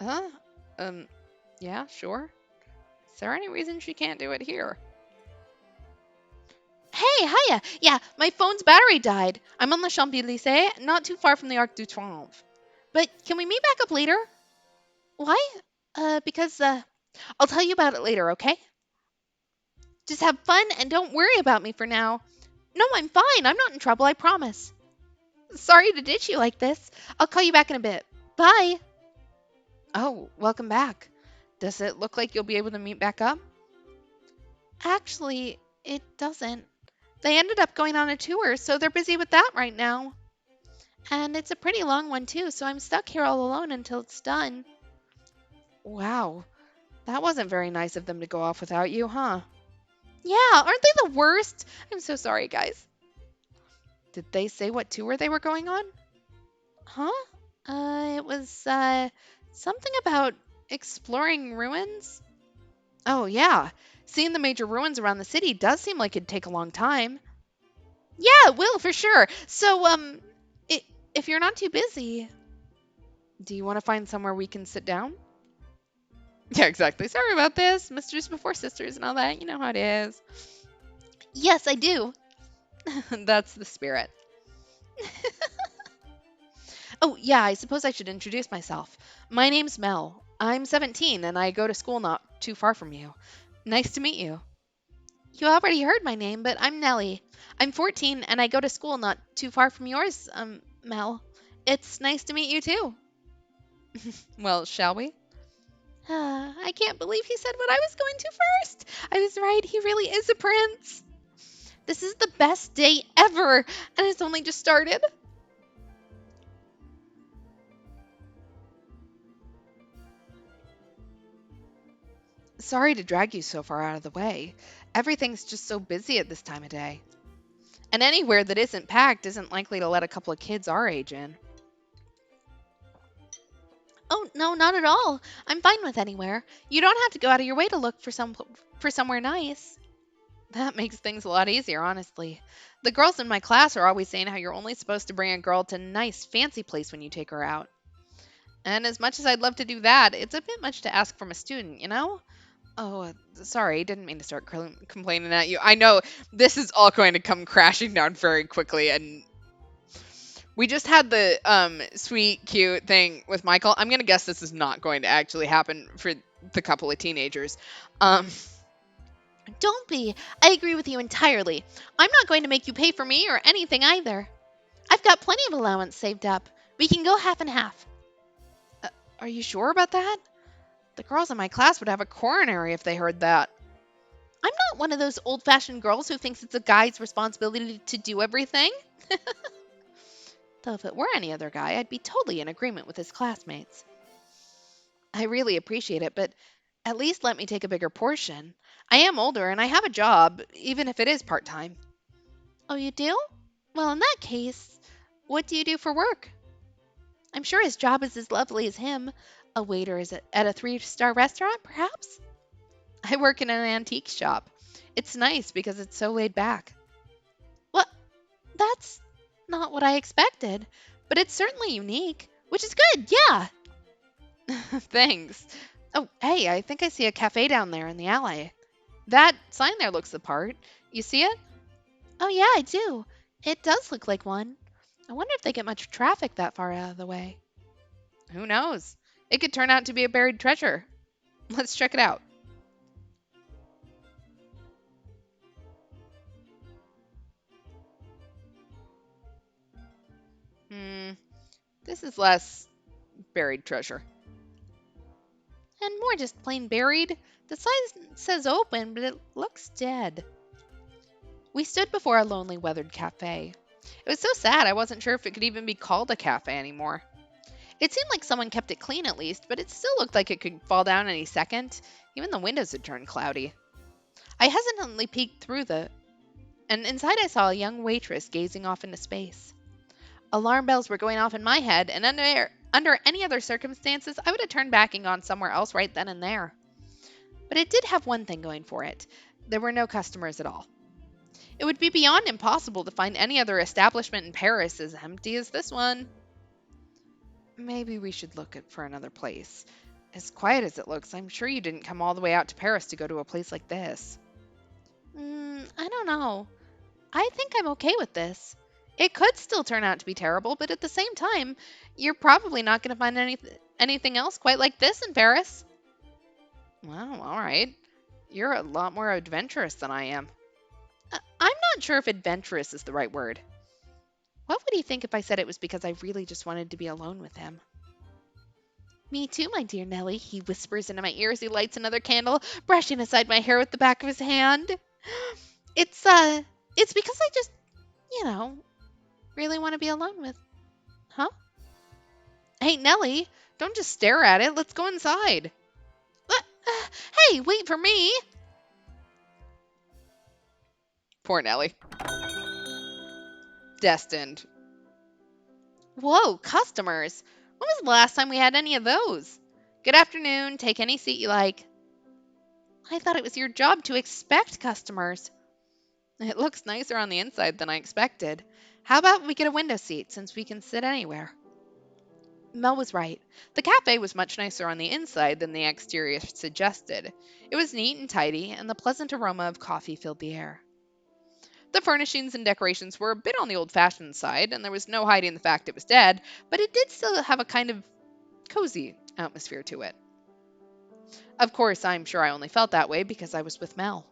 Huh? Yeah, sure. Is there any reason she can't do it here? Hey, hiya. Yeah, my phone's battery died. I'm on the Champs-Élysées, not too far from the Arc de Triomphe. But can we meet back up later? Why? Because, I'll tell you about it later, okay? Just have fun and don't worry about me for now. No, I'm fine. I'm not in trouble, I promise. Sorry to ditch you like this. I'll call you back in a bit. Bye. Oh, welcome back. Does it look like you'll be able to meet back up? Actually, it doesn't. They ended up going on a tour, so they're busy with that right now. And it's a pretty long one, too, so I'm stuck here all alone until it's done. Wow, that wasn't very nice of them to go off without you, huh? Yeah, aren't they the worst? I'm so sorry, guys. Did they say what tour they were going on? Huh? It was, something about exploring ruins? Oh, yeah. Seeing the major ruins around the city does seem like it'd take a long time. Yeah, it will, for sure. So, if you're not too busy, do you want to find somewhere we can sit down? Yeah, exactly. Sorry about this. Misters before sisters and all that. You know how it is. Yes, I do. That's the spirit. Oh, yeah, I suppose I should introduce myself. My name's Mel. I'm 17 and I go to school not too far from you. Nice to meet you. You already heard my name, but I'm Nellie. I'm 14 and I go to school not too far from yours, Mel. It's nice to meet you too. Well, shall we? I can't believe he said what I was going to first. I was right, he really is a prince. This is the best day ever, and it's only just started. Sorry to drag you so far out of the way. Everything's just so busy at this time of day. And anywhere that isn't packed isn't likely to let a couple of kids our age in. Oh, no, not at all. I'm fine with anywhere. You don't have to go out of your way to look for somewhere nice. That makes things a lot easier, honestly. The girls in my class are always saying how you're only supposed to bring a girl to a nice, fancy place when you take her out. And as much as I'd love to do that, it's a bit much to ask from a student, you know? Oh, sorry, didn't mean to start complaining at you. I know this is all going to come crashing down very quickly, and we just had the sweet, cute thing with Michael. I'm gonna guess this is not going to actually happen for the couple of teenagers. Um, Don't be. I agree with you entirely. I'm not going to make you pay for me or anything either. I've got plenty of allowance saved up. We can go half and half. are you sure about that? The girls in my class would have a coronary if they heard that. I'm not one of those old fashioned girls who thinks it's a guy's responsibility to do everything. Though if it were any other guy, I'd be totally in agreement with his classmates. I really appreciate it, but at least let me take a bigger portion. I am older and I have a job, even if it is part time. Oh, you do? Well, in that case, what do you do for work? I'm sure his job is as lovely as him. A waiter is at a 3-star restaurant, perhaps? I work in an antique shop. It's nice because it's so laid back. Well, that's not what I expected, but it's certainly unique, which is good, yeah. Thanks. Oh, hey, I think I see a cafe down there in the alley. That sign there looks the part. You see it? Oh, yeah, I do. It does look like one. I wonder if they get much traffic that far out of the way. Who knows? It could turn out to be a buried treasure. Let's check it out. Hmm, this is less buried treasure. And more just plain buried. The sign says open, but it looks dead. We stood before a lonely, weathered cafe. It was so sad I wasn't sure if it could even be called a cafe anymore. It seemed like someone kept it clean at least, but it still looked like it could fall down any second. Even the windows had turned cloudy. I hesitantly peeked through and inside I saw a young waitress gazing off into space. Alarm bells were going off in my head, and under any other circumstances, I would have turned back and gone somewhere else right then and there. But it did have one thing going for it. There were no customers at all. It would be beyond impossible to find any other establishment in Paris as empty as this one. Maybe we should look for another place. As quiet as it looks, I'm sure you didn't come all the way out to Paris to go to a place like this. I don't know. I think I'm okay with this. It could still turn out to be terrible, but at the same time, you're probably not going to find anything else quite like this in Paris. Well, all right. You're a lot more adventurous than I am. I'm not sure if adventurous is the right word. What would he think if I said it was because I really just wanted to be alone with him? Me too, my dear Nellie, he whispers into my ear as he lights another candle, brushing aside my hair with the back of his hand. It's because I just, you know, really want to be alone with. Huh? Hey, Nellie, don't just stare at it. Let's go inside. Hey, wait for me. Poor Nellie. Destined. Whoa, customers. When was the last time we had any of those? Good afternoon. Take any seat you like. I thought it was your job to expect customers. It looks nicer on the inside than I expected. How about we get a window seat since we can sit anywhere? Mel was right. The cafe was much nicer on the inside than the exterior suggested. It was neat and tidy, and the pleasant aroma of coffee filled the air. The furnishings and decorations were a bit on the old-fashioned side, and there was no hiding the fact it was dead, but it did still have a kind of cozy atmosphere to it. Of course, I'm sure I only felt that way because I was with Mel.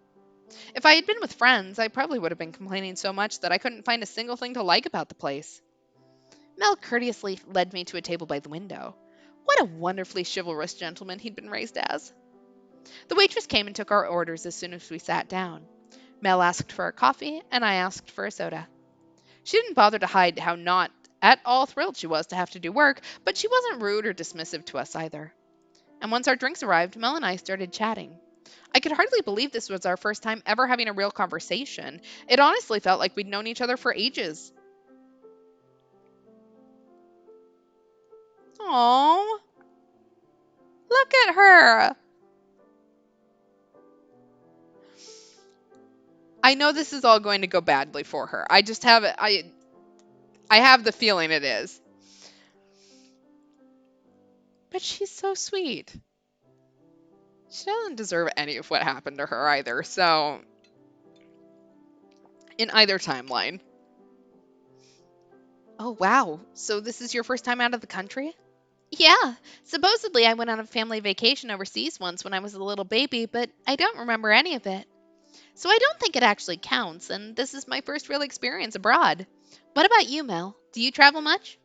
If I had been with friends, I probably would have been complaining so much that I couldn't find a single thing to like about the place. Mel courteously led me to a table by the window. What a wonderfully chivalrous gentleman he'd been raised as. The waitress came and took our orders as soon as we sat down. Mel asked for a coffee, and I asked for a soda. She didn't bother to hide how not at all thrilled she was to have to do work, but she wasn't rude or dismissive to us either. And once our drinks arrived, Mel and I started chatting. I could hardly believe this was our first time ever having a real conversation. It honestly felt like we'd known each other for ages. Aww, look at her. I know this is all going to go badly for her. I just have it. I have the feeling it is. But she's so sweet. She doesn't deserve any of what happened to her either. So, in either timeline. Oh wow. So this is your first time out of the country? Yeah. Supposedly I went on a family vacation overseas once when I was a little baby, but I don't remember any of it. So I don't think it actually counts, and this is my first real experience abroad. What about you, Mel? Do you travel much?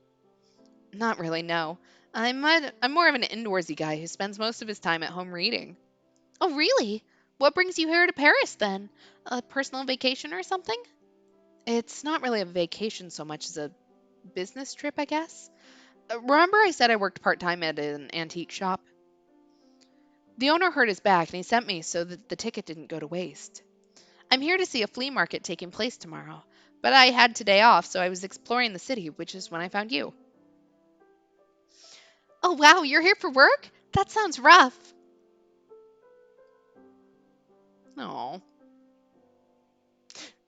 Not really, no. I'm more of an indoorsy guy who spends most of his time at home reading. Oh, really? What brings you here to Paris then? A personal vacation or something? It's not really a vacation so much as a business trip, I guess. Remember I said I worked part time at an antique shop? The owner hurt his back and he sent me so that the ticket didn't go to waste. I'm here to see a flea market taking place tomorrow, but I had today off, so I was exploring the city, which is when I found you. Oh, wow, you're here for work? That sounds rough. Oh.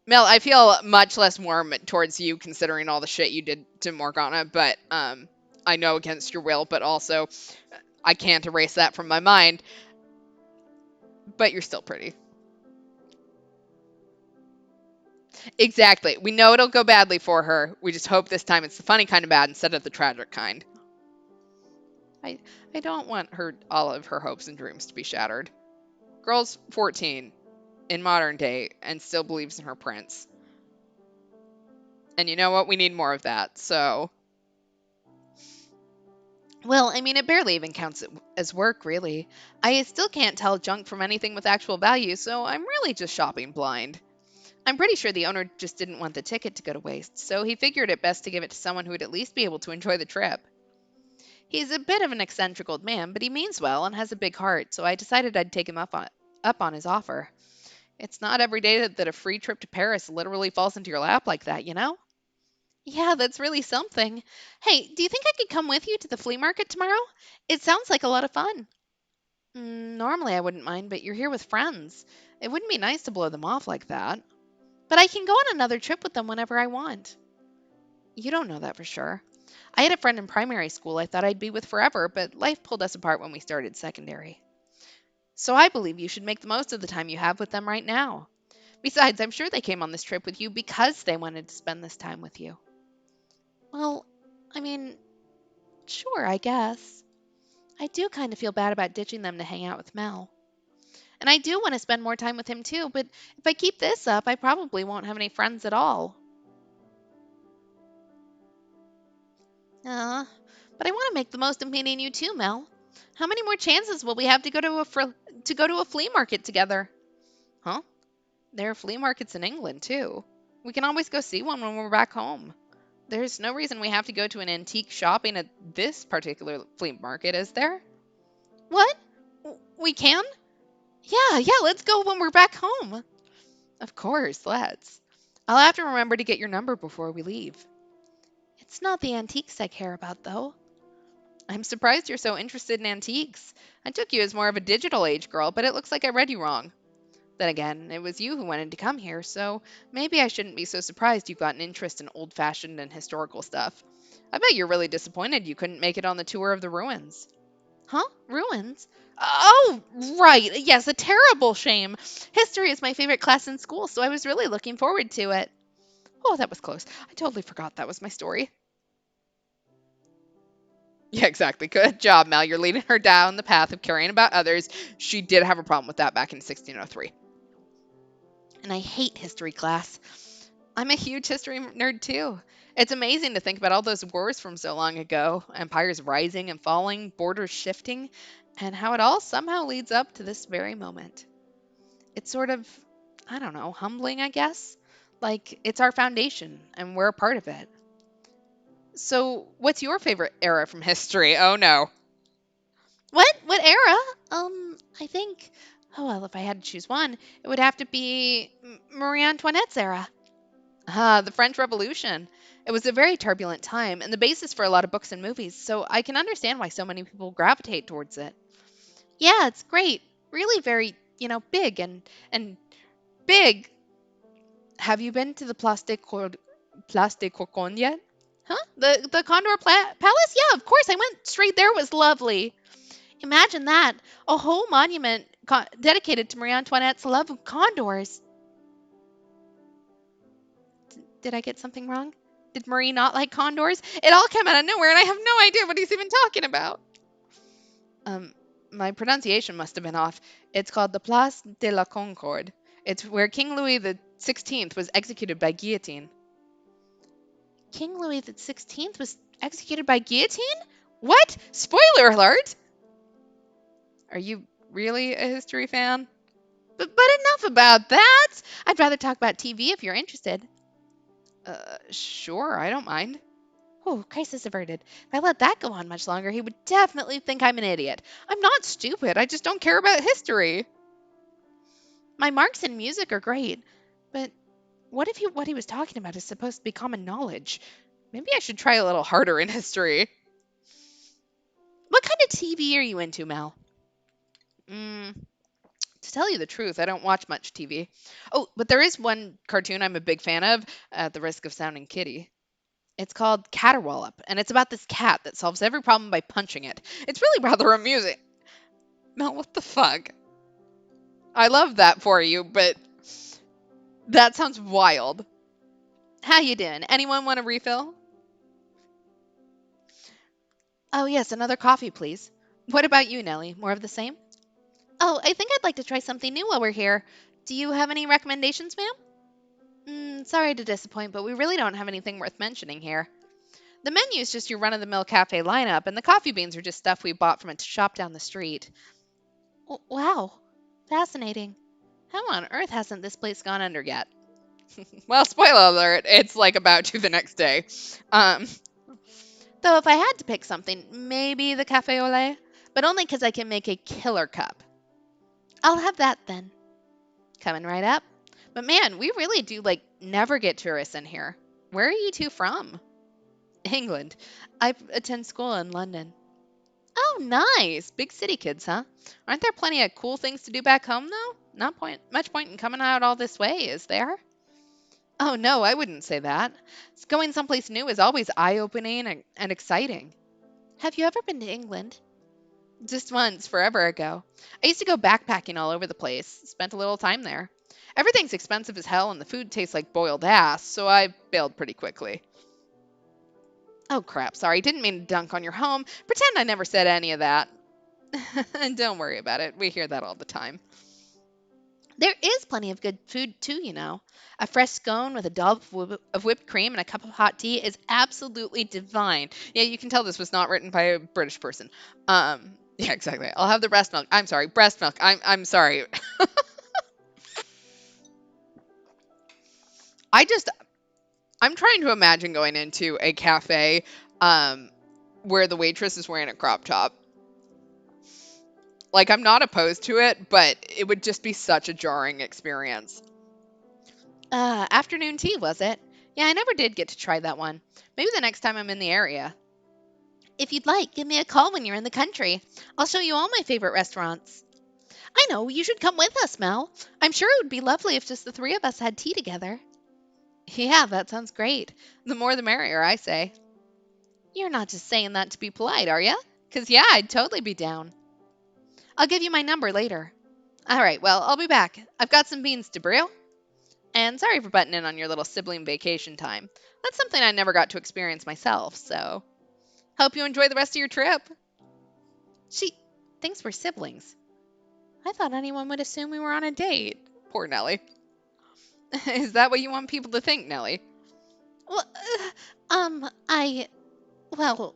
Mel, I feel much less warm towards you considering all the shit you did to Morgana, but I know against your will, but also I can't erase that from my mind. But you're still pretty. Exactly. We know it'll go badly for her. We just hope this time it's the funny kind of bad instead of the tragic kind. I I don't want her all of her hopes and dreams to be shattered. Girl's 14 in modern day and still believes in her prince. And you know what? We need more of that. So, well, I mean, it barely even counts as work, really. I still can't tell junk from anything with actual value, so I'm really just shopping blind. I'm pretty sure the owner just didn't want the ticket to go to waste, so he figured it best to give it to someone who would at least be able to enjoy the trip. He's a bit of an eccentric old man, but he means well and has a big heart, so I decided I'd take him up on his offer. It's not every day that a free trip to Paris literally falls into your lap like that, you know? Yeah, that's really something. Hey, do you think I could come with you to the flea market tomorrow? It sounds like a lot of fun. Normally I wouldn't mind, but you're here with friends. It wouldn't be nice to blow them off like that. But I can go on another trip with them whenever I want. You don't know that for sure. I had a friend in primary school I thought I'd be with forever, but life pulled us apart when we started secondary. So I believe you should make the most of the time you have with them right now. Besides, I'm sure they came on this trip with you because they wanted to spend this time with you. Well, I mean, sure, I guess. I do kind of feel bad about ditching them to hang out with Mel. And I do want to spend more time with him too, but if I keep this up, I probably won't have any friends at all. Uh, but I want to make the most of meeting you too, Mel. How many more chances will we have to go to a flea market together? Huh? There are flea markets in England too. We can always go see one when we're back home. There's no reason we have to go to an antique shopping at this particular flea market, is there? What? We can? Yeah, let's go when we're back home. Of course, let's. I'll have to remember to get your number before we leave. It's not the antiques I care about, though. I'm surprised you're so interested in antiques. I took you as more of a digital age girl, but it looks like I read you wrong. Then again, it was you who wanted to come here, so maybe I shouldn't be so surprised you got an interest in old fashioned and historical stuff. I bet you're really disappointed you couldn't make it on the tour of the ruins. Huh? Ruins? Oh, right. Yes, a terrible shame. History is my favorite class in school, so I was really looking forward to it. Oh, that was close. I totally forgot that was my story. Yeah, exactly. Good job, Mel. You're leading her down the path of caring about others. She did have a problem with that back in 1603. and I hate history class. I'm a huge history nerd too. It's amazing to think about all those wars from so long ago, empires rising and falling, borders shifting, and how it all somehow leads up to this very moment. It's sort of, I don't know, humbling, I guess. Like it's our foundation and we're a part of it. So, what's your favorite era from history? Oh no. What? What era? I think. Oh well, if I had to choose one, it would have to be Marie Antoinette's era. Ah, the French Revolution. It was a very turbulent time and the basis for a lot of books and movies, so I can understand why so many people gravitate towards it. Yeah, it's great. Really very, big and Big. Have you been to the Place de Corcon yet? huh? The Condor Palace? Yeah, of course. I went straight there. It was lovely. Imagine that. A whole monument dedicated to Marie Antoinette's love of condors. Did I get something wrong? Did Marie not like condors? It all came out of nowhere and I have no idea what he's even talking about. Um, my pronunciation must have been off. It's called the Place de la Concorde. It's where King Louis the XVI was executed by guillotine. King Louis XVI was executed by guillotine? What? Spoiler alert! Are you really a history fan? But enough about that. I'd rather talk about TV if you're interested. Sure, I don't mind. Oh, crisis averted. If I let that go on much longer, he would definitely think I'm an idiot. I'm not stupid, I just don't care about history. My marks in music are great, but what he was talking about is supposed to be common knowledge? Maybe I should try a little harder in history. What kind of TV are you into, Mel? Mm, to tell you the truth, I don't watch much TV. Oh, but there is one cartoon I'm a big fan of, at the risk of sounding kiddie. It's called Caterwallop, and it's about this cat that solves every problem by punching it. It's really rather amusing. Mel, what the fuck? I love that for you, but that sounds wild. How you doing? Anyone want a refill? Oh yes, another coffee, please. What about you, Nellie? More of the same? Oh, I think I'd like to try something new while we're here. Do you have any recommendations, ma'am? Sorry to disappoint, but we really don't have anything worth mentioning here. The menu's just your run-of-the-mill cafe lineup, and the coffee beans are just stuff we bought from a shop down the street. Wow, fascinating. How on earth hasn't this place gone under yet? Well, spoiler alert, it's like about to the next day. Um, Though if I had to pick something, maybe the cafe au lait, but only because I can make a killer cup. I'll have that then. coming right up. But man, we really do like never get tourists in here. Where are you two from? England. I attend school in London. Oh, nice. Big city kids, huh? Aren't there plenty of cool things to do back home, though? Not much point in coming out all this way, is there? Oh, no, I wouldn't say that. Going someplace new is always eye-opening and exciting. Have you ever been to England? Just once, forever ago. I used to go backpacking all over the place, spent a little time there. Everything's expensive as hell and the food tastes like boiled ass, so I bailed pretty quickly. Oh crap, sorry, didn't mean to dunk on your home. Pretend I never said any of that. Don't worry about it, we hear that all the time. There is plenty of good food too, you know. A fresh scone with a dollop of whipped cream and a cup of hot tea is absolutely divine. Yeah, you can tell this was not written by a British person. Yeah, exactly. I'll have the breast milk. I'm sorry, breast milk. I'm sorry. I just I'm trying to imagine going into a cafe where the waitress is wearing a crop top. Like I'm not opposed to it, but it would just be such a jarring experience. Afternoon tea, was it? Yeah, I never did get to try that one. Maybe the next time I'm in the area. If you'd like, give me a call when you're in the country. I'll show you all my favorite restaurants. I know, you should come with us, Mel. I'm sure it would be lovely if just the three of us had tea together. Yeah, that sounds great. The more the merrier, I say. You're not just saying that to be polite, are ya? 'Cause yeah, I'd totally be down. I'll give you my number later. All right, well, I'll be back. I've got some beans to brew. And sorry for butting in on your little sibling vacation time. That's something I never got to experience myself, so hope you enjoy the rest of your trip. She thinks we're siblings. I thought anyone would assume we were on a date. Poor Nellie. Is that what you want people to think, Nellie? Well, I, well,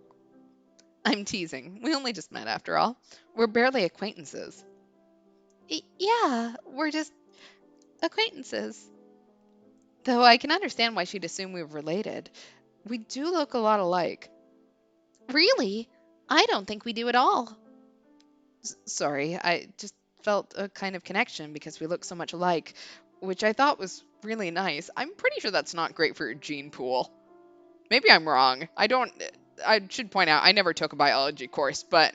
I'm teasing. We only just met after all. We're barely acquaintances. yeah, we're just acquaintances. Though I can understand why she'd assume we were related. We do look a lot alike. Really? I don't think we do at all. Sorry, I just felt a kind of connection because we look so much alike, which I thought was really nice. I'm pretty sure that's not great for your gene pool. Maybe I'm wrong. I don't. I should point out I never took a biology course, but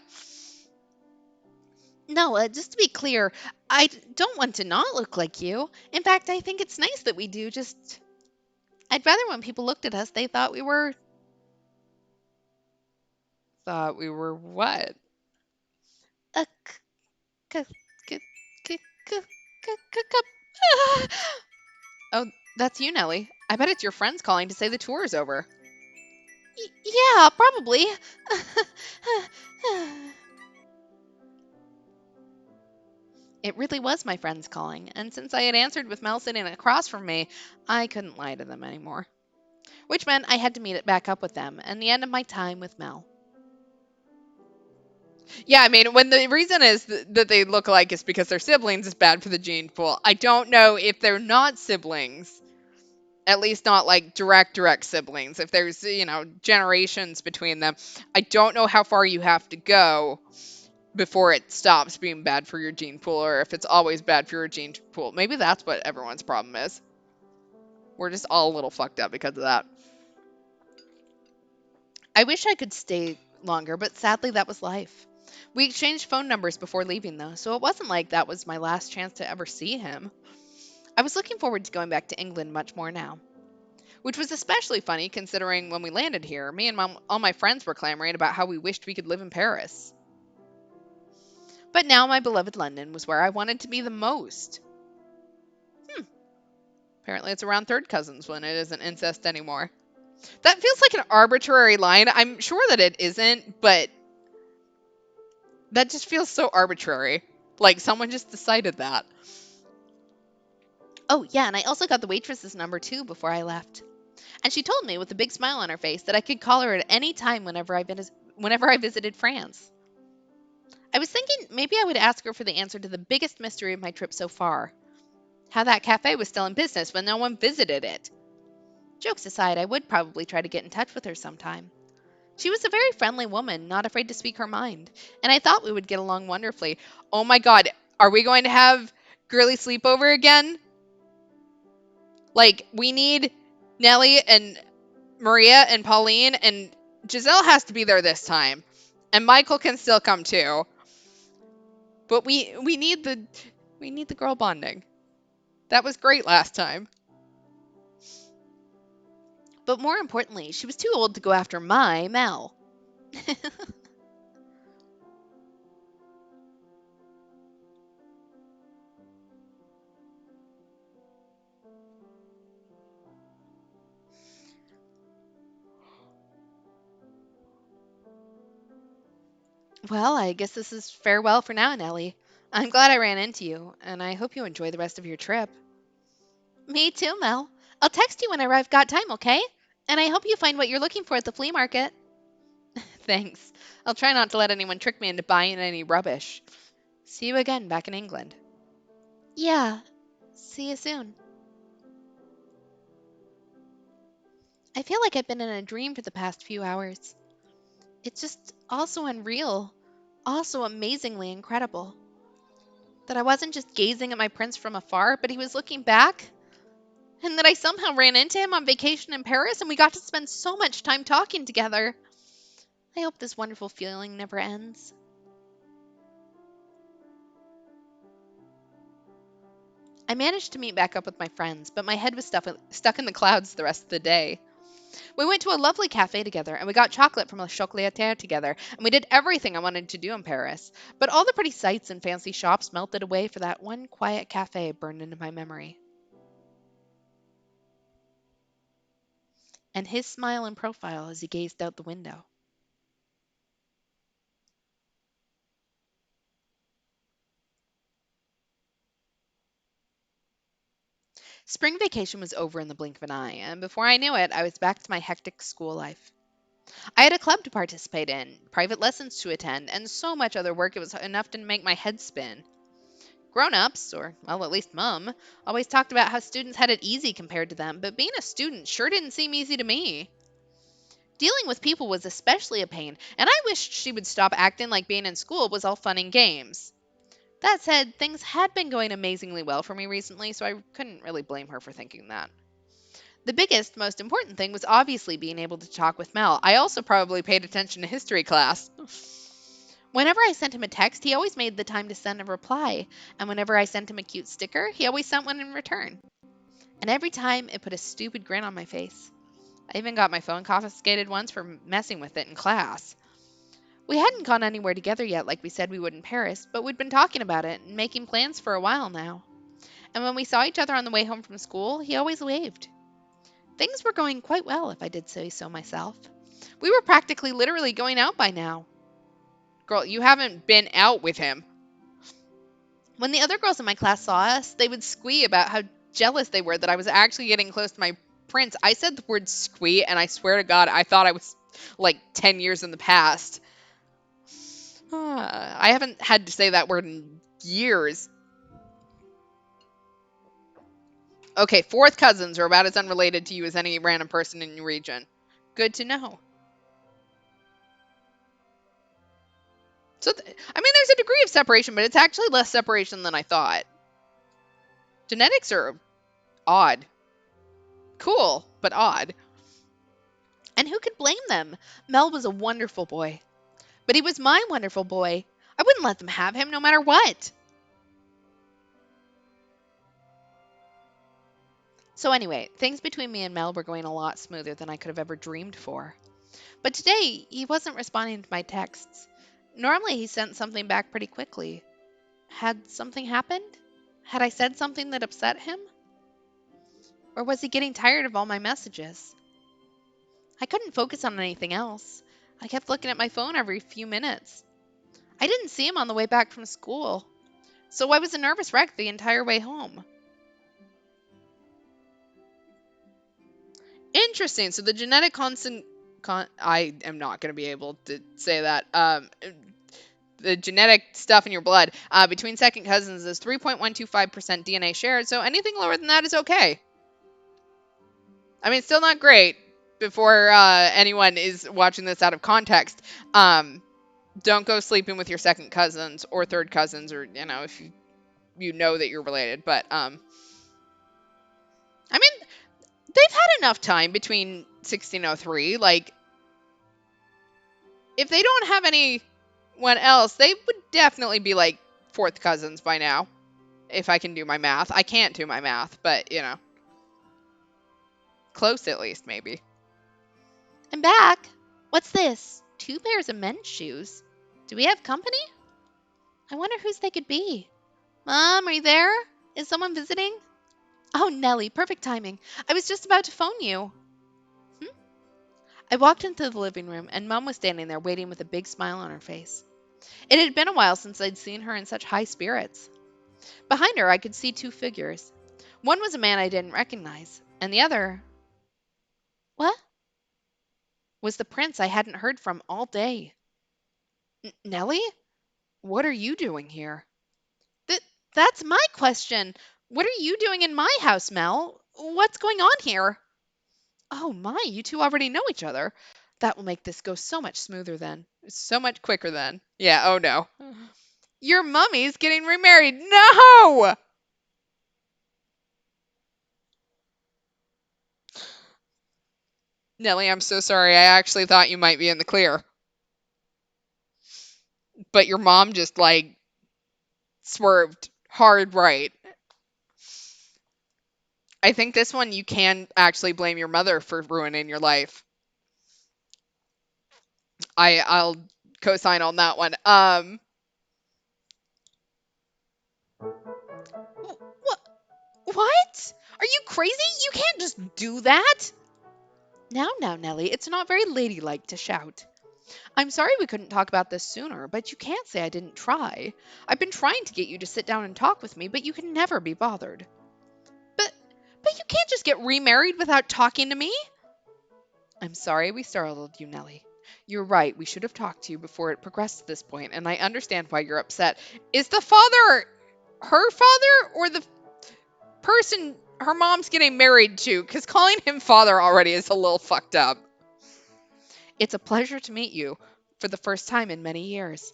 No, just to be clear, don't want to not look like you. In fact, I think it's nice that we do. Just, I'd rather when people looked at us, they thought we were thought we were what? a c- c- c- c- c- Oh, that's you, Nellie. I bet it's your friends calling to say the tour is over. Yeah, probably. It really was my friends calling, and since I had answered with Mel sitting across from me, I couldn't lie to them anymore. Which meant I had to meet it back up with them, and the end of my time with Mel. Yeah, I mean, when the reason is that they look alike is because they're siblings is bad for the gene pool. I don't know if they're not siblings, at least not like direct siblings. If there's, generations between them, I don't know how far you have to go before it stops being bad for your gene pool or if it's always bad for your gene pool. Maybe that's what everyone's problem is. We're just all a little fucked up because of that. I wish I could stay longer, but sadly that was life. We exchanged phone numbers before leaving though, so it wasn't like that was my last chance to ever see him. I was looking forward to going back to England much more now, which was especially funny considering when we landed here, me and all my friends were clamoring about how we wished we could live in Paris. But now my beloved London was where I wanted to be the most. Apparently, it's around third cousins when it isn't incest anymore. That feels like an arbitrary line. I'm sure that it isn't, but that just feels so arbitrary. Like someone just decided that. Oh, yeah, and I also got the waitress's number too before I left. And she told me with a big smile on her face that I could call her at any time whenever I visited France. I was thinking maybe I would ask her for the answer to the biggest mystery of my trip so far. How that cafe was still in business when no one visited it. Jokes aside, I would probably try to get in touch with her sometime. She was a very friendly woman, not afraid to speak her mind, and I thought we would get along wonderfully. Oh my god, are we going to have girly sleepover again? Like, we need Nellie and Maria and Pauline, and Giselle has to be there this time. And Michael can still come too. But we need the girl bonding. That was great last time. But more importantly, she was too old to go after my Mel. Well, I guess this is farewell for now, Nellie. I'm glad I ran into you, and I hope you enjoy the rest of your trip. Me too, Mel. I'll text you whenever I've got time, okay? And I hope you find what you're looking for at the flea market. Thanks. I'll try not to let anyone trick me into buying any rubbish. See you again back in England. Yeah. See you soon. I feel like I've been in a dream for the past few hours. It's just also unreal, also amazingly incredible. That I wasn't just gazing at my prince from afar, but he was looking back. And that I somehow ran into him on vacation in Paris and we got to spend so much time talking together. I hope this wonderful feeling never ends. I managed to meet back up with my friends, but my head was stuck in the clouds the rest of the day. We went to a lovely cafe together, and we got chocolate from a chocolatier together, and we did everything I wanted to do in Paris. But all the pretty sights and fancy shops melted away for that one quiet cafe burned into my memory. And his smile and profile as he gazed out the window. Spring vacation was over in the blink of an eye, and before I knew it, I was back to my hectic school life. I had a club to participate in, private lessons to attend, and so much other work it was enough to make my head spin. Grown ups, or well, at least Mum, always talked about how students had it easy compared to them, but being a student sure didn't seem easy to me. Dealing with people was especially a pain, and I wished she would stop acting like being in school was all fun and games. That said, things had been going amazingly well for me recently, so I couldn't really blame her for thinking that. The biggest, most important thing was obviously being able to talk with Mel. I also probably paid attention to history class. Whenever I sent him a text, he always made the time to send a reply, and whenever I sent him a cute sticker, he always sent one in return. And every time, it put a stupid grin on my face. I even got my phone confiscated once for messing with it in class. We hadn't gone anywhere together yet like we said we would in Paris, but we'd been talking about it and making plans for a while now. And when we saw each other on the way home from school, he always waved. Things were going quite well, if I did say so myself. We were practically literally going out by now. Girl, you haven't been out with him. When the other girls in my class saw us, they would squee about how jealous they were that I was actually getting close to my prince. I said the word squee, and I swear to God, I thought I was like 10 years in the past. I haven't had to say that word in years. Okay, fourth cousins are about as unrelated to you as any random person in your region. Good to know. So, I mean, there's a degree of separation, but it's actually less separation than I thought. Genetics are odd. Cool, but odd. And who could blame them? Mel was a wonderful boy. But he was my wonderful boy. I wouldn't let them have him no matter what. So anyway, things between me and Mel were going a lot smoother than I could have ever dreamed for. But today, he wasn't responding to my texts. Normally, he sent something back pretty quickly. Had something happened? Had I said something that upset him? Or was he getting tired of all my messages? I couldn't focus on anything else. I kept looking at my phone every few minutes. I didn't see him on the way back from school, so I was a nervous wreck the entire way home. Interesting. So the genetic constant. I am not going to be able to say that. The genetic stuff in your blood between second cousins is 3.125% DNA shared, so anything lower than that is okay. I mean, it's still not great before anyone is watching this out of context. Don't go sleeping with your second cousins or third cousins, or, if you know that you're related. But, I mean, they've had enough time between 1603. Like, if they don't have anyone else, they would definitely be, like, fourth cousins by now. If I can do my math. I can't do my math, but, close at least, maybe. I'm back. What's this? 2 pairs of men's shoes. Do we have company? I wonder whose they could be. Mom, are you there? Is someone visiting? Oh, Nellie, perfect timing. I was just about to phone you. I walked into the living room, and Mom was standing there waiting with a big smile on her face. It had been a while since I'd seen her in such high spirits. Behind her, I could see 2 figures. One was a man I didn't recognize, and the other, what? Was the prince I hadn't heard from all day. Nellie? What are you doing here? Th- that's my question. What are you doing in my house, Mel? What's going on here? Oh my, you two already know each other. That will make this go so much smoother then. So much quicker then. Yeah, oh no. Your mummy's getting remarried. No! Nellie, I'm so sorry. I actually thought you might be in the clear. But your mom just, like, swerved hard right. I think this one you can actually blame your mother for ruining your life. I'll co-sign on that one. What? What? Are you crazy? You can't just do that. Now, Nellie, it's not very ladylike to shout. I'm sorry we couldn't talk about this sooner, but you can't say I didn't try. I've been trying to get you to sit down and talk with me, but you can never be bothered. But can't just get remarried without talking to me. I'm sorry we startled you, Nellie. You're right. We should have talked to you before it progressed to this point, and I understand why you're upset. Is the father her father or the person her mom's getting married to? Because calling him father already is a little fucked up. It's a pleasure to meet you for the first time in many years.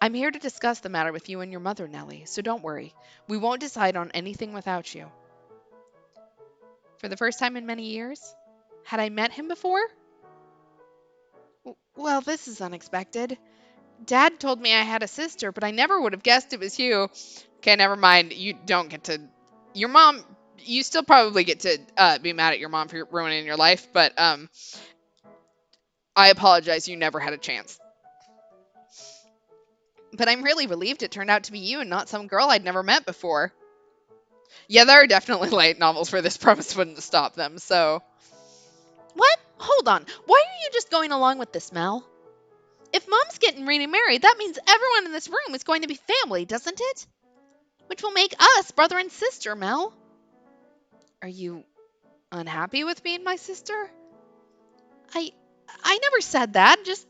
I'm here to discuss the matter with you and your mother, Nellie, so don't worry. We won't decide on anything without you. For the first time in many years? Had I met him before? Well, this is unexpected. Dad told me I had a sister, but I never would have guessed it was you. Okay, never mind. You don't get to. Your mom. You still probably get to be mad at your mom for ruining your life, but I apologize. You never had a chance. But I'm really relieved it turned out to be you and not some girl I'd never met before. Yeah, there are definitely light novels where this premise wouldn't stop them, so. What? Hold on. Why are you just going along with this, Mel? If Mom's getting remarried, that means everyone in this room is going to be family, doesn't it? Which will make us brother and sister, Mel. Are you unhappy with me and my sister? I I never said that. Just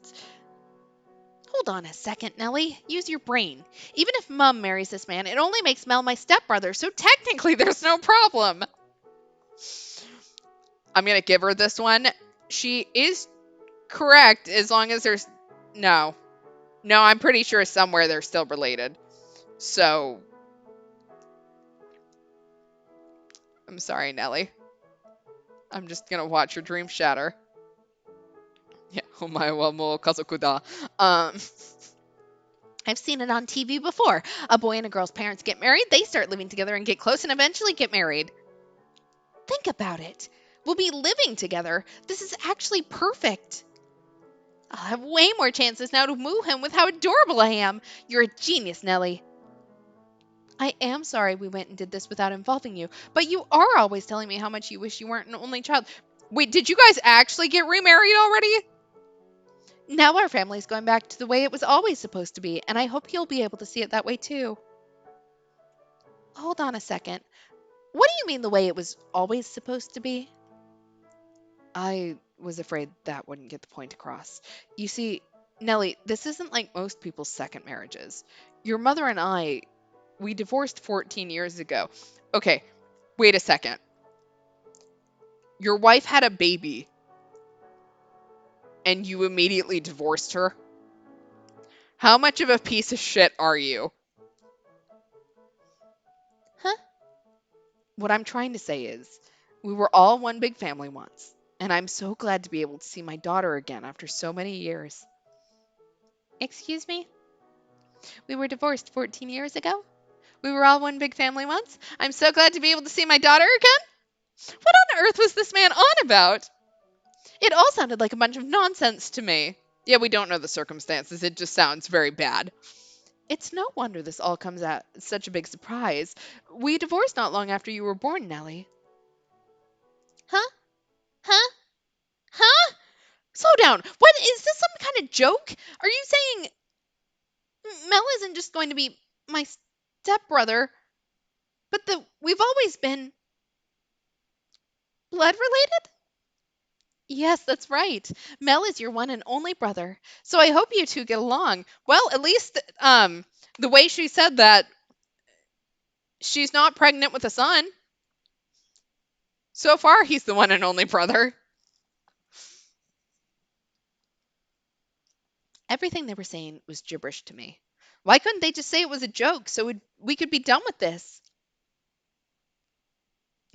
hold on a second, Nellie. Use your brain. Even if Mum marries this man, it only makes Mel my stepbrother, so Technically, there's no problem. I'm gonna give her this one. She is correct as long as there's no. No, I'm pretty sure somewhere they're still related. So I'm sorry, Nellie. I'm just gonna watch your dream shatter. Yeah, omae wa mou kazoku da. Um, I've seen it on TV before. A boy and a girl's parents get married, they start living together and get close and eventually get married. Think about it. We'll be living together. This is actually perfect. I'll have way more chances now to woo him with how adorable I am. You're a genius, Nellie. I am sorry we went and did this without involving you, but you are always telling me how much you wish you weren't an only child. wait, did you guys actually get remarried already? Now our family's going back to the way it was always supposed to be, and I hope you'll be able to see it that way too. Hold on a second. What do you mean the way it was always supposed to be? I was afraid that wouldn't get the point across. You see, Nellie, this isn't like most people's second marriages. Your mother and I, we divorced 14 years ago. Okay, wait a second. Your wife had a baby and you immediately divorced her? How much of a piece of shit are you? Huh? What I'm trying to say is, we were all one big family once, and I'm so glad to be able to see my daughter again after so many years. Excuse me? We were divorced 14 years ago? We were all one big family once? I'm so glad to be able to see my daughter again? What on earth was this man on about? It all sounded like a bunch of nonsense to me. Yeah, we don't know the circumstances. It just sounds very bad. It's no wonder this all comes out such a big surprise. We divorced not long after you were born, Nellie. Huh? Huh? Huh? Slow down. What is this some kind of joke? Are you saying Mel isn't just going to be my stepbrother, but that we've always been blood related? Yes, that's right. Mel is your one and only brother. So I hope you two get along. Well, at least the way she said that, she's not pregnant with a son. So far, he's the one and only brother. Everything they were saying was gibberish to me. Why couldn't they just say it was a joke so we could be done with this?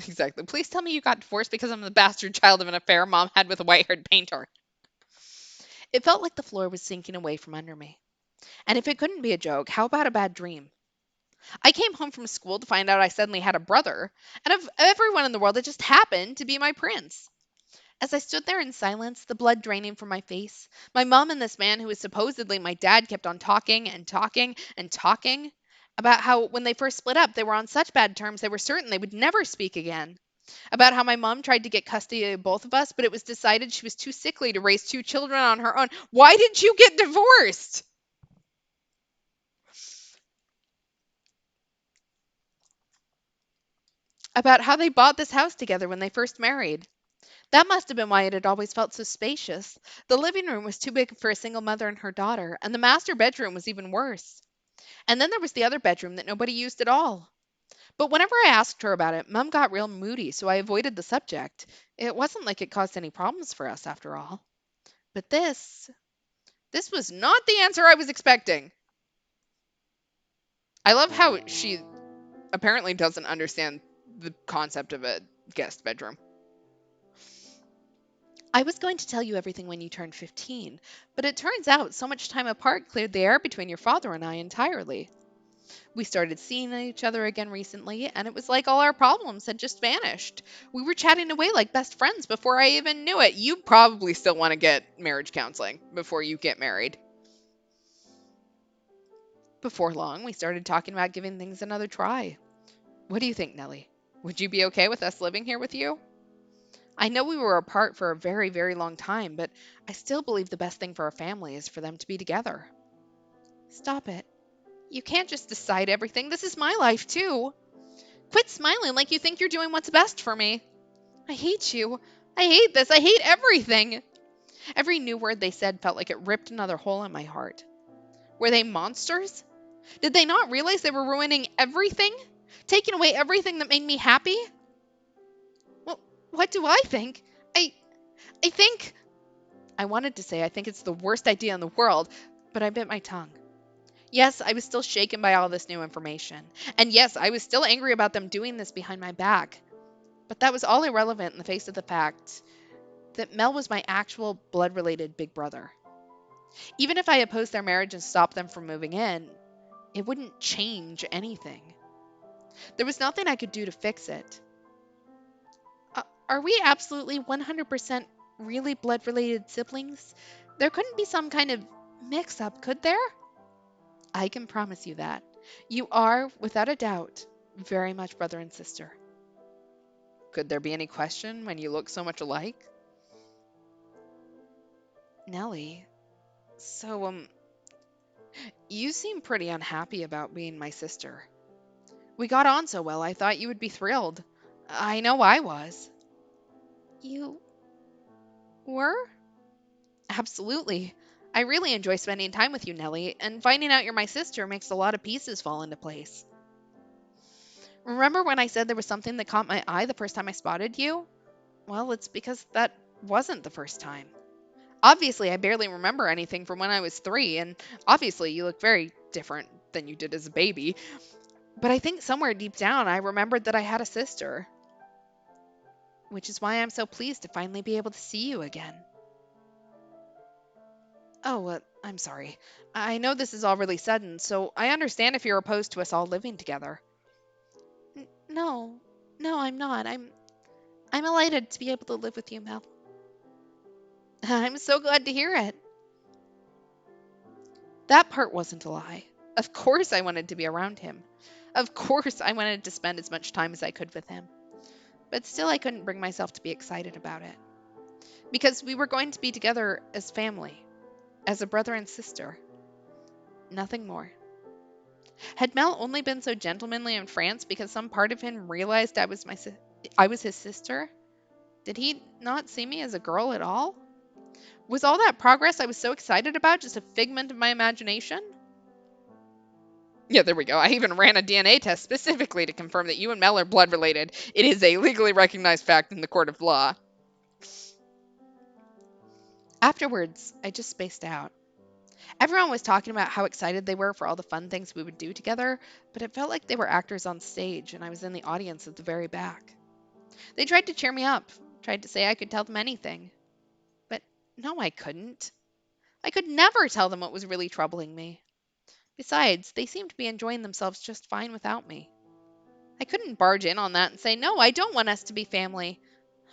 Exactly. Please tell me you got divorced because I'm the bastard child of an affair mom had with a white-haired painter. It felt like the floor was sinking away from under me. And if it couldn't be a joke, how about a bad dream? I came home from school to find out I suddenly had a brother, and of everyone in the world, it just happened to be my prince. As I stood there in silence, the blood draining from my face, my mom and this man who was supposedly my dad kept on talking and talking and talking about how when they first split up, they were on such bad terms they were certain they would never speak again. About how my mom tried to get custody of both of us, but it was decided she was too sickly to raise two children on her own. Why did you get divorced? about how they bought this house together when they first married. That must have been why it had always felt so spacious. The living room was too big for a single mother and her daughter, and the master bedroom was even worse. And then there was the other bedroom that nobody used at all. But whenever I asked her about it, Mum got real moody, so I avoided the subject. It wasn't like it caused any problems for us, after all. But This was not the answer I was expecting. I love how she apparently doesn't understand the concept of a guest bedroom. I was going to tell you everything when you turned 15, but it turns out so much time apart cleared the air between your father and I entirely. We started seeing each other again recently, and it was like all our problems had just vanished. We were chatting away like best friends before I even knew it. You probably still want to get marriage counseling before you get married. Before long, we started talking about giving things another try. What do you think, Nellie? Would you be okay with us living here with you? I know we were apart for a very, very long time, but I still believe the best thing for a family is for them to be together. Stop it. You can't just decide everything. This is my life, too. Quit smiling like you think you're doing what's best for me. I hate you. I hate this. I hate everything. Every new word they said felt like it ripped another hole in my heart. Were they monsters? Did they not realize they were ruining everything? Taking away everything that made me happy? Well, what do I think? I I think I wanted to say I think it's the worst idea in the world, but I bit my tongue. Yes, I was still shaken by all this new information. And yes, I was still angry about them doing this behind my back. But that was all irrelevant in the face of the fact that Mel was my actual blood related big brother. Even if I opposed their marriage and stopped them from moving in, it wouldn't change anything. There was nothing I could do to fix it. Are we absolutely 100% really blood related siblings? There couldn't be some kind of mix up, could there? I can promise you that. You are, without a doubt, very much brother and sister. Could there be any question when you look so much alike? Nellie, so, You seem pretty unhappy about being my sister. we got on so well, I thought you would be thrilled. I know I was. You were? Absolutely. I really enjoy spending time with you, Nellie, and finding out you're my sister makes a lot of pieces fall into place. Remember when I said there was something that caught my eye the first time I spotted you? Well, it's because that wasn't the first time. Obviously, I barely remember anything from when I was 3, and obviously, you look very different than you did as a baby. But I think somewhere deep down, I remembered that I had a sister. Which is why I'm so pleased to finally be able to see you again. Oh, I'm sorry. I know this is all really sudden, so I understand if you're opposed to us all living together. No, no, I'm not. I'm elated to be able to live with you, Mel. I'm so glad to hear it. That part wasn't a lie. Of course I wanted to be around him. Of course I wanted to spend as much time as I could with him. But still I couldn't bring myself to be excited about it. Because we were going to be together as family, as a brother and sister. Nothing more. Had Mel only been so gentlemanly in France because some part of him realized I was his sister? Did he not see me as a girl at all? Was all that progress I was so excited about just a figment of my imagination? Yeah, there we go. I even ran a DNA test specifically to confirm that you and Mel are blood related. It is a legally recognized fact in the court of law. Afterwards, I just spaced out. Everyone was talking about how excited they were for all the fun things we would do together, but it felt like they were actors on stage and I was in the audience at the very back. They tried to cheer me up, tried to say I could tell them anything. But no, I couldn't. I could never tell them what was really troubling me. Besides, they seemed to be enjoying themselves just fine without me. I couldn't barge in on that and say, no, I don't want us to be family.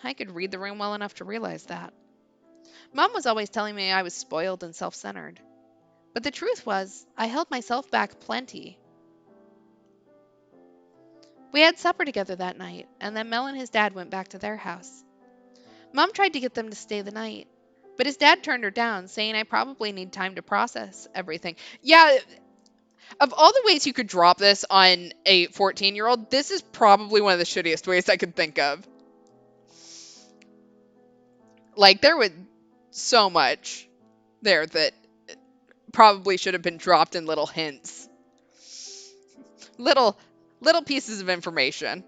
I could read the room well enough to realize that. Mom was always telling me I was spoiled and self centered. But the truth was, I held myself back plenty. We had supper together that night, and then Mel and his dad went back to their house. Mom tried to get them to stay the night, but his dad turned her down, saying I probably need time to process everything. Yeah, Of all the ways you could drop this on a 14-year-old, this is probably one of the shittiest ways I could think of. Like, there was so much there that probably should have been dropped in little hints. Little little pieces of information.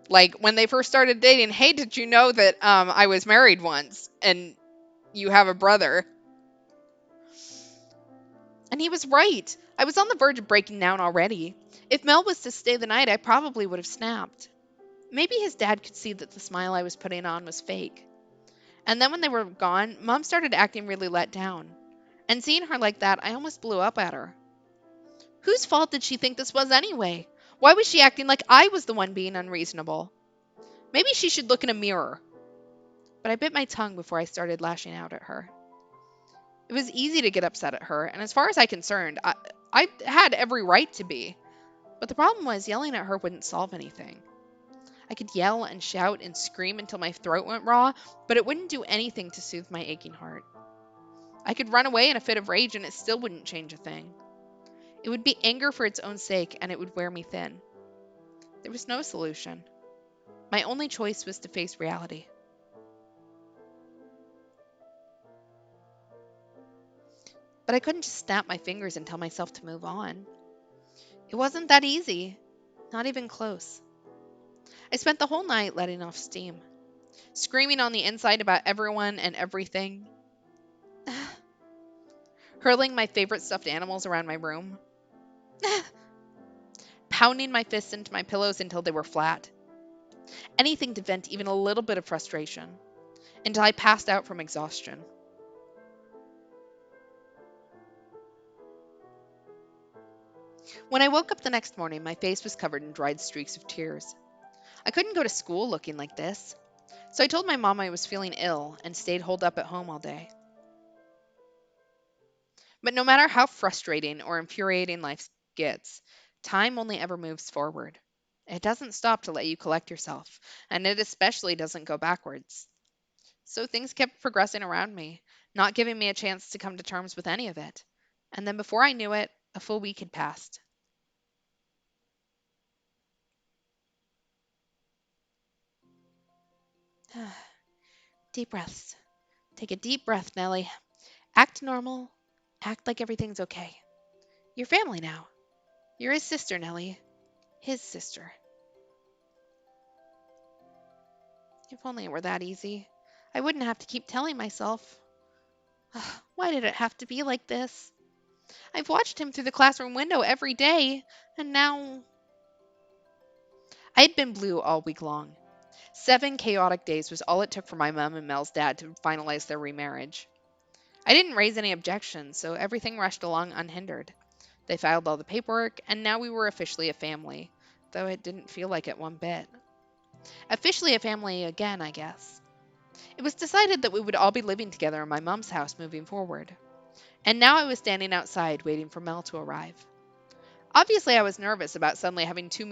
Like when they first started dating, hey, did you know that I was married once and you have a brother? And he was right. I was on the verge of breaking down already. If Mel was to stay the night, I probably would have snapped. Maybe his dad could see that the smile I was putting on was fake. And then when they were gone, Mom started acting really let down. And seeing her like that, I almost blew up at her. Whose fault did she think this was anyway? Why was she acting like I was the one being unreasonable? Maybe she should look in a mirror. But I bit my tongue before I started lashing out at her. It was easy to get upset at her, and as far as I'm concerned, I had every right to be. But the problem was yelling at her wouldn't solve anything. I could yell and shout and scream until my throat went raw, but it wouldn't do anything to soothe my aching heart. I could run away in a fit of rage and it still wouldn't change a thing. It would be anger for its own sake, and it would wear me thin. There was no solution. My only choice was to face reality. But I couldn't just snap my fingers and tell myself to move on. It wasn't that easy. Not even close. I spent the whole night letting off steam, screaming on the inside about everyone and everything, hurling my favorite stuffed animals around my room, pounding my fists into my pillows until they were flat. Anything to vent even a little bit of frustration, until I passed out from exhaustion. When I woke up the next morning, my face was covered in dried streaks of tears. I couldn't go to school looking like this, so I told my mom I was feeling ill and stayed holed up at home all day. But no matter how frustrating or infuriating life gets, time only ever moves forward. It doesn't stop to let you collect yourself, and it especially doesn't go backwards. So things kept progressing around me, not giving me a chance to come to terms with any of it. And then before I knew it, a full week had passed. Deep breaths. Take a deep breath, Nellie. Act normal. Act like everything's okay. You're family now. You're his sister, Nellie. His sister. If only it were that easy. I wouldn't have to keep telling myself. Why did it have to be like this? I've watched him through the classroom window every day, and now. I had been blue all week long. 7 chaotic days was all it took for my mom and Mel's dad to finalize their remarriage. I didn't raise any objections, so everything rushed along unhindered. They filed all the paperwork, and now we were officially a family, though it didn't feel like it one bit. Officially a family again, I guess. It was decided that we would all be living together in my mom's house moving forward. And now I was standing outside waiting for Mel to arrive. Obviously, I was nervous about suddenly having two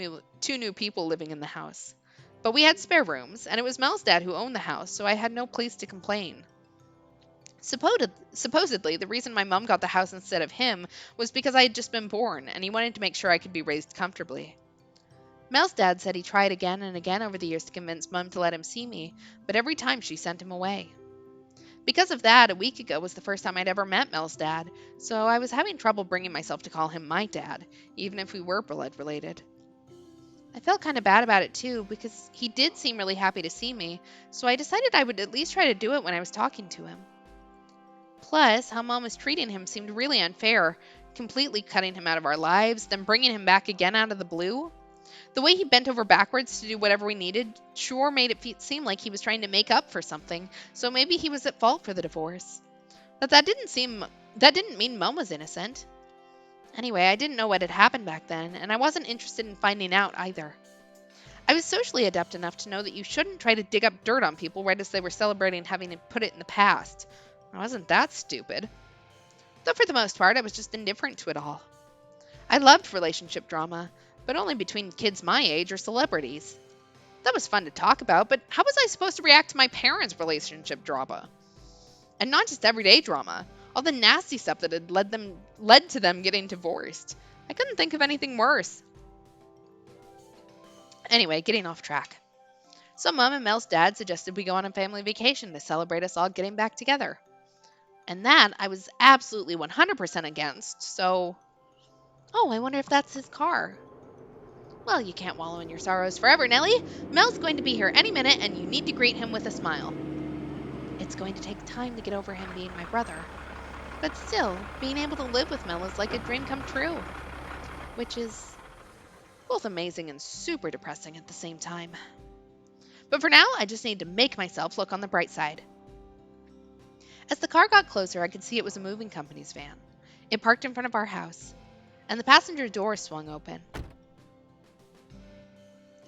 new people living in the house. But we had spare rooms, and it was Mel's dad who owned the house, so I had no place to complain. Supposedly, the reason my mom got the house instead of him was because I had just been born, and he wanted to make sure I could be raised comfortably. Mel's dad said he tried again and again over the years to convince Mom to let him see me, but every time she sent him away. Because of that, a week ago was the first time I'd ever met Mel's dad, so I was having trouble bringing myself to call him my dad, even if we were blood related. I felt kind of bad about it too, because he did seem really happy to see me, so I decided I would at least try to do it when I was talking to him. Plus, how Mom was treating him seemed really unfair, completely cutting him out of our lives, then bringing him back again out of the blue. The way he bent over backwards to do whatever we needed sure made it seem like he was trying to make up for something, so maybe he was at fault for the divorce. But that didn't mean Mom was innocent. Anyway, I didn't know what had happened back then, and I wasn't interested in finding out either. I was socially adept enough to know that you shouldn't try to dig up dirt on people right as they were celebrating having put it in the past. I wasn't that stupid. Though for the most part, I was just indifferent to it all. I loved relationship drama, but only between kids my age or celebrities. That was fun to talk about, but how was I supposed to react to my parents' relationship drama? And not just everyday drama. All the nasty stuff that had led to them getting divorced. I couldn't think of anything worse. Anyway, getting off track. So Mom and Mel's dad suggested we go on a family vacation to celebrate us all getting back together. And that I was absolutely 100% against, so... Oh, I wonder if that's his car. Well, you can't wallow in your sorrows forever, Nellie. Mel's going to be here any minute, and you need to greet him with a smile. It's going to take time to get over him being my brother. But still, being able to live with Mel is like a dream come true. Which is both amazing and super depressing at the same time. But for now, I just need to make myself look on the bright side. As the car got closer, I could see it was a moving company's van. It parked in front of our house, and the passenger door swung open.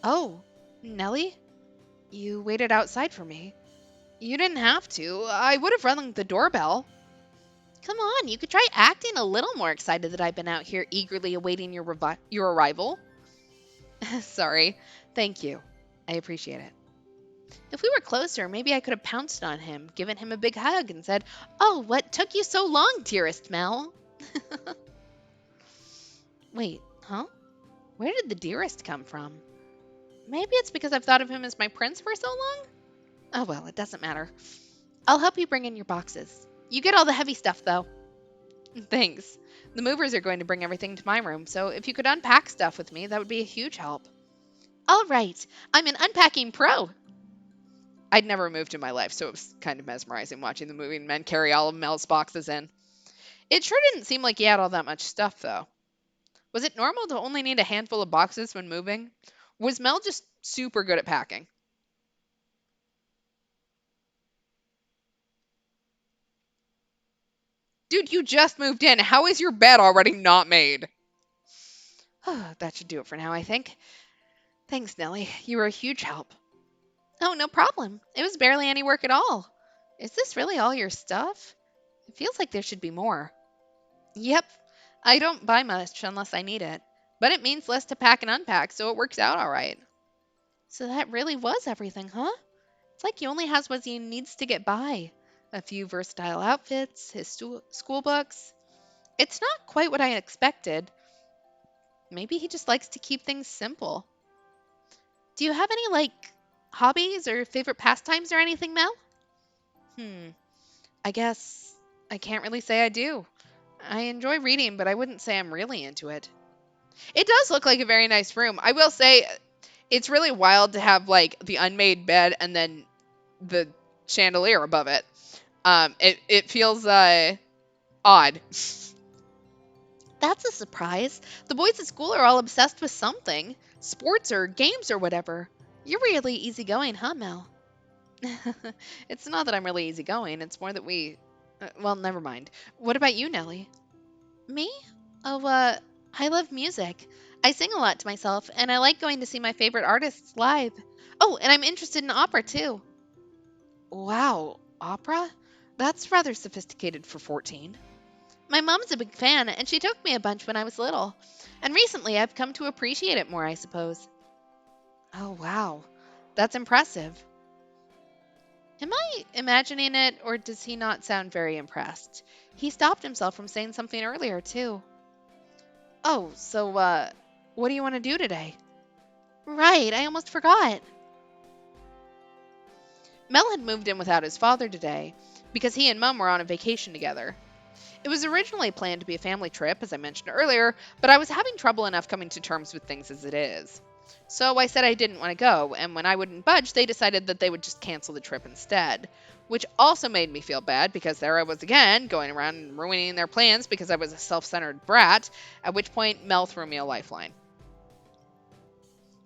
Oh, Nellie? You waited outside for me. You didn't have to. I would have rung the doorbell. Come on, you could try acting a little more excited that I've been out here eagerly awaiting your arrival. Sorry. Thank you. I appreciate it. If we were closer, maybe I could have pounced on him, given him a big hug, and said, "Oh, what took you so long, dearest Mel?" Wait, huh? Where did the dearest come from? Maybe it's because I've thought of him as my prince for so long? Oh well, it doesn't matter. I'll help you bring in your boxes. You get all the heavy stuff, though. Thanks. The movers are going to bring everything to my room, so if you could unpack stuff with me, that would be a huge help. All right. I'm an unpacking pro. I'd never moved in my life, so it was kind of mesmerizing watching the moving men carry all of Mel's boxes in. It sure didn't seem like he had all that much stuff, though. Was it normal to only need a handful of boxes when moving? Was Mel just super good at packing? Dude, you just moved in. How is your bed already not made? That should do it for now, I think. Thanks, Nellie. You were a huge help. Oh, no problem. It was barely any work at all. Is this really all your stuff? It feels like there should be more. Yep. I don't buy much unless I need it. But it means less to pack and unpack, so it works out all right. So that really was everything, huh? It's like he only has what he needs to get by. A few versatile outfits, his school books. It's not quite what I expected. Maybe he just likes to keep things simple. Do you have any, hobbies or favorite pastimes or anything, Mel? Hmm, I guess I can't really say I do. I enjoy reading, but I wouldn't say I'm really into it. It does look like a very nice room. I will say it's really wild to have the unmade bed and then the chandelier above it. It feels odd. That's a surprise. The boys at school are all obsessed with something, sports or games or whatever. You're really easygoing, huh, Mel? It's not that I'm really easygoing. It's more that well, never mind. What about you, Nellie? Me? Oh, I love music. I sing a lot to myself, and I like going to see my favorite artists live. Oh, and I'm interested in opera, too. Wow, opera? That's rather sophisticated for 14. My mom's a big fan, and she took me a bunch when I was little. And recently I've come to appreciate it more, I suppose. Oh, wow. That's impressive. Am I imagining it, or does he not sound very impressed? He stopped himself from saying something earlier, too. Oh, so, what do you want to do today? Right, I almost forgot. Mel had moved in without his father today because he and Mum were on a vacation together. It was originally planned to be a family trip, as I mentioned earlier, but I was having trouble enough coming to terms with things as it is. So I said I didn't want to go, and when I wouldn't budge, they decided that they would just cancel the trip instead. Which also made me feel bad because there I was again, going around and ruining their plans because I was a self-centered brat, at which point Mel threw me a lifeline.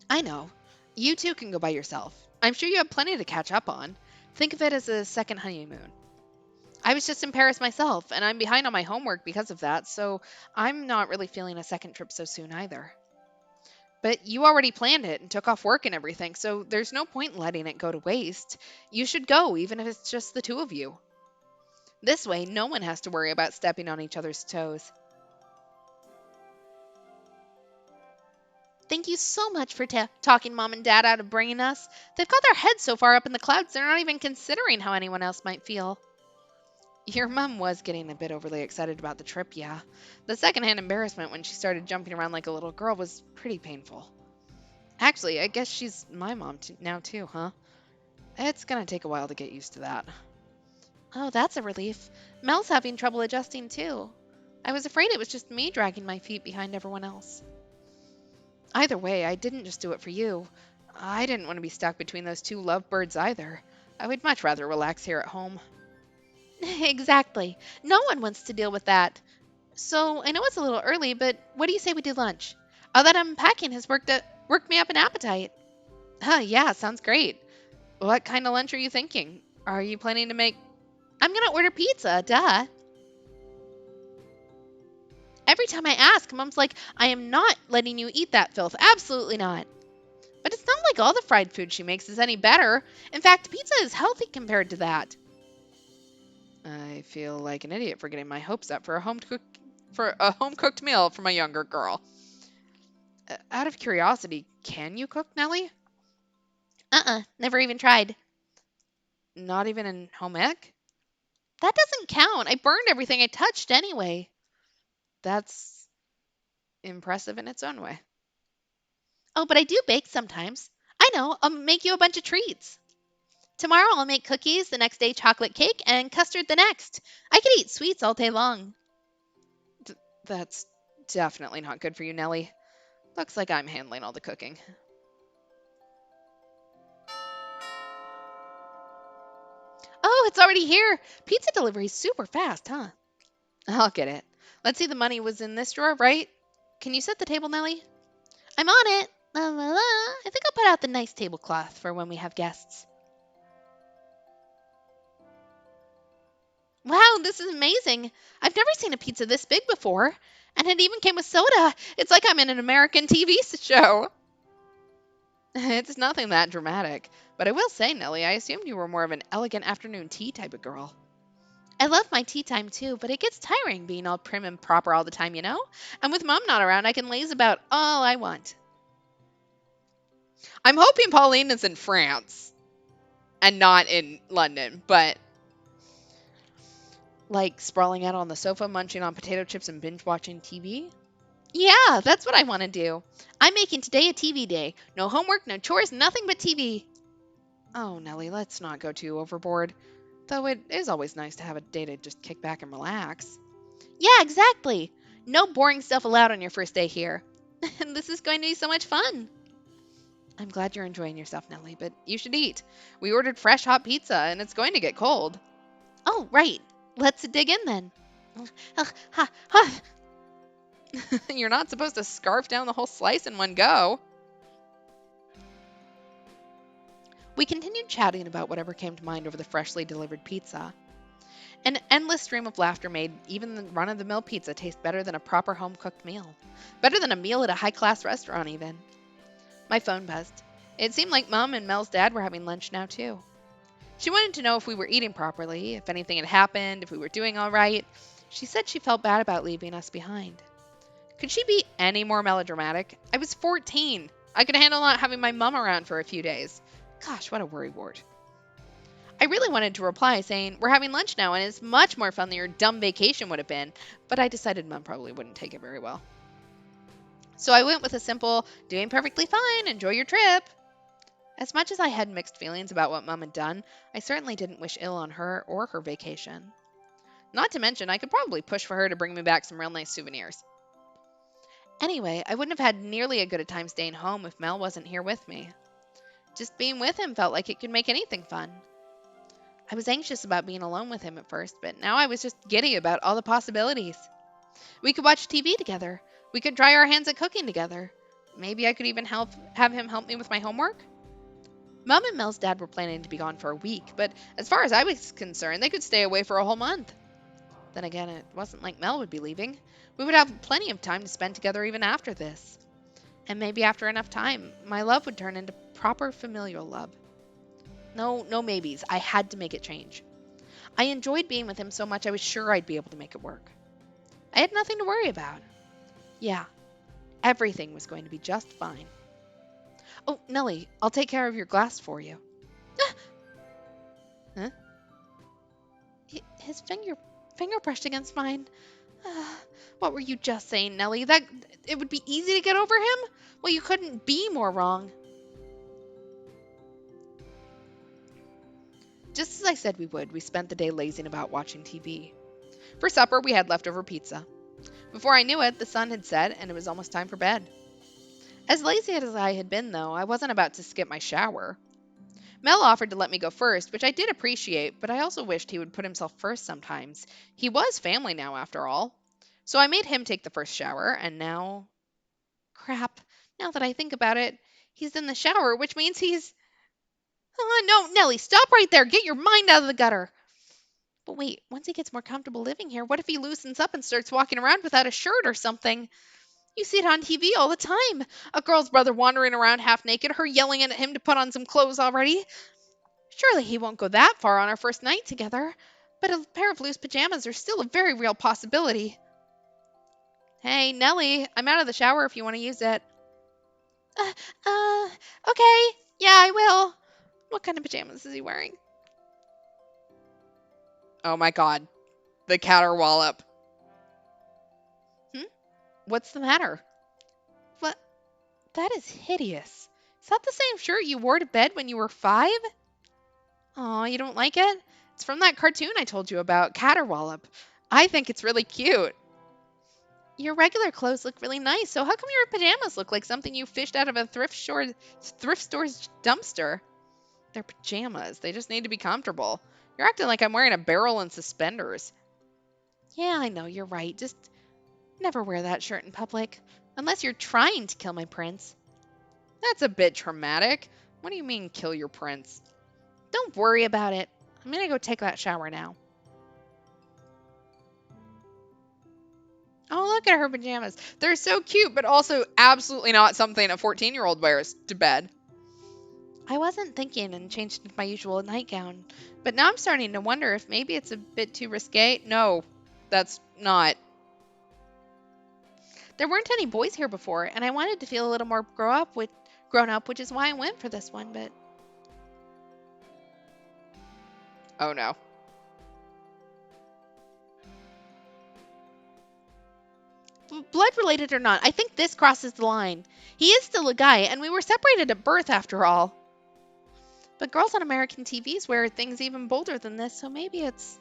I know. You too can go by yourself. I'm sure you have plenty to catch up on. Think of it as a second honeymoon. I was just in Paris myself, and I'm behind on my homework because of that, so I'm not really feeling a second trip so soon either. But you already planned it and took off work and everything, so there's no point in letting it go to waste. You should go, even if it's just the two of you. This way, no one has to worry about stepping on each other's toes. Thank you so much for talking Mom and Dad out of bringing us. They've got their heads so far up in the clouds they're not even considering how anyone else might feel. Your mom was getting a bit overly excited about the trip, yeah. The secondhand embarrassment when she started jumping around like a little girl was pretty painful. Actually, I guess she's my mom now too, huh? It's gonna take a while to get used to that. Oh, that's a relief. Mel's having trouble adjusting too. I was afraid it was just me dragging my feet behind everyone else. Either way, I didn't just do it for you. I didn't want to be stuck between those two lovebirds either. I would much rather relax here at home. Exactly. No one wants to deal with that. So, I know it's a little early, but what do you say we do lunch? All that unpacking has worked me up an appetite. Huh, yeah, sounds great. What kind of lunch are you thinking? Are you planning to make. I'm gonna order pizza, duh. Every time I ask, Mom's like, I am not letting you eat that filth. Absolutely not. But it's not like all the fried food she makes is any better. In fact, pizza is healthy compared to that. I feel like an idiot for getting my hopes up for a home cooked meal from a younger girl. Out of curiosity, can you cook, Nellie? Never even tried. Not even in home ec? That doesn't count. I burned everything I touched anyway. That's impressive in its own way. Oh, but I do bake sometimes. I know, I'll make you a bunch of treats. Tomorrow I'll make cookies, the next day chocolate cake, and custard the next. I could eat sweets all day long. That's definitely not good for you, Nellie. Looks like I'm handling all the cooking. Oh, it's already here. Pizza delivery's super fast, huh? I'll get it. Let's see, the money was in this drawer, right? Can you set the table, Nellie? I'm on it. La la la. I think I'll put out the nice tablecloth for when we have guests. Wow, this is amazing. I've never seen a pizza this big before. And it even came with soda. It's like I'm in an American TV show. It's nothing that dramatic. But I will say, Nellie, I assumed you were more of an elegant afternoon tea type of girl. I love my tea time too, but it gets tiring being all prim and proper all the time, you know? And with Mom not around, I can laze about all I want. I'm hoping Pauline is in France and not in London, but like sprawling out on the sofa, munching on potato chips and binge watching TV? Yeah, that's what I want to do. I'm making today a TV day. No homework, no chores, nothing but TV. Oh, Nellie, let's not go too overboard. Though it is always nice to have a day to just kick back and relax. Yeah, exactly. No boring stuff allowed on your first day here. And this is going to be so much fun. I'm glad you're enjoying yourself, Nellie, but you should eat. We ordered fresh hot pizza, and it's going to get cold. Oh, right. Let's dig in then. You're not supposed to scarf down the whole slice in one go. We continued chatting about whatever came to mind over the freshly delivered pizza. An endless stream of laughter made even the run-of-the-mill pizza taste better than a proper home-cooked meal. Better than a meal at a high-class restaurant, even. My phone buzzed. It seemed like Mom and Mel's dad were having lunch now, too. She wanted to know if we were eating properly, if anything had happened, if we were doing all right. She said she felt bad about leaving us behind. Could she be any more melodramatic? I was 14. I could handle not having my mom around for a few days. Gosh, what a worrywart. I really wanted to reply saying, we're having lunch now and it's much more fun than your dumb vacation would have been, but I decided Mom probably wouldn't take it very well. So I went with a simple, doing perfectly fine, enjoy your trip. As much as I had mixed feelings about what Mom had done, I certainly didn't wish ill on her or her vacation. Not to mention, I could probably push for her to bring me back some real nice souvenirs. Anyway, I wouldn't have had nearly a good a time staying home if Mel wasn't here with me. Just being with him felt like it could make anything fun. I was anxious about being alone with him at first, but now I was just giddy about all the possibilities. We could watch TV together. We could try our hands at cooking together. Maybe I could even have him help me with my homework. Mom and Mel's dad were planning to be gone for a week, but as far as I was concerned, they could stay away for a whole month. Then again, it wasn't like Mel would be leaving. We would have plenty of time to spend together even after this. And maybe after enough time, my love would turn into proper familial love. No maybes. I had to make it change. I enjoyed being with him so much I was sure I'd be able to make it work. I had nothing to worry about. Yeah, everything was going to be just fine. Oh, Nellie, I'll take care of your glass for you. Huh? His finger brushed against mine. What were you just saying, Nellie? That it would be easy to get over him? Well, you couldn't be more wrong. Just as I said we would, we spent the day lazing about watching TV. For supper, we had leftover pizza. Before I knew it, the sun had set and it was almost time for bed. As lazy as I had been, though, I wasn't about to skip my shower. Mel offered to let me go first, which I did appreciate, but I also wished he would put himself first sometimes. He was family now, after all. So I made him take the first shower, and now. Crap. Now that I think about it, he's in the shower, which means he's. Oh, no, Nellie, stop right there. Get your mind out of the gutter. But wait, once he gets more comfortable living here, what if he loosens up and starts walking around without a shirt or something? You see it on TV all the time. A girl's brother wandering around half naked, her yelling at him to put on some clothes already. Surely he won't go that far on our first night together. But a pair of loose pajamas are still a very real possibility. Hey, Nellie, I'm out of the shower if you want to use it. Uh, uh, okay. Yeah, I will. What kind of pajamas is he wearing? Oh my god, the caterwallop. Hmm? What's the matter? What? That is hideous. Is that the same shirt you wore to bed when you were 5? Aw, you don't like it? It's from that cartoon I told you about, Caterwallop. I think it's really cute. Your regular clothes look really nice, so how come your pajamas look like something you fished out of a thrift store's dumpster? They're pajamas. They just need to be comfortable. You're acting like I'm wearing a barrel and suspenders. Yeah, I know, you're right. Just never wear that shirt in public. Unless you're trying to kill my prince. That's a bit traumatic. What do you mean, kill your prince? Don't worry about it. I'm gonna go take that shower now. Oh, look at her pajamas. They're so cute, but also absolutely not something a 14-year-old wears to bed. I wasn't thinking and changed into my usual nightgown, but now I'm starting to wonder if maybe it's a bit too risque. No, that's not. There weren't any boys here before, and I wanted to feel a little more grown up, which is why I went for this one, but Oh no. blood related or not, I think this crosses the line. He is still a guy, and we were separated at birth after all. But girls on American TVs wear things even bolder than this, so maybe it's.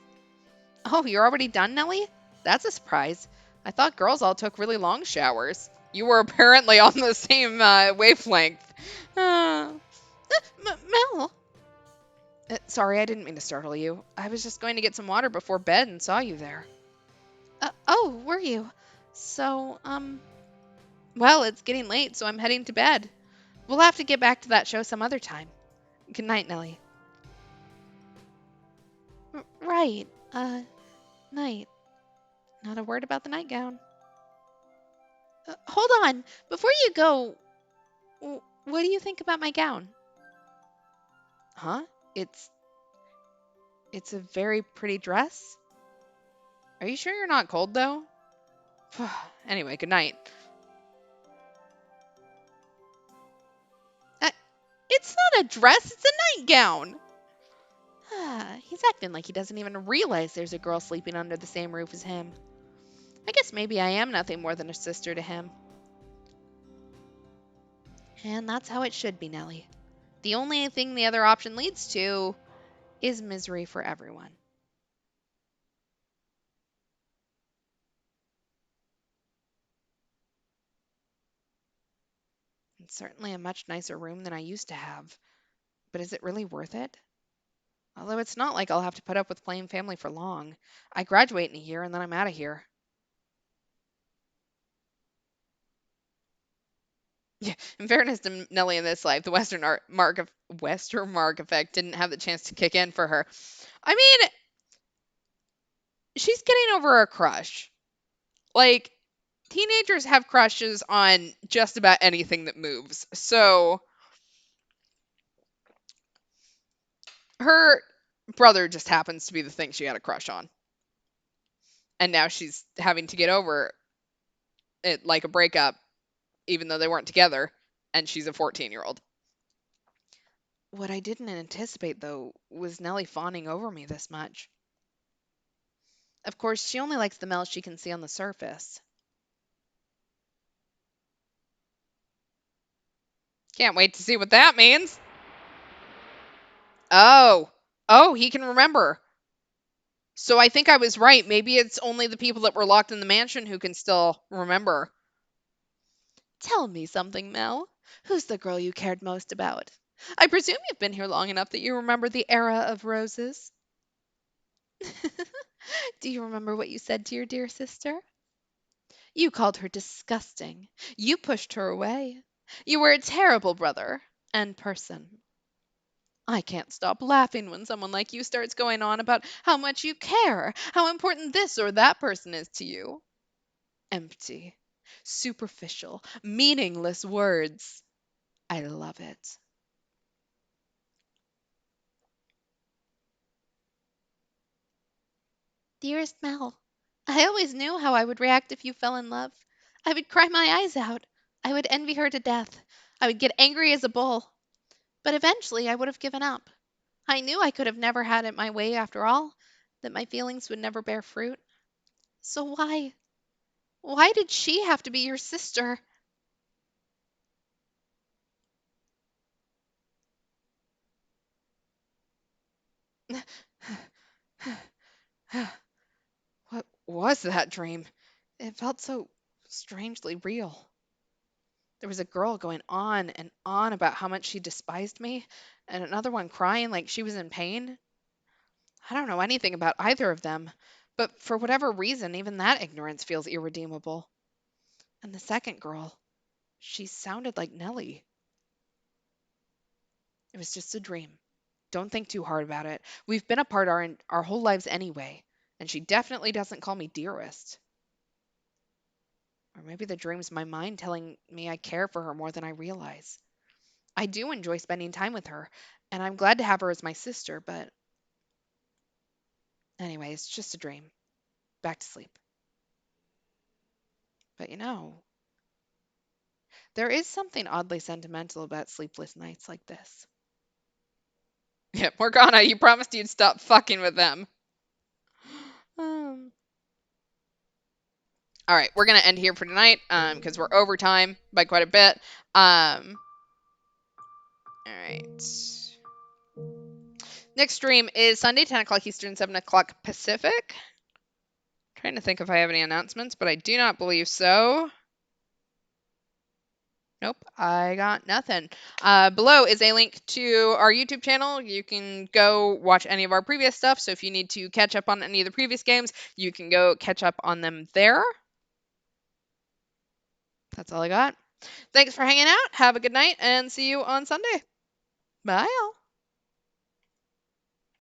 Oh, you're already done, Nellie? That's a surprise. I thought girls all took really long showers. You were apparently on the same wavelength. Uh, Mel! Sorry, I didn't mean to startle you. I was just going to get some water before bed and saw you there. Oh, were you? So, Well, it's getting late, so I'm heading to bed. We'll have to get back to that show some other time. Good night, Nellie. right. Night. Not a word about the nightgown. Hold on. Before you go, what do you think about my gown? Huh? It's a very pretty dress. Are you sure you're not cold, though? Anyway, good night. Uh, it's not a dress, it's a nightgown. He's acting like he doesn't even realize there's a girl sleeping under the same roof as him. I guess maybe I am nothing more than a sister to him. And that's how it should be, Nellie. The only thing the other option leads to is misery for everyone. It's certainly a much nicer room than I used to have. But is it really worth it? Although it's not like I'll have to put up with plain family for long. I graduate in a year and then I'm out of here. Yeah, in fairness to Nellie in this life, the Western Mark effect didn't have the chance to kick in for her. I mean, she's getting over a crush. Like, teenagers have crushes on just about anything that moves. So, her brother just happens to be the thing she had a crush on. And now she's having to get over it like a breakup, even though they weren't together, and she's a 14-year-old. What I didn't anticipate, though, was Nellie fawning over me this much. Of course, she only likes the males she can see on the surface. Can't wait to see what that means. Oh. Oh, he can remember. So I think I was right. Maybe it's only the people that were locked in the mansion who can still remember. Tell me something, Mel. Who's the girl you cared most about? I presume you've been here long enough that you remember the era of roses. Do you remember what you said to your dear sister? You called her disgusting. You pushed her away. You were a terrible brother and person. I can't stop laughing when someone like you starts going on about how much you care, how important this or that person is to you. Empty, superficial, meaningless words. I love it. Dearest Mel, I always knew how I would react if you fell in love. I would cry my eyes out. I would envy her to death. I would get angry as a bull. But eventually I would have given up. I knew I could have never had it my way after all, that my feelings would never bear fruit. So why? Why did she have to be your sister? What was that dream? It felt so strangely real. There was a girl going on and on about how much she despised me, and another one crying like she was in pain. I don't know anything about either of them, but for whatever reason, even that ignorance feels irredeemable. And the second girl, she sounded like Nellie. It was just a dream. Don't think too hard about it. We've been apart our whole lives anyway, and she definitely doesn't call me dearest. Or maybe the dream's my mind telling me I care for her more than I realize. I do enjoy spending time with her, and I'm glad to have her as my sister, but anyway, it's just a dream. Back to sleep. But there is something oddly sentimental about sleepless nights like this. Yeah, Morgana, you promised you'd stop fucking with them. Um, all right, we're gonna end here for tonight, because we're over time by quite a bit. All right. Next stream is Sunday, 10 o'clock Eastern, 7 o'clock Pacific. Trying to think if I have any announcements, but I do not believe so. Nope, I got nothing. Below is a link to our YouTube channel. You can go watch any of our previous stuff. So if you need to catch up on any of the previous games, you can go catch up on them there. That's all I got. Thanks for hanging out. Have a good night and see you on Sunday. Bye, all.